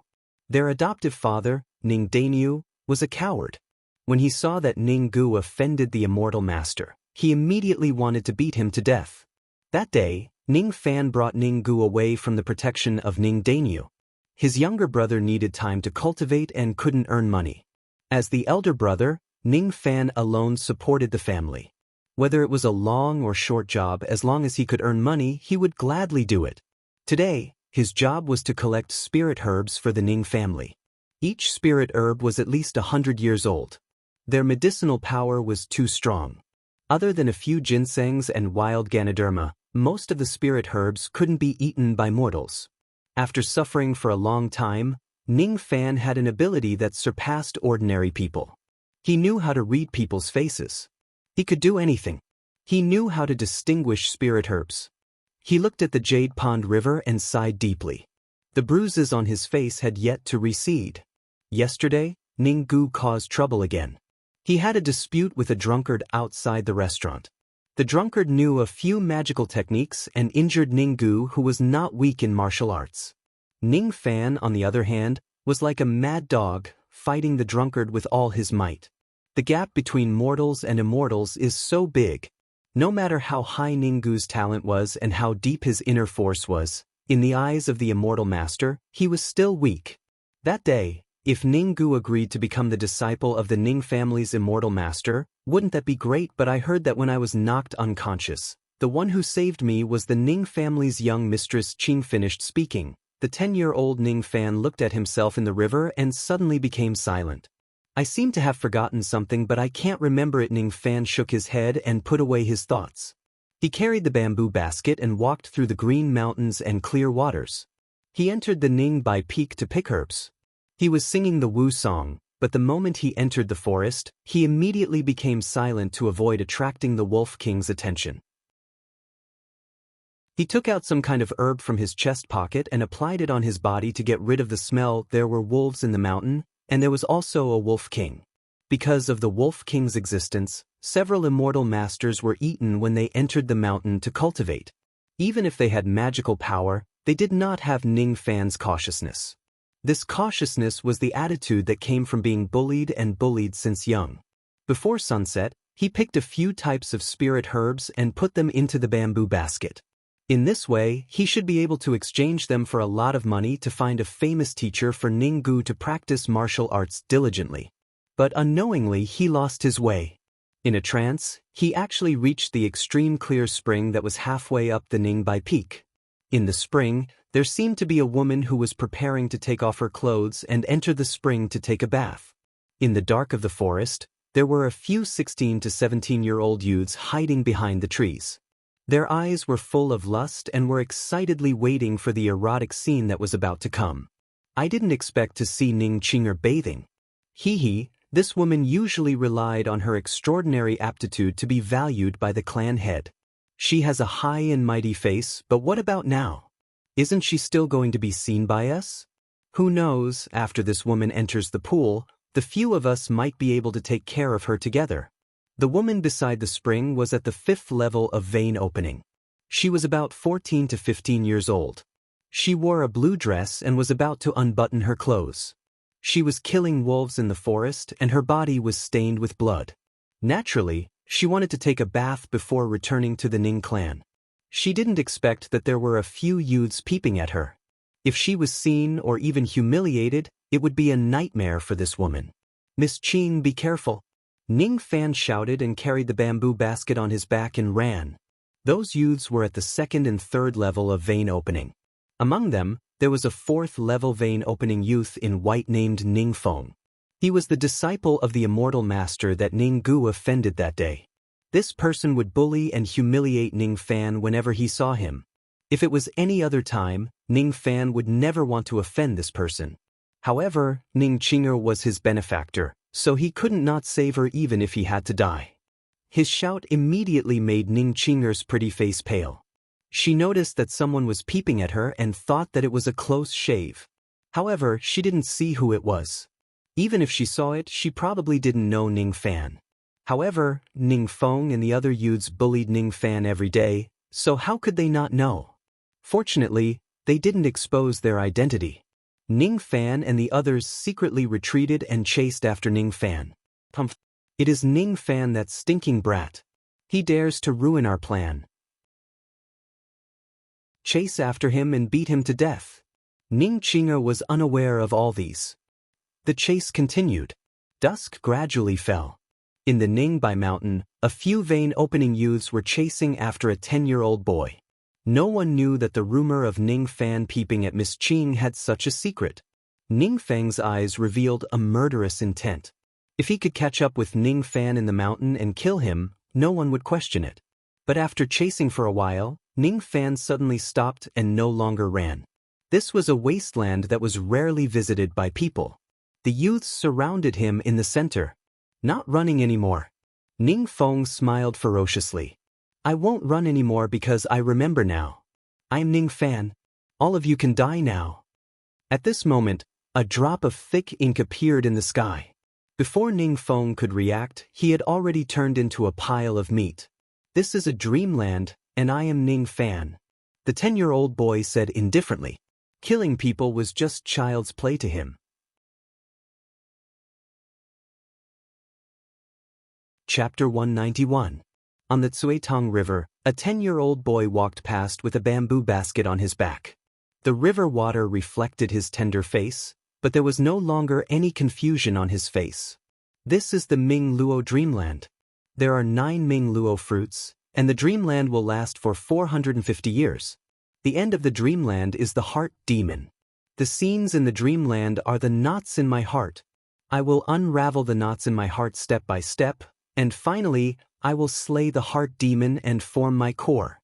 Their adoptive father, Ning Dainyu, was a coward. When he saw that Ning Gu offended the immortal master, he immediately wanted to beat him to death. That day, Ning Fan brought Ning Gu away from the protection of Ning Dainyu. His younger brother needed time to cultivate and couldn't earn money. As the elder brother, Ning Fan alone supported the family. Whether it was a long or short job, as long as he could earn money, he would gladly do it. Today, his job was to collect spirit herbs for the Ning family. Each spirit herb was at least 100 years old. Their medicinal power was too strong. Other than a few ginsengs and wild ganoderma, most of the spirit herbs couldn't be eaten by mortals. After suffering for a long time, Ning Fan had an ability that surpassed ordinary people. He knew how to read people's faces. He could do anything. He knew how to distinguish spirit herbs. He looked at the Jade Pond River and sighed deeply. The bruises on his face had yet to recede. Yesterday, Ning Gu caused trouble again. He had a dispute with a drunkard outside the restaurant. The drunkard knew a few magical techniques and injured Ning Gu, who was not weak in martial arts. Ning Fan, on the other hand, was like a mad dog, fighting the drunkard with all his might. The gap between mortals and immortals is so big. No matter how high Ninggu's talent was and how deep his inner force was, in the eyes of the immortal master, he was still weak. That day, if Ninggu agreed to become the disciple of the Ning family's immortal master, wouldn't that be great? But I heard that when I was knocked unconscious, the one who saved me was the Ning family's young mistress. Qing finished speaking. The 10-year-old Ning Fan looked at himself in the river and suddenly became silent. I seem to have forgotten something, but I can't remember it. Ning Fan shook his head and put away his thoughts. He carried the bamboo basket and walked through the green mountains and clear waters. He entered the Ning Bai Peak to pick herbs. He was singing the Wu song, but the moment he entered the forest, he immediately became silent to avoid attracting the Wolf King's attention. He took out some kind of herb from his chest pocket and applied it on his body to get rid of the smell. There were wolves in the mountain, and there was also a Wolf King. Because of the Wolf King's existence, several immortal masters were eaten when they entered the mountain to cultivate. Even if they had magical power, they did not have Ning Fan's cautiousness. This cautiousness was the attitude that came from being bullied since young. Before sunset, he picked a few types of spirit herbs and put them into the bamboo basket. In this way, he should be able to exchange them for a lot of money to find a famous teacher for Ninggu to practice martial arts diligently. But unknowingly, he lost his way. In a trance, he actually reached the extreme clear spring that was halfway up the Ning Bai Peak. In the spring, there seemed to be a woman who was preparing to take off her clothes and enter the spring to take a bath. In the dark of the forest, there were a few 16 to 17-year-old youths hiding behind the trees. Their eyes were full of lust and were excitedly waiting for the erotic scene that was about to come. I didn't expect to see Ning Qinger bathing. This woman usually relied on her extraordinary aptitude to be valued by the clan head. She has a high and mighty face, but what about now? Isn't she still going to be seen by us? Who knows, after this woman enters the pool, the few of us might be able to take care of her together. The woman beside the spring was at the 5th level of vein opening. She was about 14 to 15 years old. She wore a blue dress and was about to unbutton her clothes. She was killing wolves in the forest and her body was stained with blood. Naturally, she wanted to take a bath before returning to the Ning clan. She didn't expect that there were a few youths peeping at her. If she was seen or even humiliated, it would be a nightmare for this woman. "Miss Qing, be careful." Ning Fan shouted and carried the bamboo basket on his back and ran. Those youths were at the 2nd and 3rd level of vein opening. Among them, there was a 4th level vein opening youth in white named Ning Feng. He was the disciple of the immortal master that Ninggu offended that day. This person would bully and humiliate Ning Fan whenever he saw him. If it was any other time, Ning Fan would never want to offend this person. However, Ning Qinger was his benefactor, so he couldn't not save her even if he had to die. His shout immediately made Ning Qinger's pretty face pale. She noticed that someone was peeping at her and thought that it was a close shave. However, she didn't see who it was. Even if she saw it, she probably didn't know Ning Fan. However, Ning Feng and the other youths bullied Ning Fan every day, so how could they not know? Fortunately, they didn't expose their identity. Ning Fan and the others secretly retreated and chased after Ning Fan. "Humph! It is Ning Fan, that stinking brat. He dares to ruin our plan. Chase after him and beat him to death." Ning Qinger was unaware of all these. The chase continued. Dusk gradually fell. In the Ning Bai mountain, a few vein-opening youths were chasing after a 10-year-old boy. No one knew that the rumor of Ning Fan peeping at Miss Qing had such a secret. Ning Feng's eyes revealed a murderous intent. If he could catch up with Ning Fan in the mountain and kill him, no one would question it. But after chasing for a while, Ning Fan suddenly stopped and no longer ran. This was a wasteland that was rarely visited by people. The youths surrounded him in the center. "Not running anymore." Ning Feng smiled ferociously. "I won't run anymore because I remember now. I'm Ning Fan. All of you can die now." At this moment, a drop of thick ink appeared in the sky. Before Ning Feng could react, he had already turned into a pile of meat. "This is a dreamland, and I am Ning Fan," the 10-year-old boy said indifferently. Killing people was just child's play to him. Chapter 191. On the Tsuetong River, a 10-year-old boy walked past with a bamboo basket on his back. The river water reflected his tender face, but there was no longer any confusion on his face. This is the Ming Luo Dreamland. There are 9 Ming Luo fruits, and the dreamland will last for 450 years. The end of the dreamland is the heart demon. The scenes in the dreamland are the knots in my heart. I will unravel the knots in my heart step by step, and finally, I will slay the heart demon and form my core.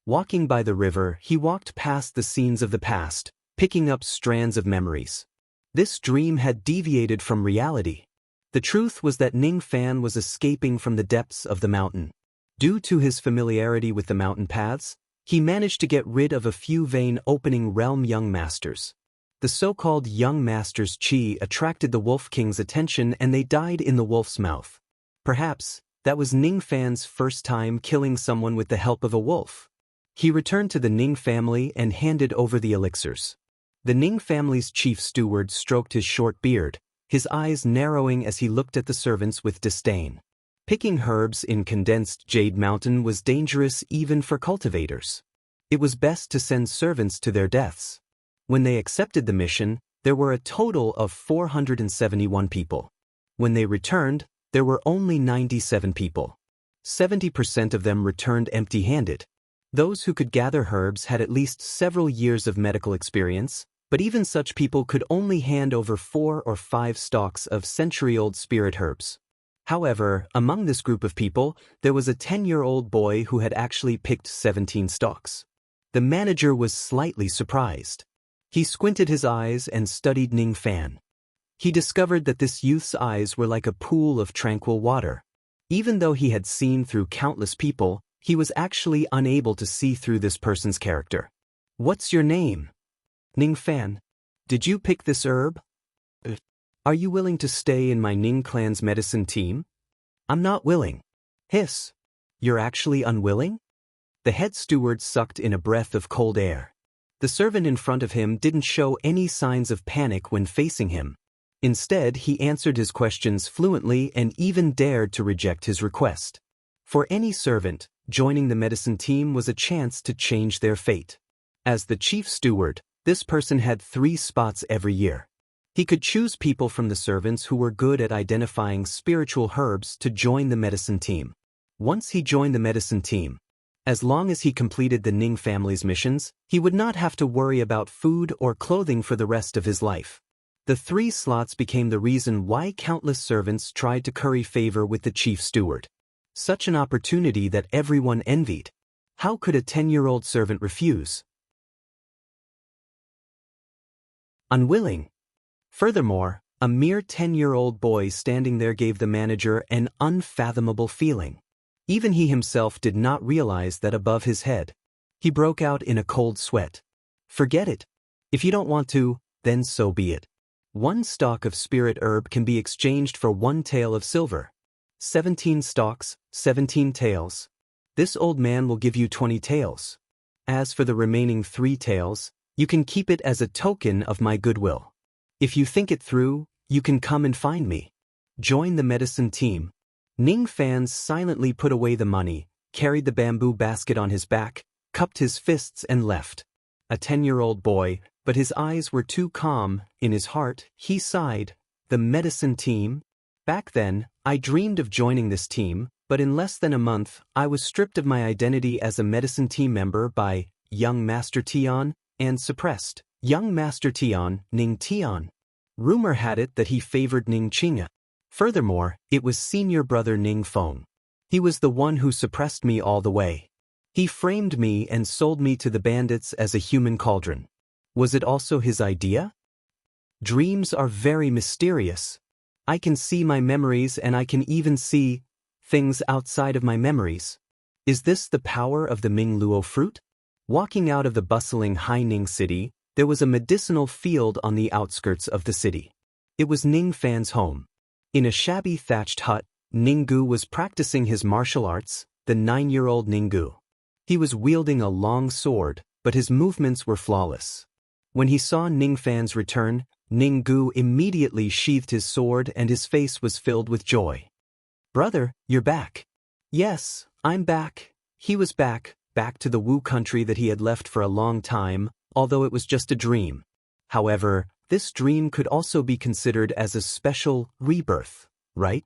Walking by the river, he walked past the scenes of the past, picking up strands of memories. This dream had deviated from reality. The truth was that Ning Fan was escaping from the depths of the mountain. Due to his familiarity with the mountain paths, he managed to get rid of a few vain opening realm young masters. The so-called young masters' chi attracted the Wolf King's attention and they died in the wolf's mouth. Perhaps that was Ning Fan's first time killing someone with the help of a wolf. He returned to the Ning family and handed over the elixirs. The Ning family's chief steward stroked his short beard, his eyes narrowing as he looked at the servants with disdain. Picking herbs in condensed Jade Mountain was dangerous even for cultivators. It was best to send servants to their deaths. When they accepted the mission, there were a total of 471 people. When they returned, there were only 97 people. 70% of them returned empty-handed. Those who could gather herbs had at least several years of medical experience, but even such people could only hand over 4 or 5 stalks of century-old spirit herbs. However, among this group of people, there was a 10-year-old boy who had actually picked 17 stalks. The manager was slightly surprised. He squinted his eyes and studied Ning Fan. He discovered that this youth's eyes were like a pool of tranquil water. Even though he had seen through countless people, he was actually unable to see through this person's character. "What's your name?" "Ning Fan." "Did you pick this herb?" "Are you willing to stay in my Ning clan's medicine team?" "I'm not willing." "Hiss. You're actually unwilling?" The head steward sucked in a breath of cold air. The servant in front of him didn't show any signs of panic when facing him. Instead, he answered his questions fluently and even dared to reject his request. For any servant, joining the medicine team was a chance to change their fate. As the chief steward, this person had 3 spots every year. He could choose people from the servants who were good at identifying spiritual herbs to join the medicine team. Once he joined the medicine team, as long as he completed the Ning family's missions, he would not have to worry about food or clothing for the rest of his life. The 3 slots became the reason why countless servants tried to curry favor with the chief steward. Such an opportunity that everyone envied. How could a 10-year-old servant refuse? Unwilling. Furthermore, a mere 10-year-old boy standing there gave the manager an unfathomable feeling. Even he himself did not realize that above his head. He broke out in a cold sweat. "Forget it. If you don't want to, then so be it. 1 stalk of spirit herb can be exchanged for 1 tael of silver. 17 stalks, 17 taels. This old man will give you 20 taels. As for the remaining 3 taels, you can keep it as a token of my goodwill. If you think it through, you can come and find me. Join the medicine team." Ning Fan silently put away the money, carried the bamboo basket on his back, cupped his fists and left. A 10-year-old boy, but his eyes were too calm. In his heart, he sighed. The medicine team? Back then, I dreamed of joining this team, but in less than a month, I was stripped of my identity as a medicine team member by young Master Tian and suppressed. Young Master Tian, Ning Tian. Rumor had it that he favored Ning Qinga. Furthermore, it was senior brother Ning Feng. He was the one who suppressed me all the way. He framed me and sold me to the bandits as a human cauldron. Was it also his idea? Dreams are very mysterious. I can see my memories and I can even see things outside of my memories. Is this the power of the Ming Luo fruit? Walking out of the bustling Haining city, there was a medicinal field on the outskirts of the city. It was Ning Fan's home. In a shabby thatched hut, Ninggu was practicing his martial arts, the 9-year-old Ninggu. He was wielding a long sword, but his movements were flawless. When he saw Ning Fan's return, Ning Gu immediately sheathed his sword and his face was filled with joy. "Brother, you're back." "Yes, I'm back." He was back to the Wu country that he had left for a long time, although it was just a dream. However, this dream could also be considered as a special rebirth, right?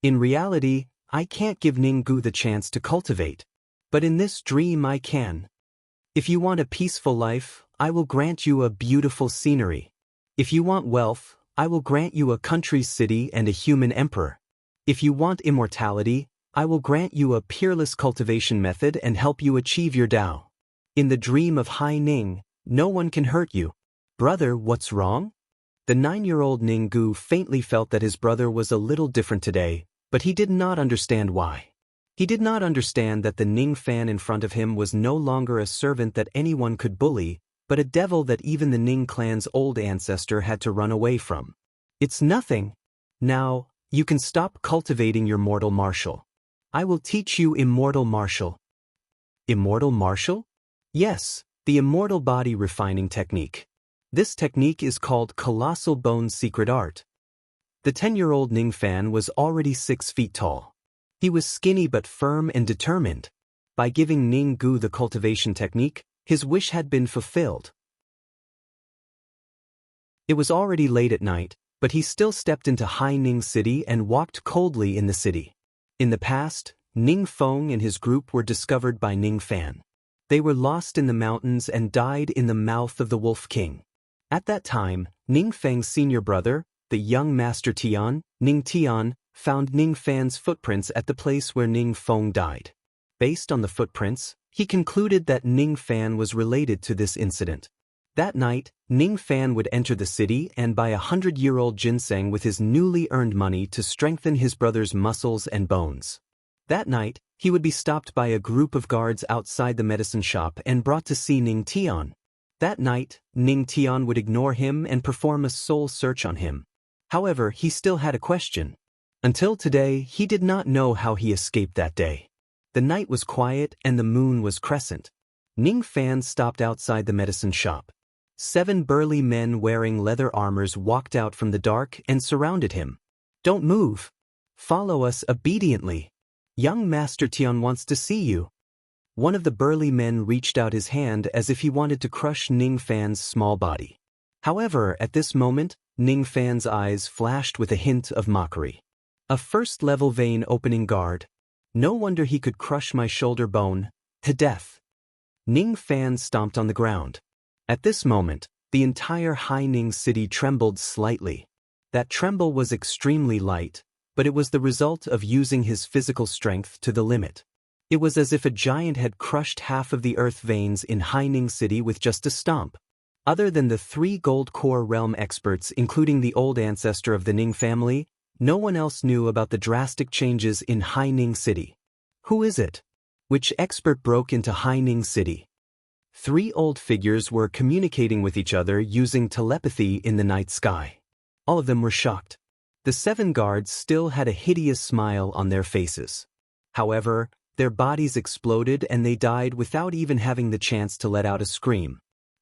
In reality, I can't give Ning Gu the chance to cultivate. But in this dream I can. If you want a peaceful life, I will grant you a beautiful scenery. If you want wealth, I will grant you a country city and a human emperor. If you want immortality, I will grant you a peerless cultivation method and help you achieve your Tao. In the dream of Hai Ning, no one can hurt you. Brother, what's wrong? The 9-year-old Ning Gu faintly felt that his brother was a little different today, but he did not understand why. He did not understand that the Ning Fan in front of him was no longer a servant that anyone could bully, but a devil that even the Ning clan's old ancestor had to run away from. It's nothing. Now, you can stop cultivating your mortal martial. I will teach you immortal martial. Immortal martial? Yes, the immortal body refining technique. This technique is called Colossal Bone's Secret Art. The 10-year-old Ning Fan was already 6 feet tall. He was skinny but firm and determined. By giving Ning Gu the cultivation technique, his wish had been fulfilled. It was already late at night, but he still stepped into Hai Ning City and walked coldly in the city. In the past, Ning Feng and his group were discovered by Ning Fan. They were lost in the mountains and died in the mouth of the Wolf King. At that time, Ning Feng's senior brother, the young Master Tian, Ning Tian, found Ning Fan's footprints at the place where Ning Feng died. Based on the footprints, he concluded that Ning Fan was related to this incident. That night, Ning Fan would enter the city and buy 100-year-old ginseng with his newly earned money to strengthen his brother's muscles and bones. That night, he would be stopped by a group of guards outside the medicine shop and brought to see Ning Tian. That night, Ning Tian would ignore him and perform a soul search on him. However, he still had a question. Until today, he did not know how he escaped that day. The night was quiet and the moon was crescent. Ning Fan stopped outside the medicine shop. 7 burly men wearing leather armors walked out from the dark and surrounded him. "Don't move. Follow us obediently. Young Master Tian wants to see you." One of the burly men reached out his hand as if he wanted to crush Ning Fan's small body. However, at this moment, Ning Fan's eyes flashed with a hint of mockery. "A first-level vein opening guard. No wonder he could crush my shoulder bone to death." Ning Fan stomped on the ground. At this moment, the entire Hai Ning city trembled slightly. That tremble was extremely light, but it was the result of using his physical strength to the limit. It was as if a giant had crushed half of the earth veins in Hai Ning city with just a stomp. Other than the 3 gold core realm experts, including the old ancestor of the Ning family, no one else knew about the drastic changes in Hai Ning city. Who is it? Which expert broke into Hai Ning city? 3 old figures were communicating with each other using telepathy in the night sky. All of them were shocked. The 7 guards still had a hideous smile on their faces. However, their bodies exploded and they died without even having the chance to let out a scream.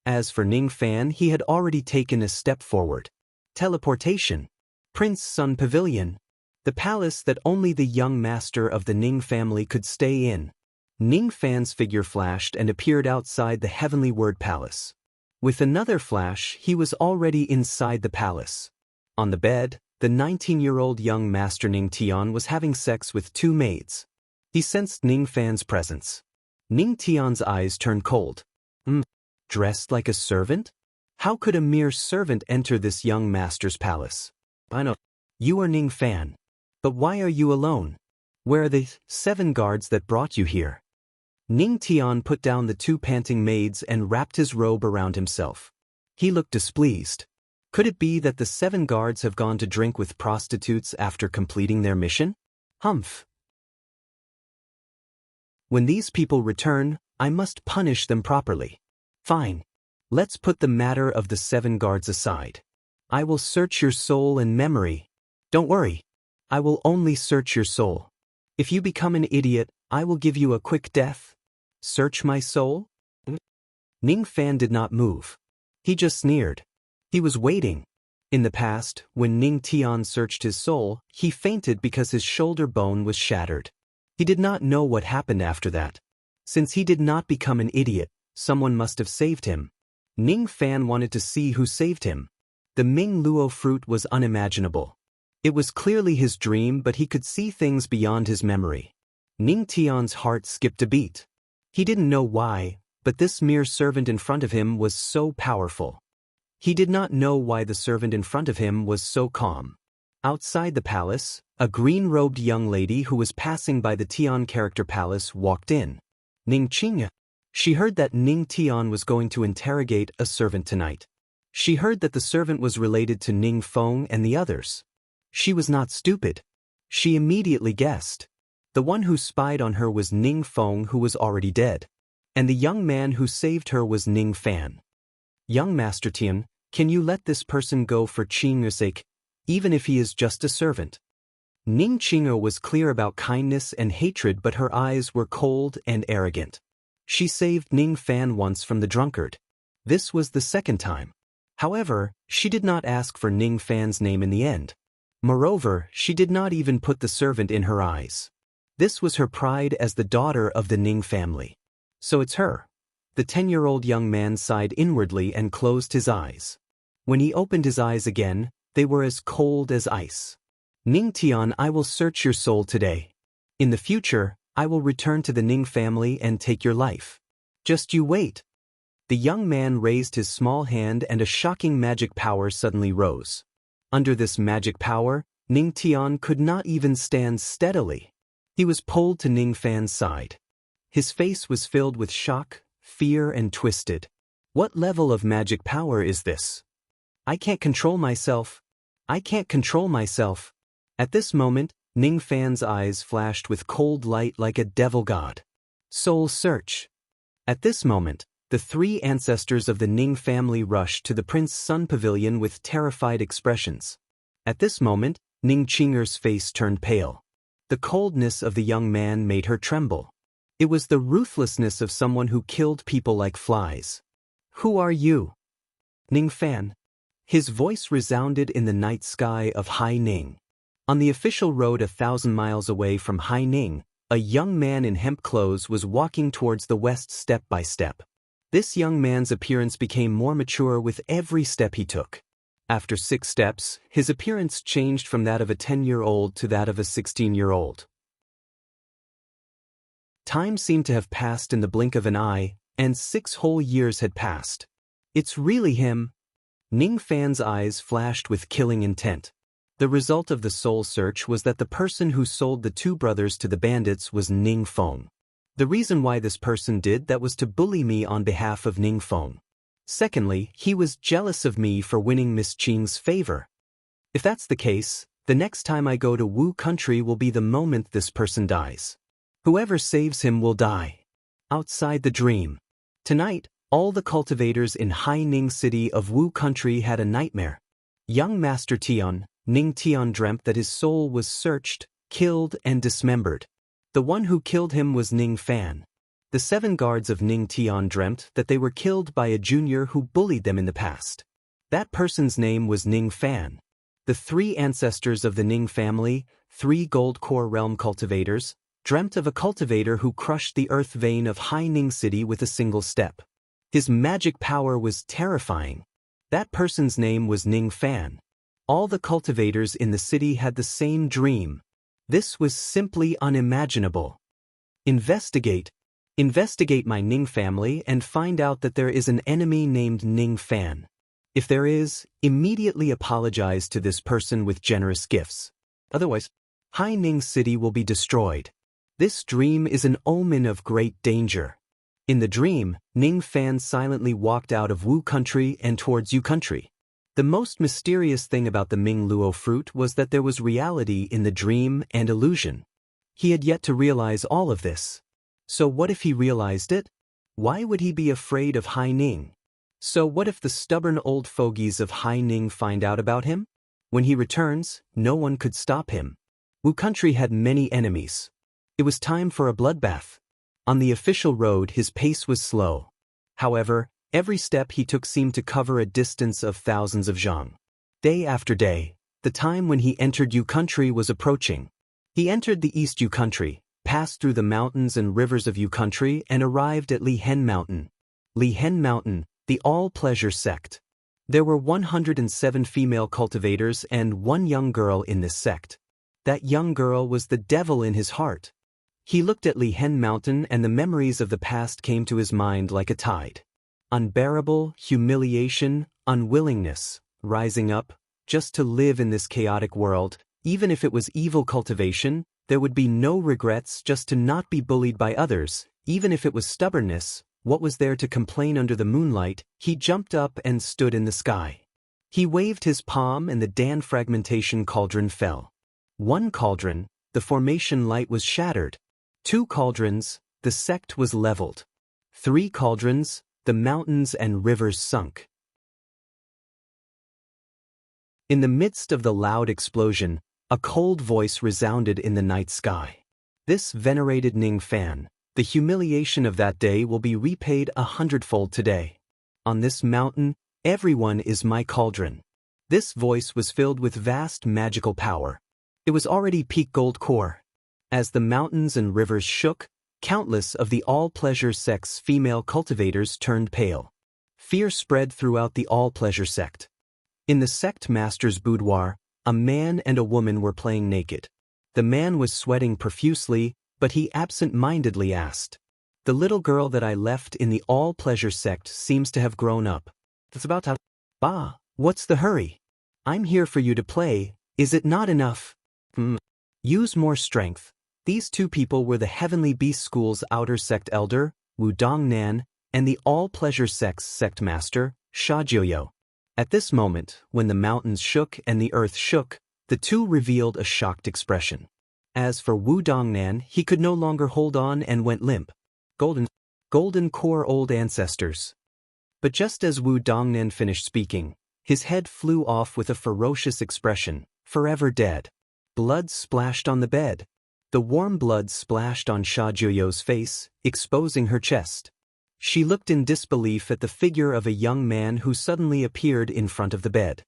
As for Ning Fan, he had already taken a step forward. Teleportation. Prince Sun Pavilion. The palace that only the young master of the Ning family could stay in. Ning Fan's figure flashed and appeared outside the Heavenly Word Palace. With another flash, he was already inside the palace. On the bed, the 19-year-old young master Ning Tian was having sex with 2 maids. He sensed Ning Fan's presence. Ning Tian's eyes turned cold. Dressed like a servant? How could a mere servant enter this young master's palace? I know. You are Ning Fan. But why are you alone? Where are the 7 guards that brought you here? Ning Tian put down the 2 panting maids and wrapped his robe around himself. He looked displeased. Could it be that the 7 guards have gone to drink with prostitutes after completing their mission? Humph. When these people return, I must punish them properly. Fine. Let's put the matter of the 7 guards aside. I will search your soul and memory. Don't worry. I will only search your soul. If you become an idiot, I will give you a quick death. Search my soul? Ning Fan did not move. He just sneered. He was waiting. In the past, when Ning Tian searched his soul, he fainted because his shoulder bone was shattered. He did not know what happened after that. Since he did not become an idiot, someone must have saved him. Ning Fan wanted to see who saved him. The Ming Luo fruit was unimaginable. It was clearly his dream, but he could see things beyond his memory. Ning Tian's heart skipped a beat. He didn't know why, but this mere servant in front of him was so powerful. He did not know why the servant in front of him was so calm. Outside the palace, a green-robed young lady who was passing by the Tian character palace walked in. Ning Qing. She heard that Ning Tian was going to interrogate a servant tonight. She heard that the servant was related to Ning Feng and the others. She was not stupid. She immediately guessed. The one who spied on her was Ning Feng, who was already dead. And the young man who saved her was Ning Fan. Young Master Tian, can you let this person go for Qing's sake, even if he is just a servant? Ning Qing'e was clear about kindness and hatred, but her eyes were cold and arrogant. She saved Ning Fan once from the drunkard. This was the second time. However, she did not ask for Ning Fan's name in the end. Moreover, she did not even put the servant in her eyes. This was her pride as the daughter of the Ning family. So it's her. The 10-year-old young man sighed inwardly and closed his eyes. When he opened his eyes again, they were as cold as ice. Ning Tian, I will search your soul today. In the future, I will return to the Ning family and take your life. Just you wait. The young man raised his small hand and a shocking magic power suddenly rose. Under this magic power, Ning Tian could not even stand steadily. He was pulled to Ning Fan's side. His face was filled with shock, fear, and twisted. What level of magic power is this? I can't control myself. I can't control myself. At this moment, Ning Fan's eyes flashed with cold light like a devil god. Soul search. At this moment, the 3 ancestors of the Ning family rushed to the Prince's Sun Pavilion with terrified expressions. At this moment, Ning Qing'er's face turned pale. The coldness of the young man made her tremble. It was the ruthlessness of someone who killed people like flies. Who are you? Ning Fan. His voice resounded in the night sky of Haining. On the official road 1,000 miles away from Haining, a young man in hemp clothes was walking towards the west step by step. This young man's appearance became more mature with every step he took. After 6 steps, his appearance changed from that of a 10-year-old to that of a 16-year-old. Time seemed to have passed in the blink of an eye, and 6 whole years had passed. It's really him. Ning Fan's eyes flashed with killing intent. The result of the soul search was that the person who sold the 2 brothers to the bandits was Ning Feng. The reason why this person did that was to bully me on behalf of Ning Feng. Secondly, he was jealous of me for winning Miss Qing's favor. If that's the case, the next time I go to Wu country will be the moment this person dies. Whoever saves him will die. Outside the dream. Tonight, all the cultivators in Haining city of Wu country had a nightmare. Young Master Tian, Ning Tian dreamt that his soul was searched, killed, and dismembered. The one who killed him was Ning Fan. The 7 guards of Ning Tian dreamt that they were killed by a junior who bullied them in the past. That person's name was Ning Fan. The 3 ancestors of the Ning family, 3 gold core realm cultivators, dreamt of a cultivator who crushed the earth vein of Haining city with a single step. His magic power was terrifying. That person's name was Ning Fan. All the cultivators in the city had the same dream. This was simply unimaginable. Investigate. Investigate my Ning family and find out that there is an enemy named Ning Fan. If there is, immediately apologize to this person with generous gifts. Otherwise, Haining city will be destroyed. This dream is an omen of great danger. In the dream, Ning Fan silently walked out of Wu country and towards Yu country. The most mysterious thing about the Ming Luo fruit was that there was reality in the dream and illusion. He had yet to realize all of this. So what if he realized it? Why would he be afraid of Haining? So what if the stubborn old fogies of Haining find out about him? When he returns, no one could stop him. Wu country had many enemies. It was time for a bloodbath. On the official road his pace was slow. However, Every step he took seemed to cover a distance of thousands of zhang. Day after day, the time when he entered Yu country was approaching. He entered the East Yu country, passed through the mountains and rivers of Yu country and arrived at Li Hen Mountain. Li Hen Mountain, the all-pleasure sect. There were 107 female cultivators and one young girl in this sect. That young girl was the devil in his heart. He looked at Li Hen Mountain and the memories of the past came to his mind like a tide. Unbearable, humiliation, unwillingness, rising up, just to live in this chaotic world. Even if it was evil cultivation, there would be no regrets just to not be bullied by others. Even if it was stubbornness, what was there to complain under the moonlight? He jumped up and stood in the sky. He waved his palm and the Dan fragmentation cauldron fell. One cauldron, the formation light was shattered. 2 cauldrons, the sect was leveled. 3 cauldrons, the mountains and rivers sunk. In the midst of the loud explosion, a cold voice resounded in the night sky. This venerated Ning Fan, the humiliation of that day will be repaid 100-fold today. On this mountain, everyone is my cauldron. This voice was filled with vast magical power. It was already peak gold core. As the mountains and rivers shook, countless of the all-pleasure sect's female cultivators turned pale. Fear spread throughout the all-pleasure sect. In the sect master's boudoir, a man and a woman were playing naked. The man was sweating profusely, but he absent-mindedly asked, "The little girl that I left in the all-pleasure sect seems to have grown up. It's about to... Bah, what's the hurry? I'm here for you to play, is it not enough? Use more strength." These 2 people were the Heavenly Beast School's outer sect elder, Wu Dongnan, and the all-pleasure sect's sect master, Sha Jiuyo. At this moment, when the mountains shook and the earth shook, the 2 revealed a shocked expression. As for Wu Dongnan, he could no longer hold on and went limp. Golden core old ancestors. But just as Wu Dongnan finished speaking, his head flew off with a ferocious expression, forever dead. Blood splashed on the bed. The warm blood splashed on Sha Jiuyo's face, exposing her chest. She looked in disbelief at the figure of a young man who suddenly appeared in front of the bed.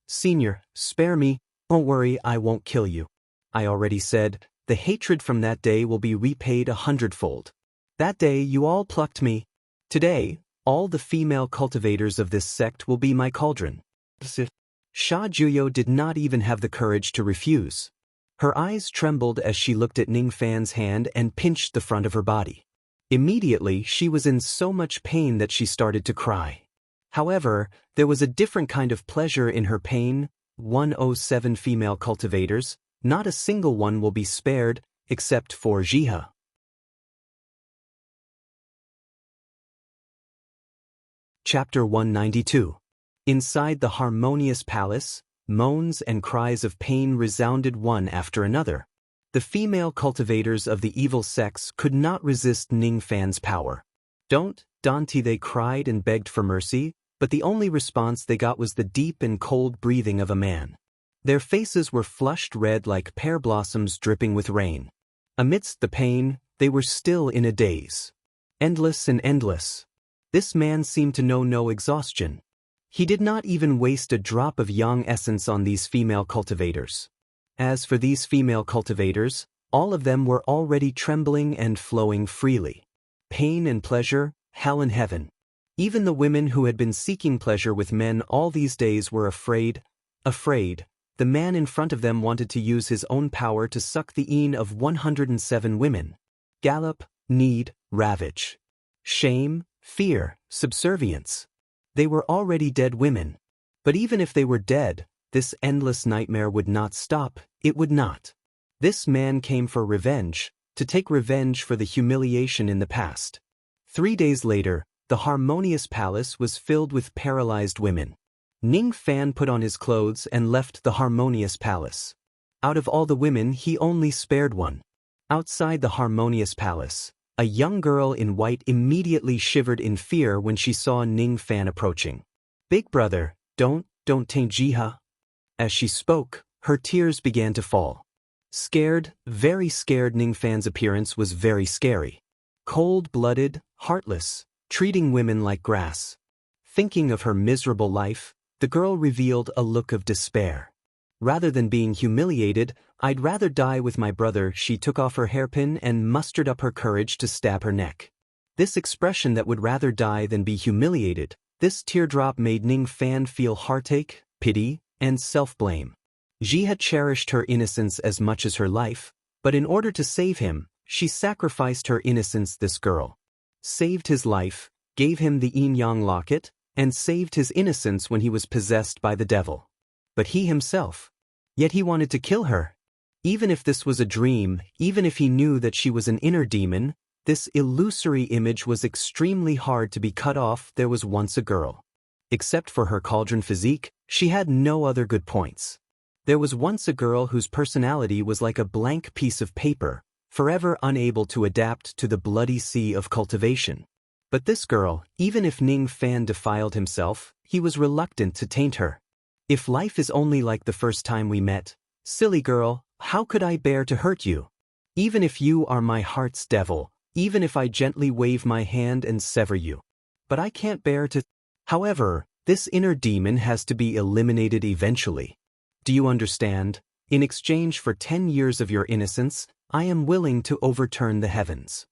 Senior, spare me, don't worry, I won't kill you. I already said, the hatred from that day will be repaid 100-fold. That day you all plucked me. Today, all the female cultivators of this sect will be my cauldron. Sha Jiuyo did not even have the courage to refuse. Her eyes trembled as she looked at Ning Fan's hand and pinched the front of her body. Immediately, she was in so much pain that she started to cry. However, there was a different kind of pleasure in her pain. 107 female cultivators, not a single one will be spared, except for Jiha. Chapter 192. Inside the harmonious palace, moans and cries of pain resounded one after another. The female cultivators of the evil sects could not resist Ning Fan's power. Don't, Dante, they cried and begged for mercy, but the only response they got was the deep and cold breathing of a man. Their faces were flushed red like pear blossoms dripping with rain. Amidst the pain, they were still in a daze. Endless and endless. This man seemed to know no exhaustion. He did not even waste a drop of yang essence on these female cultivators. As for these female cultivators, all of them were already trembling and flowing freely. Pain and pleasure, hell and heaven. Even the women who had been seeking pleasure with men all these days were afraid. The man in front of them wanted to use his own power to suck the een of 107 women. Gallop, need, ravage. Shame, fear, subservience. They were already dead women. But even if they were dead, this endless nightmare would not stop, it would not. This man came for revenge, to take revenge for the humiliation in the past. 3 days later, the harmonious palace was filled with paralyzed women. Ning Fan put on his clothes and left the harmonious palace. Out of all the women, he only spared one. Outside the harmonious palace, a young girl in white immediately shivered in fear when she saw Ning Fan approaching. "Big brother, don't taint Jiha." As she spoke, her tears began to fall. Scared, very scared, Ning Fan's appearance was very scary. Cold-blooded, heartless, treating women like grass. Thinking of her miserable life, the girl revealed a look of despair. Rather than being humiliated, I'd rather die with my brother. She took off her hairpin and mustered up her courage to stab her neck. This expression that would rather die than be humiliated, this teardrop made Ning Fan feel heartache, pity, and self-blame. She had cherished her innocence as much as her life, but in order to save him, she sacrificed her innocence. This girl saved his life, gave him the yin-yang locket, and saved his innocence when he was possessed by the devil. But he himself, yet he wanted to kill her. Even if this was a dream, even if he knew that she was an inner demon, this illusory image was extremely hard to be cut off. There was once a girl. Except for her cauldron physique, she had no other good points. There was once a girl whose personality was like a blank piece of paper, forever unable to adapt to the bloody sea of cultivation. But this girl, even if Ning Fan defiled himself, he was reluctant to taint her. If life is only like the first time we met, silly girl, how could I bear to hurt you? Even if you are my heart's devil, even if I gently wave my hand and sever you. But I can't bear to. However, this inner demon has to be eliminated eventually. Do you understand? In exchange for 10 years of your innocence, I am willing to overturn the heavens.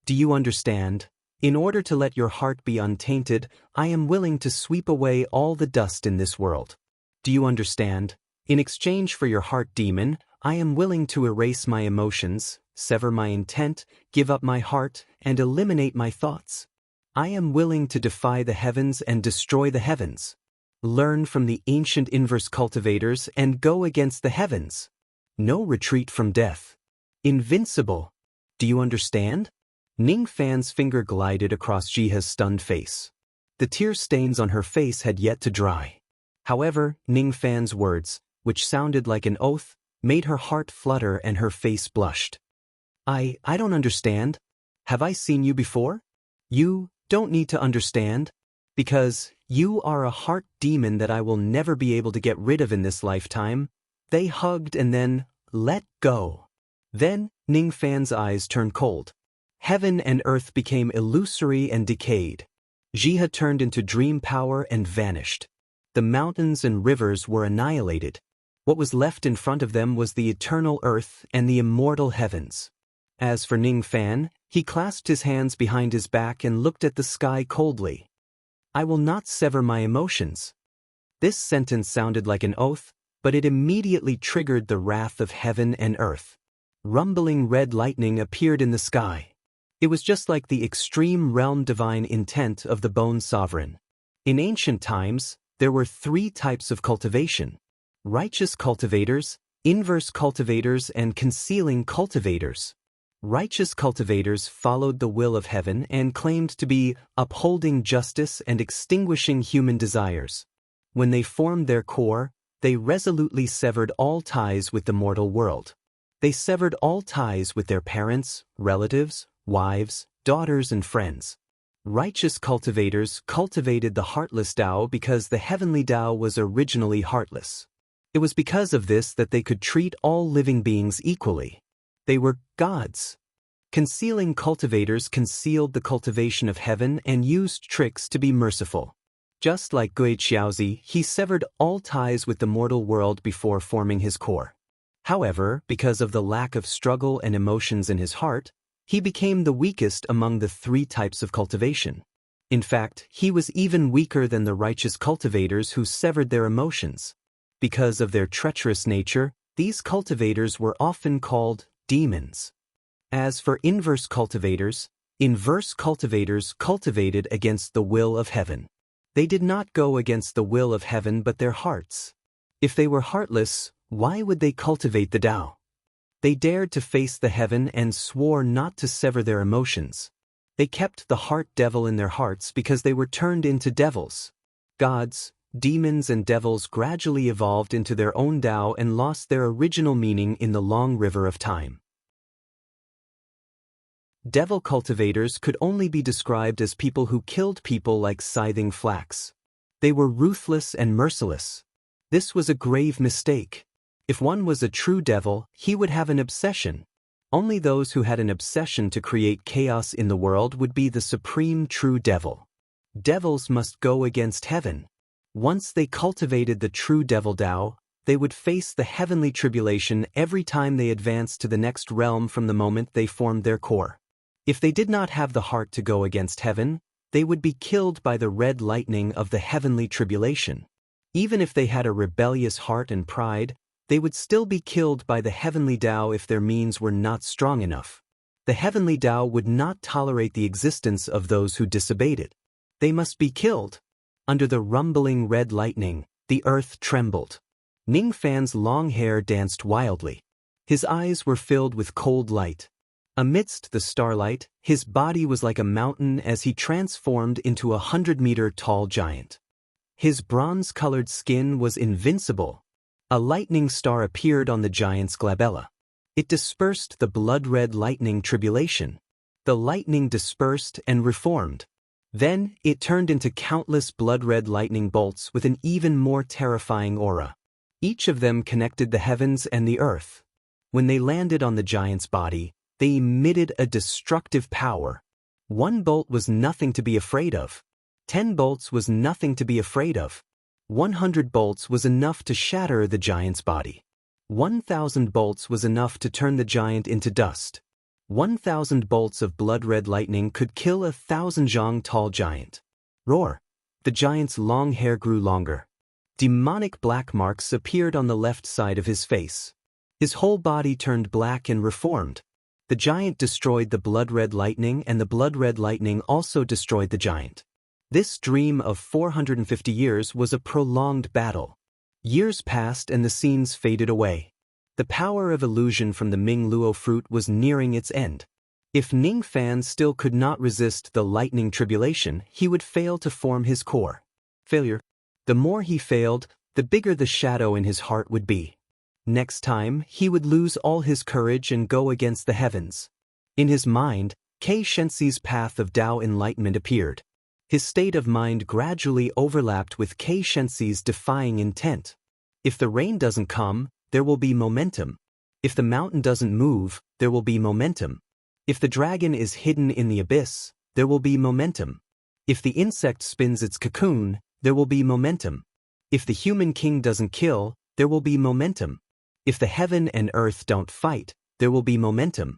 Do you understand? In order to let your heart be untainted, I am willing to sweep away all the dust in this world. Do you understand? In exchange for your heart demon, I am willing to erase my emotions, sever my intent, give up my heart, and eliminate my thoughts. I am willing to defy the heavens and destroy the heavens. Learn from the ancient inverse cultivators and go against the heavens. No retreat from death. Invincible. Do you understand? Ning Fan's finger glided across Jihe's stunned face. The tear stains on her face had yet to dry. However, Ning Fan's words, which sounded like an oath, made her heart flutter and her face blushed. I don't understand. Have I seen you before? You don't need to understand. Because you are a heart demon that I will never be able to get rid of in this lifetime. They hugged and then let go. Then Ning Fan's eyes turned cold. Heaven and earth became illusory and decayed. Jihe turned into dream power and vanished. The mountains and rivers were annihilated. What was left in front of them was the eternal earth and the immortal heavens. As for Ning Fan, he clasped his hands behind his back and looked at the sky coldly. I will not sever my emotions. This sentence sounded like an oath, but it immediately triggered the wrath of heaven and earth. Rumbling red lightning appeared in the sky. It was just like the extreme realm divine intent of the Bone Sovereign. In ancient times, there were 3 types of cultivation: righteous cultivators, inverse cultivators, and concealing cultivators. Righteous cultivators followed the will of heaven and claimed to be upholding justice and extinguishing human desires. When they formed their core, they resolutely severed all ties with the mortal world. They severed all ties with their parents, relatives, wives, daughters, and friends. Righteous cultivators cultivated the heartless Tao because the heavenly Tao was originally heartless. It was because of this that they could treat all living beings equally. They were gods. Concealing cultivators concealed the cultivation of heaven and used tricks to be merciful. Just like Gui Xiaozi, he severed all ties with the mortal world before forming his core. However, because of the lack of struggle and emotions in his heart, he became the weakest among the 3 types of cultivation. In fact, he was even weaker than the righteous cultivators who severed their emotions. Because of their treacherous nature, these cultivators were often called demons. As for inverse cultivators cultivated against the will of heaven. They did not go against the will of heaven but their hearts. If they were heartless, why would they cultivate the Tao? They dared to face the heaven and swore not to sever their emotions. They kept the heart devil in their hearts because they were turned into devils. Gods, demons, and devils gradually evolved into their own Tao and lost their original meaning in the long river of time. Devil cultivators could only be described as people who killed people like scything flax. They were ruthless and merciless. This was a grave mistake. If one was a true devil, he would have an obsession. Only those who had an obsession to create chaos in the world would be the supreme true devil. Devils must go against heaven. Once they cultivated the true devil Tao, they would face the heavenly tribulation every time they advanced to the next realm from the moment they formed their core. If they did not have the heart to go against heaven, they would be killed by the red lightning of the heavenly tribulation. Even if they had a rebellious heart and pride, they would still be killed by the heavenly Tao if their means were not strong enough. The heavenly Tao would not tolerate the existence of those who disobeyed it. They must be killed. Under the rumbling red lightning, the earth trembled. Ning Fan's long hair danced wildly. His eyes were filled with cold light. Amidst the starlight, his body was like a mountain as he transformed into a 100-meter-tall giant. His bronze-colored skin was invincible. A lightning star appeared on the giant's glabella. It dispersed the blood-red lightning tribulation. The lightning dispersed and reformed. Then, it turned into countless blood-red lightning bolts with an even more terrifying aura. Each of them connected the heavens and the earth. When they landed on the giant's body, they emitted a destructive power. 1 bolt was nothing to be afraid of. 10 bolts was nothing to be afraid of. 100 bolts was enough to shatter the giant's body. 1,000 bolts was enough to turn the giant into dust. 1,000 bolts of blood-red lightning could kill a 1,000-zhang-tall giant. Roar! The giant's long hair grew longer. Demonic black marks appeared on the left side of his face. His whole body turned black and reformed. The giant destroyed the blood-red lightning, and the blood-red lightning also destroyed the giant. This dream of 450 years was a prolonged battle. Years passed and the scenes faded away. The power of illusion from the Ming Luo fruit was nearing its end. If Ning Fan still could not resist the lightning tribulation, he would fail to form his core. Failure. The more he failed, the bigger the shadow in his heart would be. Next time, he would lose all his courage and go against the heavens. In his mind, Kei Shenxi's path of Tao enlightenment appeared. His state of mind gradually overlapped with Kei Shenxi's defying intent. If the rain doesn't come, there will be momentum. If the mountain doesn't move, there will be momentum. If the dragon is hidden in the abyss, there will be momentum. If the insect spins its cocoon, there will be momentum. If the human king doesn't kill, there will be momentum. If the heaven and earth don't fight, there will be momentum.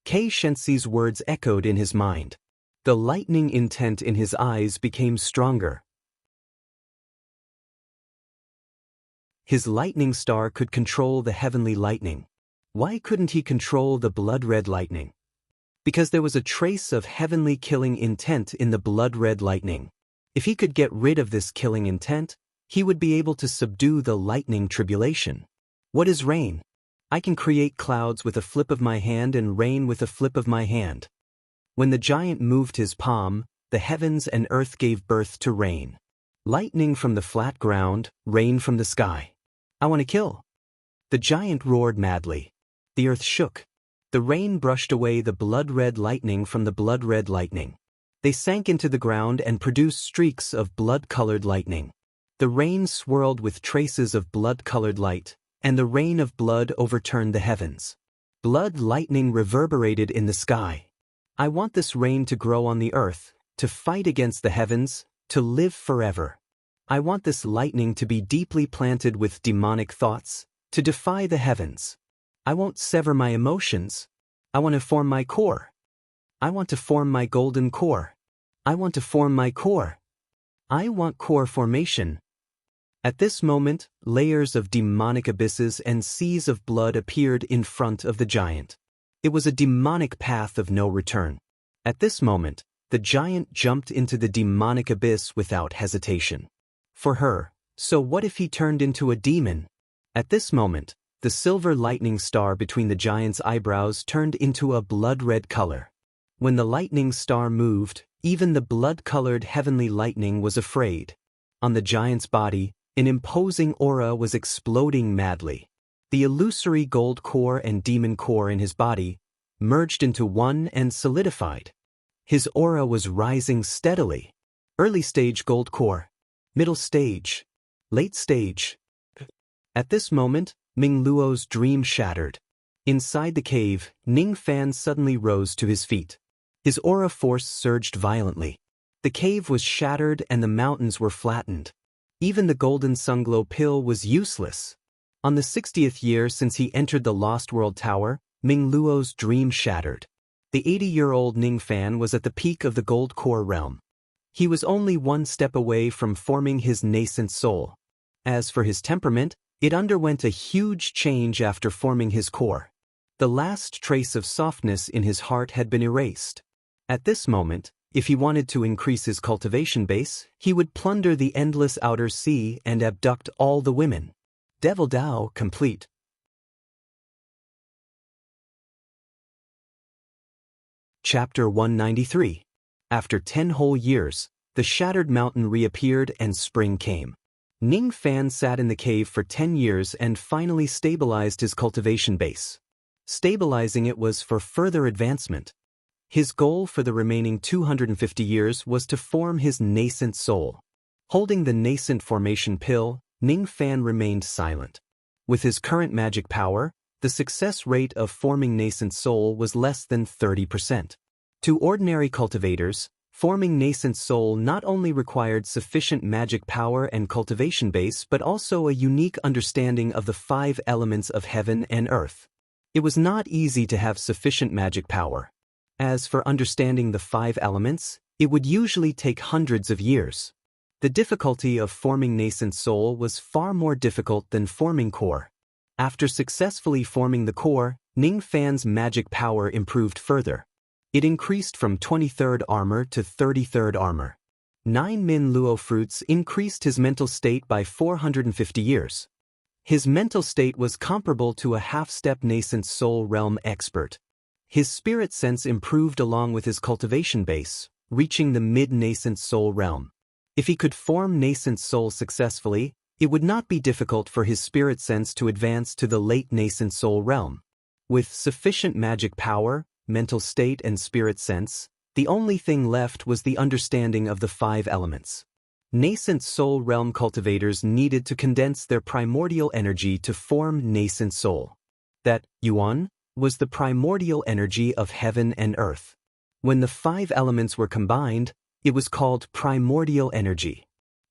Kei Shenxi's words echoed in his mind. The lightning intent in his eyes became stronger. His lightning star could control the heavenly lightning. Why couldn't he control the blood-red lightning? Because there was a trace of heavenly killing intent in the blood-red lightning. If he could get rid of this killing intent, he would be able to subdue the lightning tribulation. What is rain? I can create clouds with a flip of my hand and rain with a flip of my hand. When the giant moved his palm, the heavens and earth gave birth to rain. Lightning from the flat ground, rain from the sky. I want to kill. The giant roared madly. The earth shook. The rain brushed away the blood-red lightning from the blood-red lightning. They sank into the ground and produced streaks of blood-colored lightning. The rain swirled with traces of blood-colored light, and the rain of blood overturned the heavens. Blood lightning reverberated in the sky. I want this rain to grow on the earth, to fight against the heavens, to live forever. I want this lightning to be deeply planted with demonic thoughts, to defy the heavens. I won't sever my emotions. I want to form my core. I want to form my golden core. I want to form my core. I want core formation. At this moment, layers of demonic abysses and seas of blood appeared in front of the giant. It was a demonic path of no return. At this moment, the giant jumped into the demonic abyss without hesitation. For her, so what if he turned into a demon? At this moment, the silver lightning star between the giant's eyebrows turned into a blood-red color. When the lightning star moved, even the blood-colored heavenly lightning was afraid. On the giant's body, an imposing aura was exploding madly. The illusory gold core and demon core in his body merged into one and solidified. His aura was rising steadily. Early stage gold core. Middle stage. Late stage. At this moment, Ming Luo's dream shattered. Inside the cave, Ning Fan suddenly rose to his feet. His aura force surged violently. The cave was shattered and the mountains were flattened. Even the golden sunglow pill was useless. On the 60th year since he entered the Lost World Tower, Ming Luo's dream shattered. The 80-year-old Ning Fan was at the peak of the gold core realm. He was only one step away from forming his nascent soul. As for his temperament, it underwent a huge change after forming his core. The last trace of softness in his heart had been erased. At this moment, if he wanted to increase his cultivation base, he would plunder the endless outer sea and abduct all the women. Devil Dao complete. Chapter 193. After 10 whole years, the shattered mountain reappeared and spring came. Ning Fan sat in the cave for 10 years and finally stabilized his cultivation base. Stabilizing it was for further advancement. His goal for the remaining 250 years was to form his nascent soul. Holding the nascent formation pill, Ning Fan remained silent. With his current magic power, the success rate of forming nascent soul was less than 30%. To ordinary cultivators, forming nascent soul not only required sufficient magic power and cultivation base but also a unique understanding of the 5 elements of heaven and earth. It was not easy to have sufficient magic power. As for understanding the 5 elements, it would usually take hundreds of years. The difficulty of forming nascent soul was far more difficult than forming core. After successfully forming the core, Ning Fan's magic power improved further. It increased from 23rd armor to 33rd armor. 9 Min Luo fruits increased his mental state by 450 years. His mental state was comparable to a half-step nascent soul realm expert. His spirit sense improved along with his cultivation base, reaching the mid-nascent soul realm. If he could form nascent soul successfully, it would not be difficult for his spirit sense to advance to the late nascent soul realm. With sufficient magic power, mental state and spirit sense, the only thing left was the understanding of the 5 elements. Nascent soul realm cultivators needed to condense their primordial energy to form nascent soul. That yuan was the primordial energy of heaven and earth. When the 5 elements were combined, it was called primordial energy.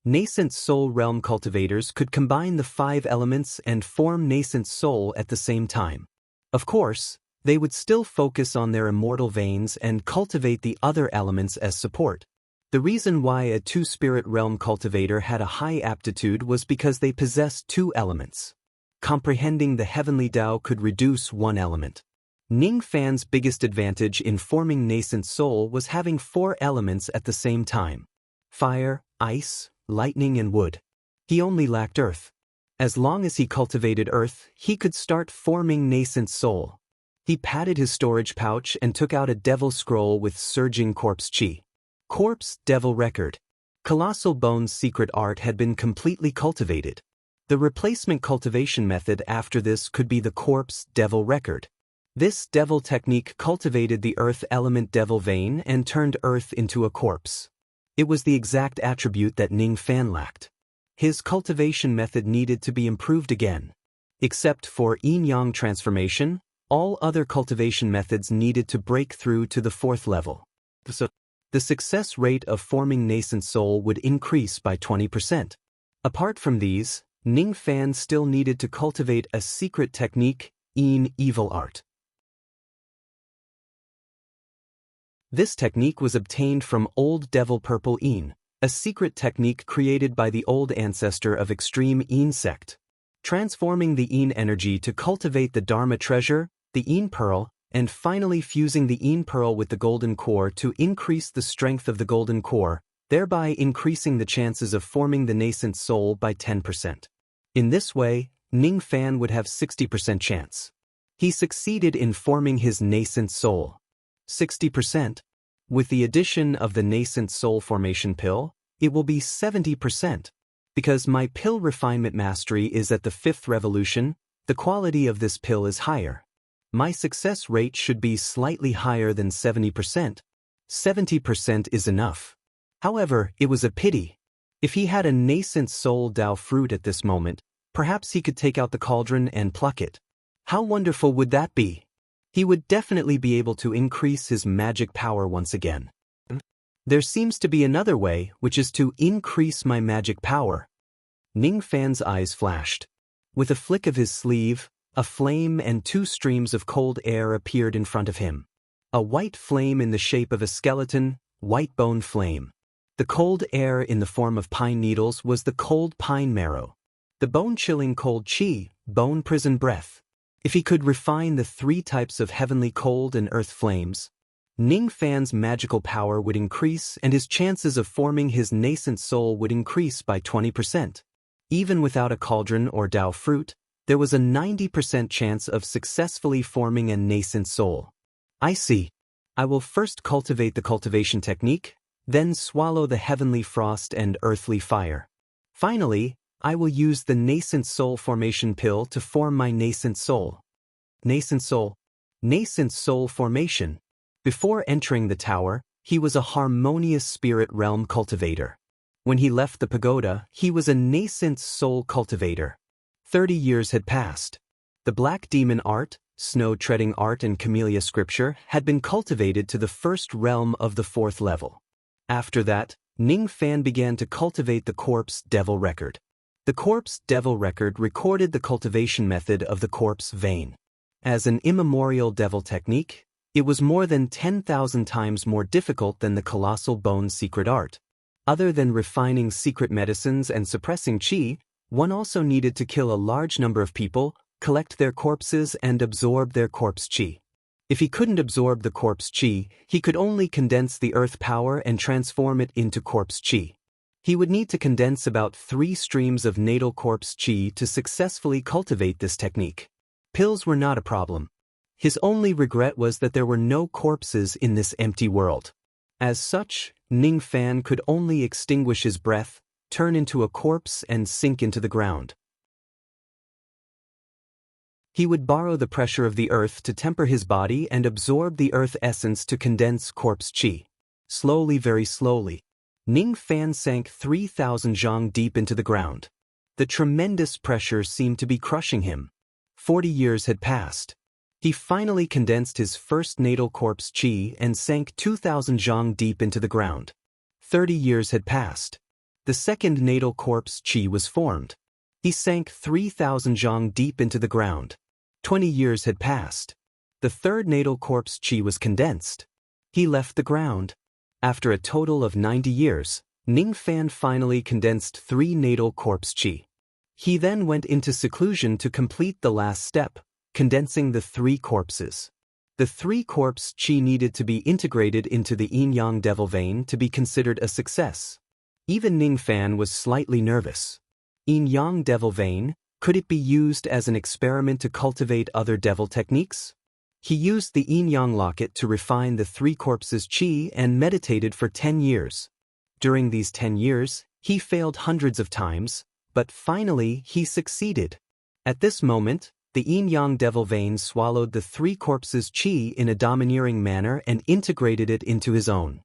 Nascent soul realm cultivators could combine the 5 elements and form nascent soul at the same time. Of course, they would still focus on their immortal veins and cultivate the other elements as support. The reason why a 2-spirit realm cultivator had a high aptitude was because they possessed 2 elements. Comprehending the heavenly Tao could reduce 1 element. Ning Fan's biggest advantage in forming nascent soul was having 4 elements at the same time: fire, ice, lightning and wood. He only lacked earth. As long as he cultivated earth, he could start forming nascent soul. He patted his storage pouch and took out a devil scroll with surging corpse chi. Corpse Devil Record. Colossal Bone's secret art had been completely cultivated. The replacement cultivation method after this could be the Corpse Devil Record. This devil technique cultivated the earth element devil vein and turned earth into a corpse. It was the exact attribute that Ning Fan lacked. His cultivation method needed to be improved again. Except for yin-yang transformation, all other cultivation methods needed to break through to the 4th level. So, the success rate of forming nascent soul would increase by 20%. Apart from these, Ning Fan still needed to cultivate a secret technique, Yin Evil Art. This technique was obtained from Old Devil Purple Yin, a secret technique created by the old ancestor of extreme Yin sect. Transforming the Yin energy to cultivate the Dharma treasure, the Yin pearl, and finally fusing the Yin pearl with the golden core to increase the strength of the golden core, thereby increasing the chances of forming the nascent soul by 10%. In this way, Ning Fan would have 60% chance. He succeeded in forming his nascent soul. 60%. With the addition of the nascent soul formation pill, it will be 70%. Because my pill refinement mastery is at the 5th revolution, the quality of this pill is higher. My success rate should be slightly higher than 70%. 70% is enough. However, it was a pity. If he had a nascent soul Dao fruit at this moment, perhaps he could take out the cauldron and pluck it. How wonderful would that be? He would definitely be able to increase his magic power once again. There seems to be another way, which is to increase my magic power. Ning Fan's eyes flashed. With a flick of his sleeve, a flame and 2 streams of cold air appeared in front of him. A white flame in the shape of a skeleton, white bone flame. The cold air in the form of pine needles was the cold pine marrow. The bone-chilling cold chi, bone prison breath. If he could refine the 3 types of heavenly cold and earth flames, Ning Fan's magical power would increase and his chances of forming his nascent soul would increase by 20%. Even without a cauldron or Dao fruit, there was a 90% chance of successfully forming a nascent soul. I see. I will first cultivate the cultivation technique, then swallow the heavenly frost and earthly fire. Finally, I will use the nascent soul formation pill to form my nascent soul. Nascent soul. Nascent soul formation. Before entering the tower, he was a harmonious spirit realm cultivator. When he left the pagoda, he was a nascent soul cultivator. 30 years had passed. The black demon art, snow-treading art and camellia scripture had been cultivated to the first realm of the 4th level. After that, Ning Fan began to cultivate the corpse devil record. The corpse devil record recorded the cultivation method of the corpse vein. As an immemorial devil technique, it was more than 10,000 times more difficult than the colossal bone secret art. Other than refining secret medicines and suppressing chi, one also needed to kill a large number of people, collect their corpses and absorb their corpse chi. If he couldn't absorb the corpse chi, he could only condense the earth power and transform it into corpse chi. He would need to condense about 3 streams of natal corpse chi to successfully cultivate this technique. Pills were not a problem. His only regret was that there were no corpses in this empty world. As such, Ning Fan could only extinguish his breath, turn into a corpse and sink into the ground. He would borrow the pressure of the earth to temper his body and absorb the earth essence to condense corpse chi. Slowly, very slowly, Ning Fan sank 3,000 zhang deep into the ground. The tremendous pressure seemed to be crushing him. 40 years had passed. He finally condensed his first natal corpse chi and sank 2,000 zhang deep into the ground. 30 years had passed. The second natal corpse chi was formed. He sank 3,000 zhang deep into the ground. 20 years had passed. The third natal corpse chi was condensed. He left the ground. After a total of 90 years, Ning Fan finally condensed 3 natal corpse chi. He then went into seclusion to complete the last step, condensing the 3 corpses. The 3 corpse chi needed to be integrated into the yin-yang devil vein to be considered a success. Even Ning Fan was slightly nervous. Yin-yang devil vein, could it be used as an experiment to cultivate other devil techniques? He used the yin-yang locket to refine the 3 corpses chi and meditated for 10 years. During these 10 years, he failed hundreds of times, but finally he succeeded. At this moment, the yin-yang devil vein swallowed the 3 corpses chi in a domineering manner and integrated it into his own.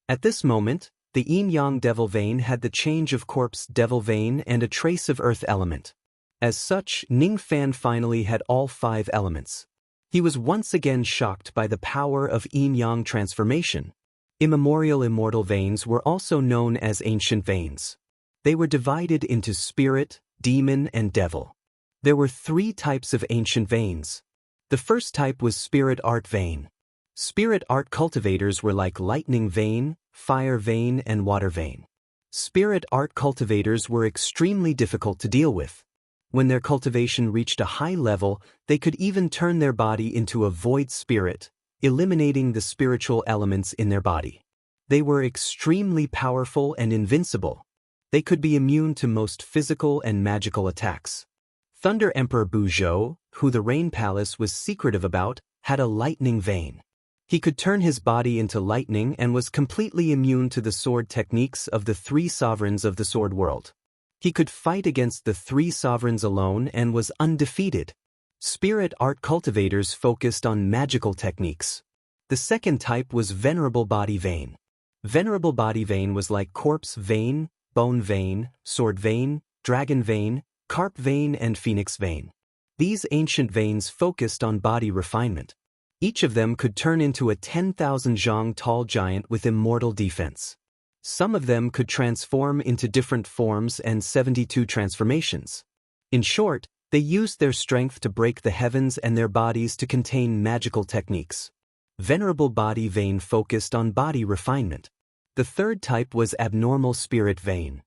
At this moment, the yin-yang devil vein had the change of corpse devil vein and a trace of earth element. As such, Ning Fan finally had all 5 elements. He was once again shocked by the power of yin-yang transformation. Immemorial immortal veins were also known as ancient veins. They were divided into spirit, demon, and devil. There were 3 types of ancient veins. The first type was spirit art vein. Spirit art cultivators were like lightning vein, fire vein, and water vein. Spirit art cultivators were extremely difficult to deal with. When their cultivation reached a high level, they could even turn their body into a void spirit, eliminating the spiritual elements in their body. They were extremely powerful and invincible. They could be immune to most physical and magical attacks. Thunder Emperor Buzhou, who the Rain Palace was secretive about, had a lightning vein. He could turn his body into lightning and was completely immune to the sword techniques of the 3 sovereigns of the sword world. He could fight against the 3 sovereigns alone and was undefeated. Spirit art cultivators focused on magical techniques. The second type was venerable body vein. Venerable body vein was like corpse vein, bone vein, sword vein, dragon vein, carp vein, and phoenix vein. These ancient veins focused on body refinement. Each of them could turn into a 10,000 zhang tall giant with immortal defense. Some of them could transform into different forms and 72 transformations. In short, they used their strength to break the heavens and their bodies to contain magical techniques. Venerable body vein focused on body refinement. The third type was abnormal spirit vein.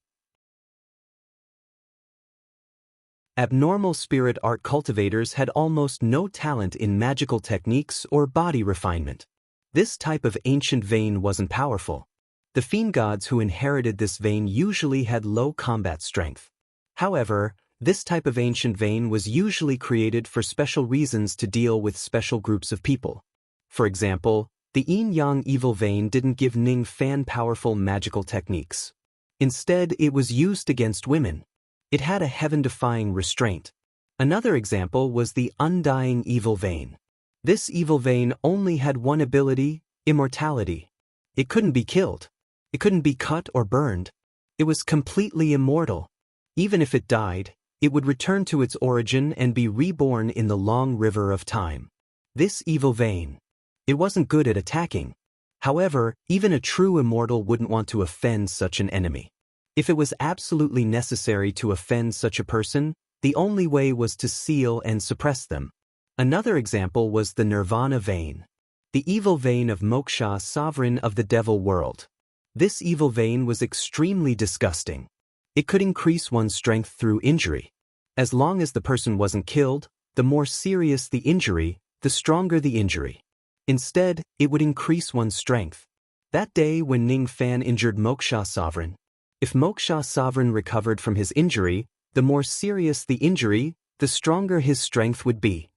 Abnormal spirit art cultivators had almost no talent in magical techniques or body refinement. This type of ancient vein wasn't powerful. The fiend gods who inherited this vein usually had low combat strength. However, this type of ancient vein was usually created for special reasons to deal with special groups of people. For example, the yin-yang evil vein didn't give Ning Fan powerful magical techniques. Instead, it was used against women. It had a heaven-defying restraint. Another example was the undying evil vein. This evil vein only had one ability, immortality. It couldn't be killed. It couldn't be cut or burned. It was completely immortal. Even if it died, it would return to its origin and be reborn in the long river of time. This evil vein. It wasn't good at attacking. However, even a true immortal wouldn't want to offend such an enemy. If it was absolutely necessary to offend such a person, the only way was to seal and suppress them. Another example was the nirvana vein. The evil vein of Moksha, sovereign of the devil world. This evil vein was extremely disgusting. It could increase one's strength through injury. As long as the person wasn't killed, the more serious the injury, the stronger the injury. Instead, it would increase one's strength. That day when Ning Fan injured Moksha sovereign, if Moksha sovereign recovered from his injury, the more serious the injury, the stronger his strength would be.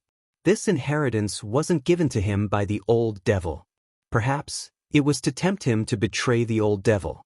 This inheritance wasn't given to him by the old devil. Perhaps, it was to tempt him to betray the old devil.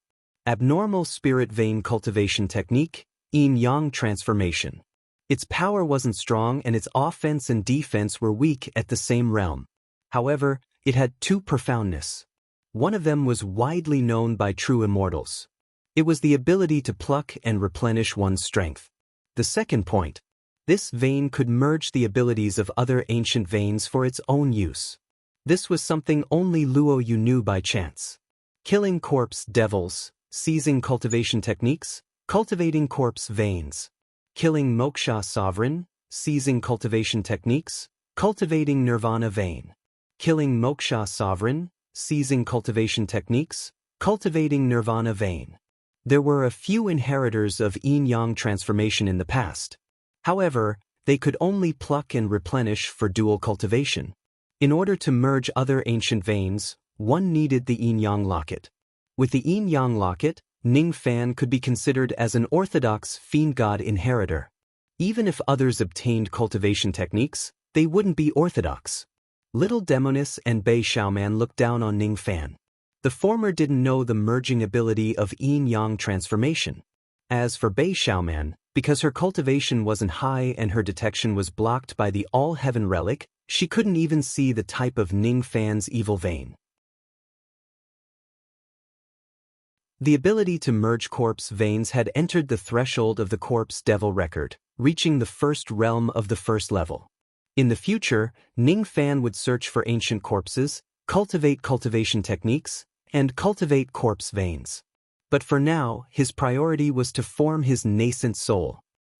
Abnormal spirit vein cultivation technique, yin-yang transformation. Its power wasn't strong and its offense and defense were weak at the same realm. However, it had two profoundness. One of them was widely known by true immortals. It was the ability to pluck and replenish one's strength. The second point. This vein could merge the abilities of other ancient veins for its own use. This was something only Luo Yu knew by chance. Killing corpse devils, seizing cultivation techniques, cultivating corpse veins. Killing Moksha sovereign, seizing cultivation techniques, cultivating nirvana vein. Killing Moksha sovereign, seizing cultivation techniques, cultivating nirvana vein. There were a few inheritors of yin-yang transformation in the past. However, they could only pluck and replenish for dual cultivation. In order to merge other ancient veins, one needed the yin-yang locket. With the yin-yang locket, Ning Fan could be considered as an orthodox fiend god inheritor. Even if others obtained cultivation techniques, they wouldn't be orthodox. Little Demonis and Bei Xiaoman looked down on Ning Fan. The former didn't know the merging ability of yin-yang transformation. As for Bei Xiaoman, because her cultivation wasn't high and her detection was blocked by the All-Heaven relic, she couldn't even see the type of Ning Fan's evil vein. The ability to merge corpse veins had entered the threshold of the corpse devil record, reaching the first realm of the first level. In the future, Ning Fan would search for ancient corpses, cultivate cultivation techniques, and cultivate corpse veins. But for now, his priority was to form his nascent soul.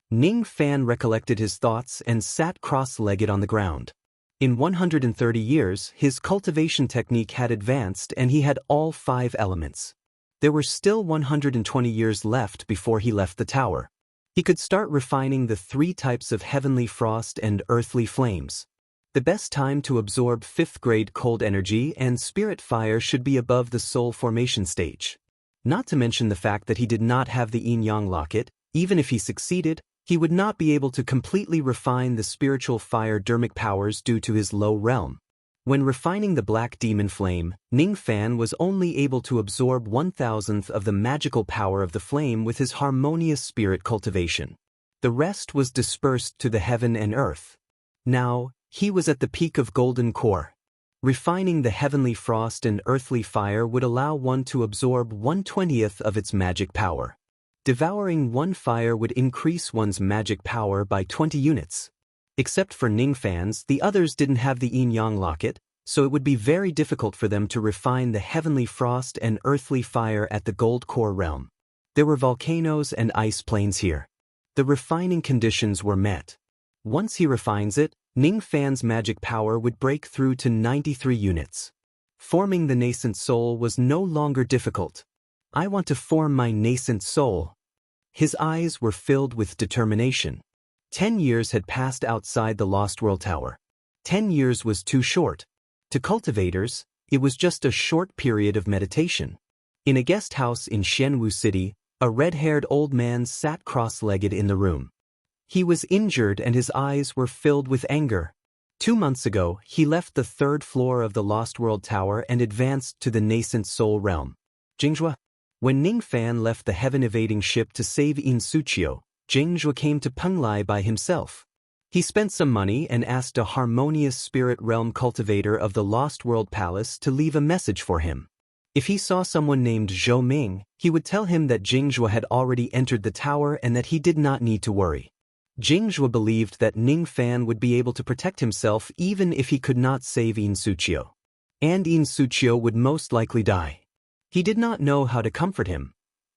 Ning Fan recollected his thoughts and sat cross-legged on the ground. In 130 years, his cultivation technique had advanced and he had all 5 elements. There were still 120 years left before he left the tower. He could start refining the 3 types of heavenly frost and earthly flames. The best time to absorb 5th grade cold energy and spirit fire should be above the soul formation stage. Not to mention the fact that he did not have the yin-yang locket. Even if he succeeded, he would not be able to completely refine the spiritual fire dermic powers due to his low realm. When refining the black demon flame, Ning Fan was only able to absorb 1,000th of the magical power of the flame with his harmonious spirit cultivation. The rest was dispersed to the heaven and earth. Now, he was at the peak of golden core. Refining the heavenly frost and earthly fire would allow one to absorb 1/20th of its magic power. Devouring one fire would increase one's magic power by 20 units. Except for Ning fans, the others didn't have the yin-yang locket, so it would be very difficult for them to refine the heavenly frost and earthly fire at the Gold Core realm. There were volcanoes and ice plains here. The refining conditions were met. Once he refines it, Ning Fan's magic power would break through to 93 units. Forming the nascent soul was no longer difficult. I want to form my nascent soul. His eyes were filled with determination. 10 years had passed outside the Lost World Tower. 10 years was too short. To cultivators, it was just a short period of meditation. In a guest house in Xianwu City, a red-haired old man sat cross-legged in the room. He was injured and his eyes were filled with anger. 2 months ago, he left the 3rd floor of the Lost World Tower and advanced to the nascent soul realm. Jingzhua. When Ning Fan left the heaven-evading ship to save In Suchio, Jingzhua came to Penglai by himself. He spent some money and asked a harmonious spirit realm cultivator of the Lost World Palace to leave a message for him. If he saw someone named Zhou Ming, he would tell him that Jingzhua had already entered the tower and that he did not need to worry. Jingzhua believed that Ning Fan would be able to protect himself even if he could not save In Suchio. And In Suchio would most likely die. He did not know how to comfort him.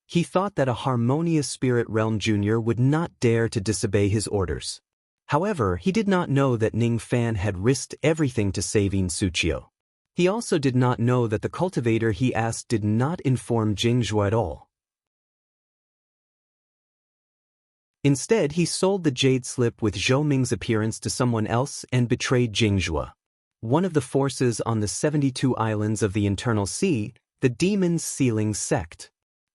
He thought that a harmonious spirit realm junior would not dare to disobey his orders. However, he did not know that Ning Fan had risked everything to save In Suchio. He also did not know that the cultivator he asked did not inform Jingzhua at all. Instead, he sold the jade slip with Zhou Ming's appearance to someone else and betrayed Jingzhua. One of the forces on the 72 islands of the Internal Sea, the Demon's Sealing Sect.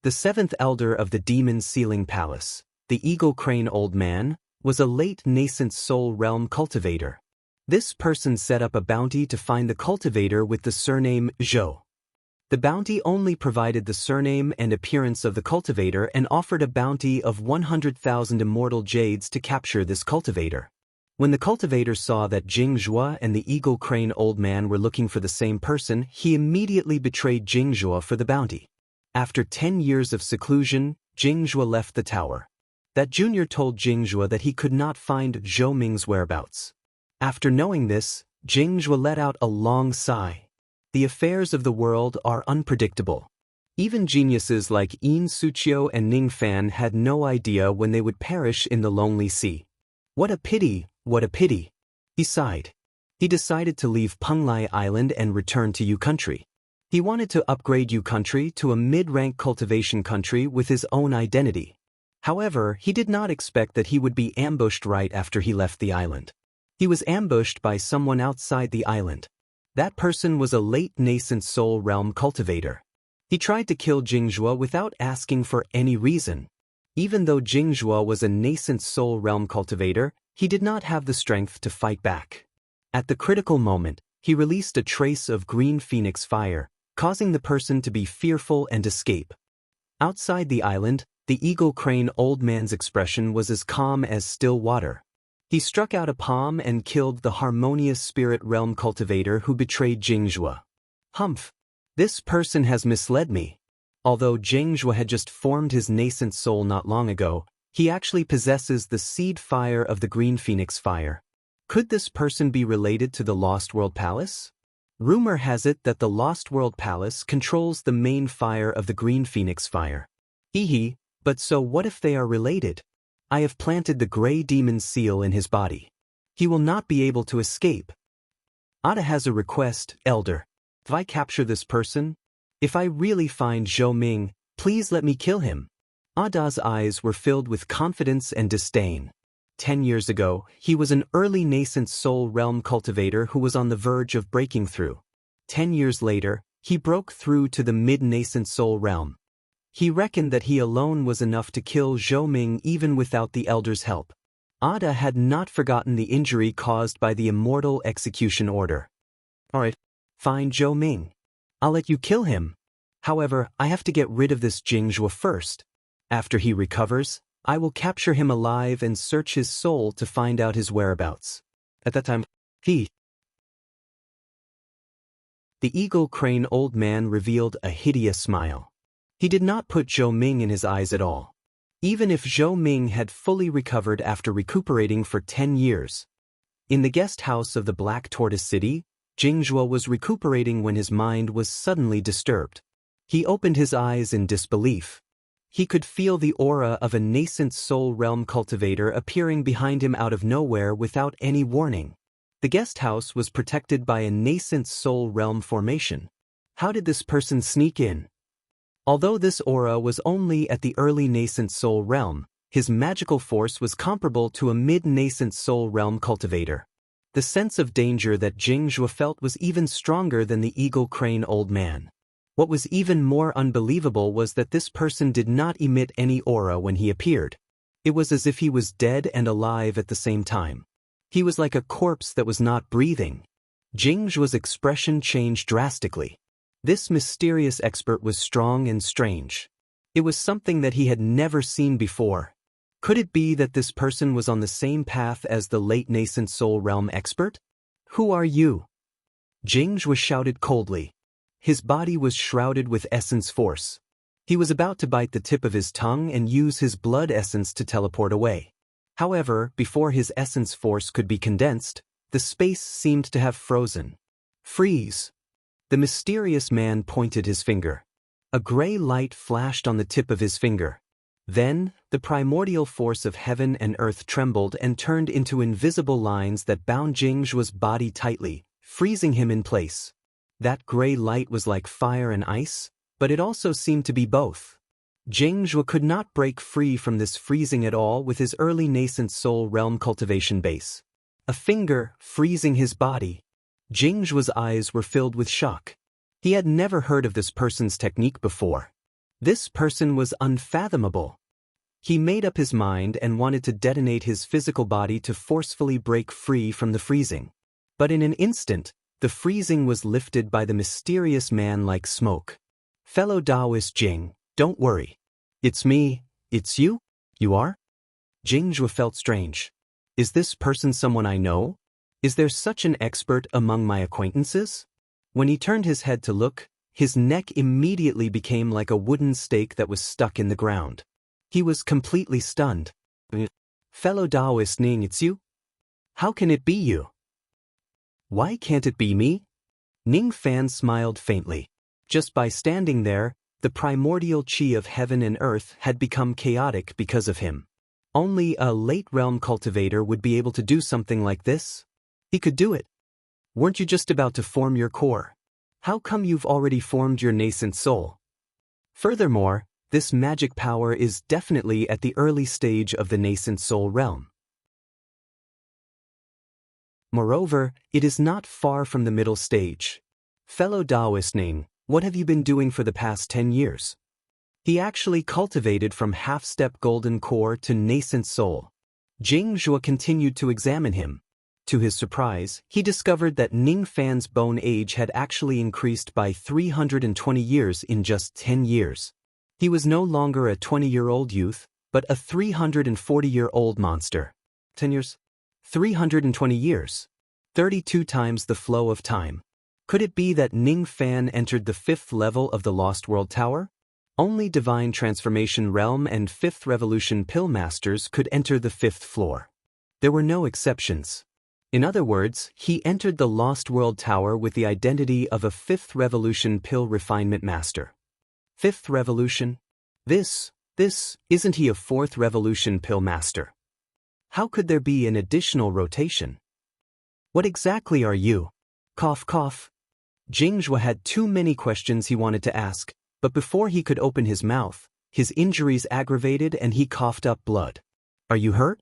The 7th elder of the Demon's Sealing Palace, the Eagle Crane Old Man, was a late nascent soul realm cultivator. This person set up a bounty to find the cultivator with the surname Zhou. The bounty only provided the surname and appearance of the cultivator and offered a bounty of 100,000 immortal jades to capture this cultivator. When the cultivator saw that Jingzhua and the Eagle Crane Old Man were looking for the same person, he immediately betrayed Jingzhua for the bounty. After 10 years of seclusion, Jingzhua left the tower. That junior told Jingzhua that he could not find Zhou Ming's whereabouts. After knowing this, Jingzhua let out a long sigh. The affairs of the world are unpredictable. Even geniuses like In Suchio and Ning Fan had no idea when they would perish in the lonely sea. What a pity, what a pity. He sighed. He decided to leave Penglai Island and return to U Country. He wanted to upgrade U Country to a mid-rank cultivation country with his own identity. However, he did not expect that he would be ambushed right after he left the island. He was ambushed by someone outside the island. That person was a late nascent soul realm cultivator. He tried to kill Jingzhua without asking for any reason. Even though Jingzhua was a nascent soul realm cultivator, he did not have the strength to fight back. At the critical moment, he released a trace of green phoenix fire, causing the person to be fearful and escape. Outside the island, the Eagle Crane Old Man's expression was as calm as still water. He struck out a palm and killed the harmonious spirit realm cultivator who betrayed Jingzhua. Humph! This person has misled me. Although Jingzhua had just formed his nascent soul not long ago, he actually possesses the seed fire of the green phoenix fire. Could this person be related to the Lost World Palace? Rumor has it that the Lost World Palace controls the main fire of the green phoenix fire. Hee, but so what if they are related? I have planted the gray demon's seal in his body. He will not be able to escape. Ada has a request, Elder. If I capture this person, if I really find Zhou Ming, please let me kill him. Ada's eyes were filled with confidence and disdain. 10 years ago, he was an early nascent soul realm cultivator who was on the verge of breaking through. 10 years later, he broke through to the mid-nascent soul realm. He reckoned that he alone was enough to kill Zhou Ming even without the elder's help. Ada had not forgotten the injury caused by the immortal execution order. Alright, find Zhou Ming. I'll let you kill him. However, I have to get rid of this Jingzhua first. After he recovers, I will capture him alive and search his soul to find out his whereabouts. At that time, the Eagle Crane Old Man revealed a hideous smile. He did not put Zhou Ming in his eyes at all. Even if Zhou Ming had fully recovered after recuperating for 10 years, In the guest house of the Black Tortoise City, Jingjue was recuperating when his mind was suddenly disturbed. He opened his eyes in disbelief. He could feel the aura of a nascent soul realm cultivator appearing behind him out of nowhere without any warning. The guest house was protected by a nascent soul realm formation. How did this person sneak in? Although this aura was only at the early nascent soul realm, his magical force was comparable to a mid-nascent soul realm cultivator. The sense of danger that Jingjue felt was even stronger than the eagle crane old man. What was even more unbelievable was that this person did not emit any aura when he appeared. It was as if he was dead and alive at the same time. He was like a corpse that was not breathing. Jingjue's expression changed drastically. This mysterious expert was strong and strange. It was something that he had never seen before. Could it be that this person was on the same path as the late nascent soul realm expert? Who are you? Jingjue shouted coldly. His body was shrouded with essence force. He was about to bite the tip of his tongue and use his blood essence to teleport away. However, before his essence force could be condensed, the space seemed to have frozen. Freeze! The mysterious man pointed his finger. A gray light flashed on the tip of his finger. Then, the primordial force of heaven and earth trembled and turned into invisible lines that bound Jingjue's body tightly, freezing him in place. That gray light was like fire and ice, but it also seemed to be both. Jingjue could not break free from this freezing at all with his early nascent soul realm cultivation base. A finger freezing his body. Jingjue's eyes were filled with shock. He had never heard of this person's technique before. This person was unfathomable. He made up his mind and wanted to detonate his physical body to forcefully break free from the freezing. But in an instant, the freezing was lifted by the mysterious man like smoke. Fellow Taoist Jing, don't worry. It's me. It's you? You are? Jingjue felt strange. Is this person someone I know? Is there such an expert among my acquaintances? When he turned his head to look, his neck immediately became like a wooden stake that was stuck in the ground. He was completely stunned. Fellow Taoist Ning, it's you? How can it be you? Why can't it be me? Ning Fan smiled faintly. Just by standing there, the primordial chi of heaven and earth had become chaotic because of him. Only a late realm cultivator would be able to do something like this. He could do it. Weren't you just about to form your core? How come you've already formed your nascent soul? Furthermore, this magic power is definitely at the early stage of the nascent soul realm. Moreover, it is not far from the middle stage. Fellow Taoist Ning, what have you been doing for the past 10 years? He actually cultivated from half-step golden core to nascent soul. Jingjue continued to examine him. To his surprise, he discovered that Ning Fan's bone age had actually increased by 320 years in just 10 years. He was no longer a 20-year-old youth, but a 340-year-old monster. 10 years? 320 years. 32 times the flow of time. Could it be that Ning Fan entered the 5th level of the Lost World Tower? Only Divine Transformation Realm and 5th Revolution Pill Masters could enter the 5th floor. There were no exceptions. In other words, he entered the Lost World Tower with the identity of a 5th Revolution Pill Refinement Master. 5th Revolution? Isn't he a 4th Revolution Pill Master? How could there be an additional rotation? What exactly are you? Cough cough. Jingjue had too many questions he wanted to ask, but before he could open his mouth, his injuries aggravated and he coughed up blood. Are you hurt?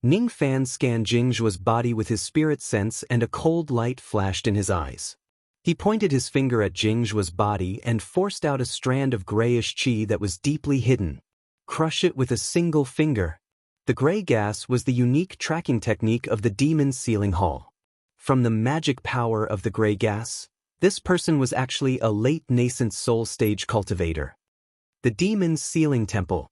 Ning Fan scanned Jingjue's body with his spirit sense and a cold light flashed in his eyes. He pointed his finger at Jingjue's body and forced out a strand of grayish qi that was deeply hidden. Crush it with a single finger. The gray gas was the unique tracking technique of the Demon Sealing Hall. From the magic power of the gray gas, this person was actually a late nascent soul stage cultivator. The Demon Sealing Temple.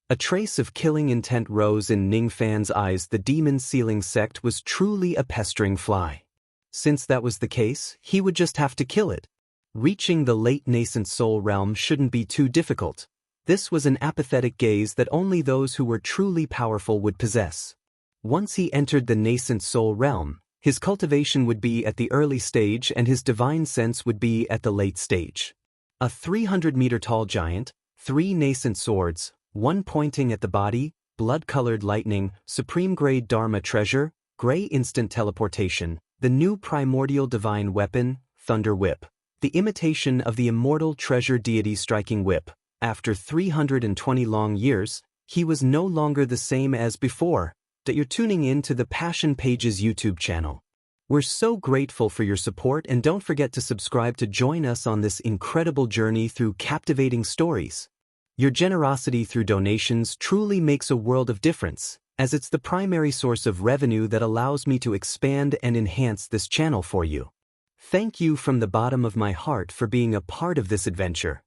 A trace of killing intent rose in Ning Fan's eyes. The Demon Sealing sect was truly a pestering fly. Since that was the case, he would just have to kill it. Reaching the late nascent soul realm shouldn't be too difficult. This was an apathetic gaze that only those who were truly powerful would possess. Once he entered the nascent soul realm, his cultivation would be at the early stage and his divine sense would be at the late stage. A 300-meter-tall giant, 3 nascent swords, 1 pointing at the body, blood-colored lightning, supreme-grade Dharma treasure, gray instant teleportation, the new primordial divine weapon, Thunder Whip. The imitation of the immortal treasure deity striking whip. After 320 long years, he was no longer the same as before. That you're tuning in to the Passion Pages YouTube channel. We're so grateful for your support, and don't forget to subscribe to join us on this incredible journey through captivating stories. Your generosity through donations truly makes a world of difference, as it's the primary source of revenue that allows me to expand and enhance this channel for you. Thank you from the bottom of my heart for being a part of this adventure.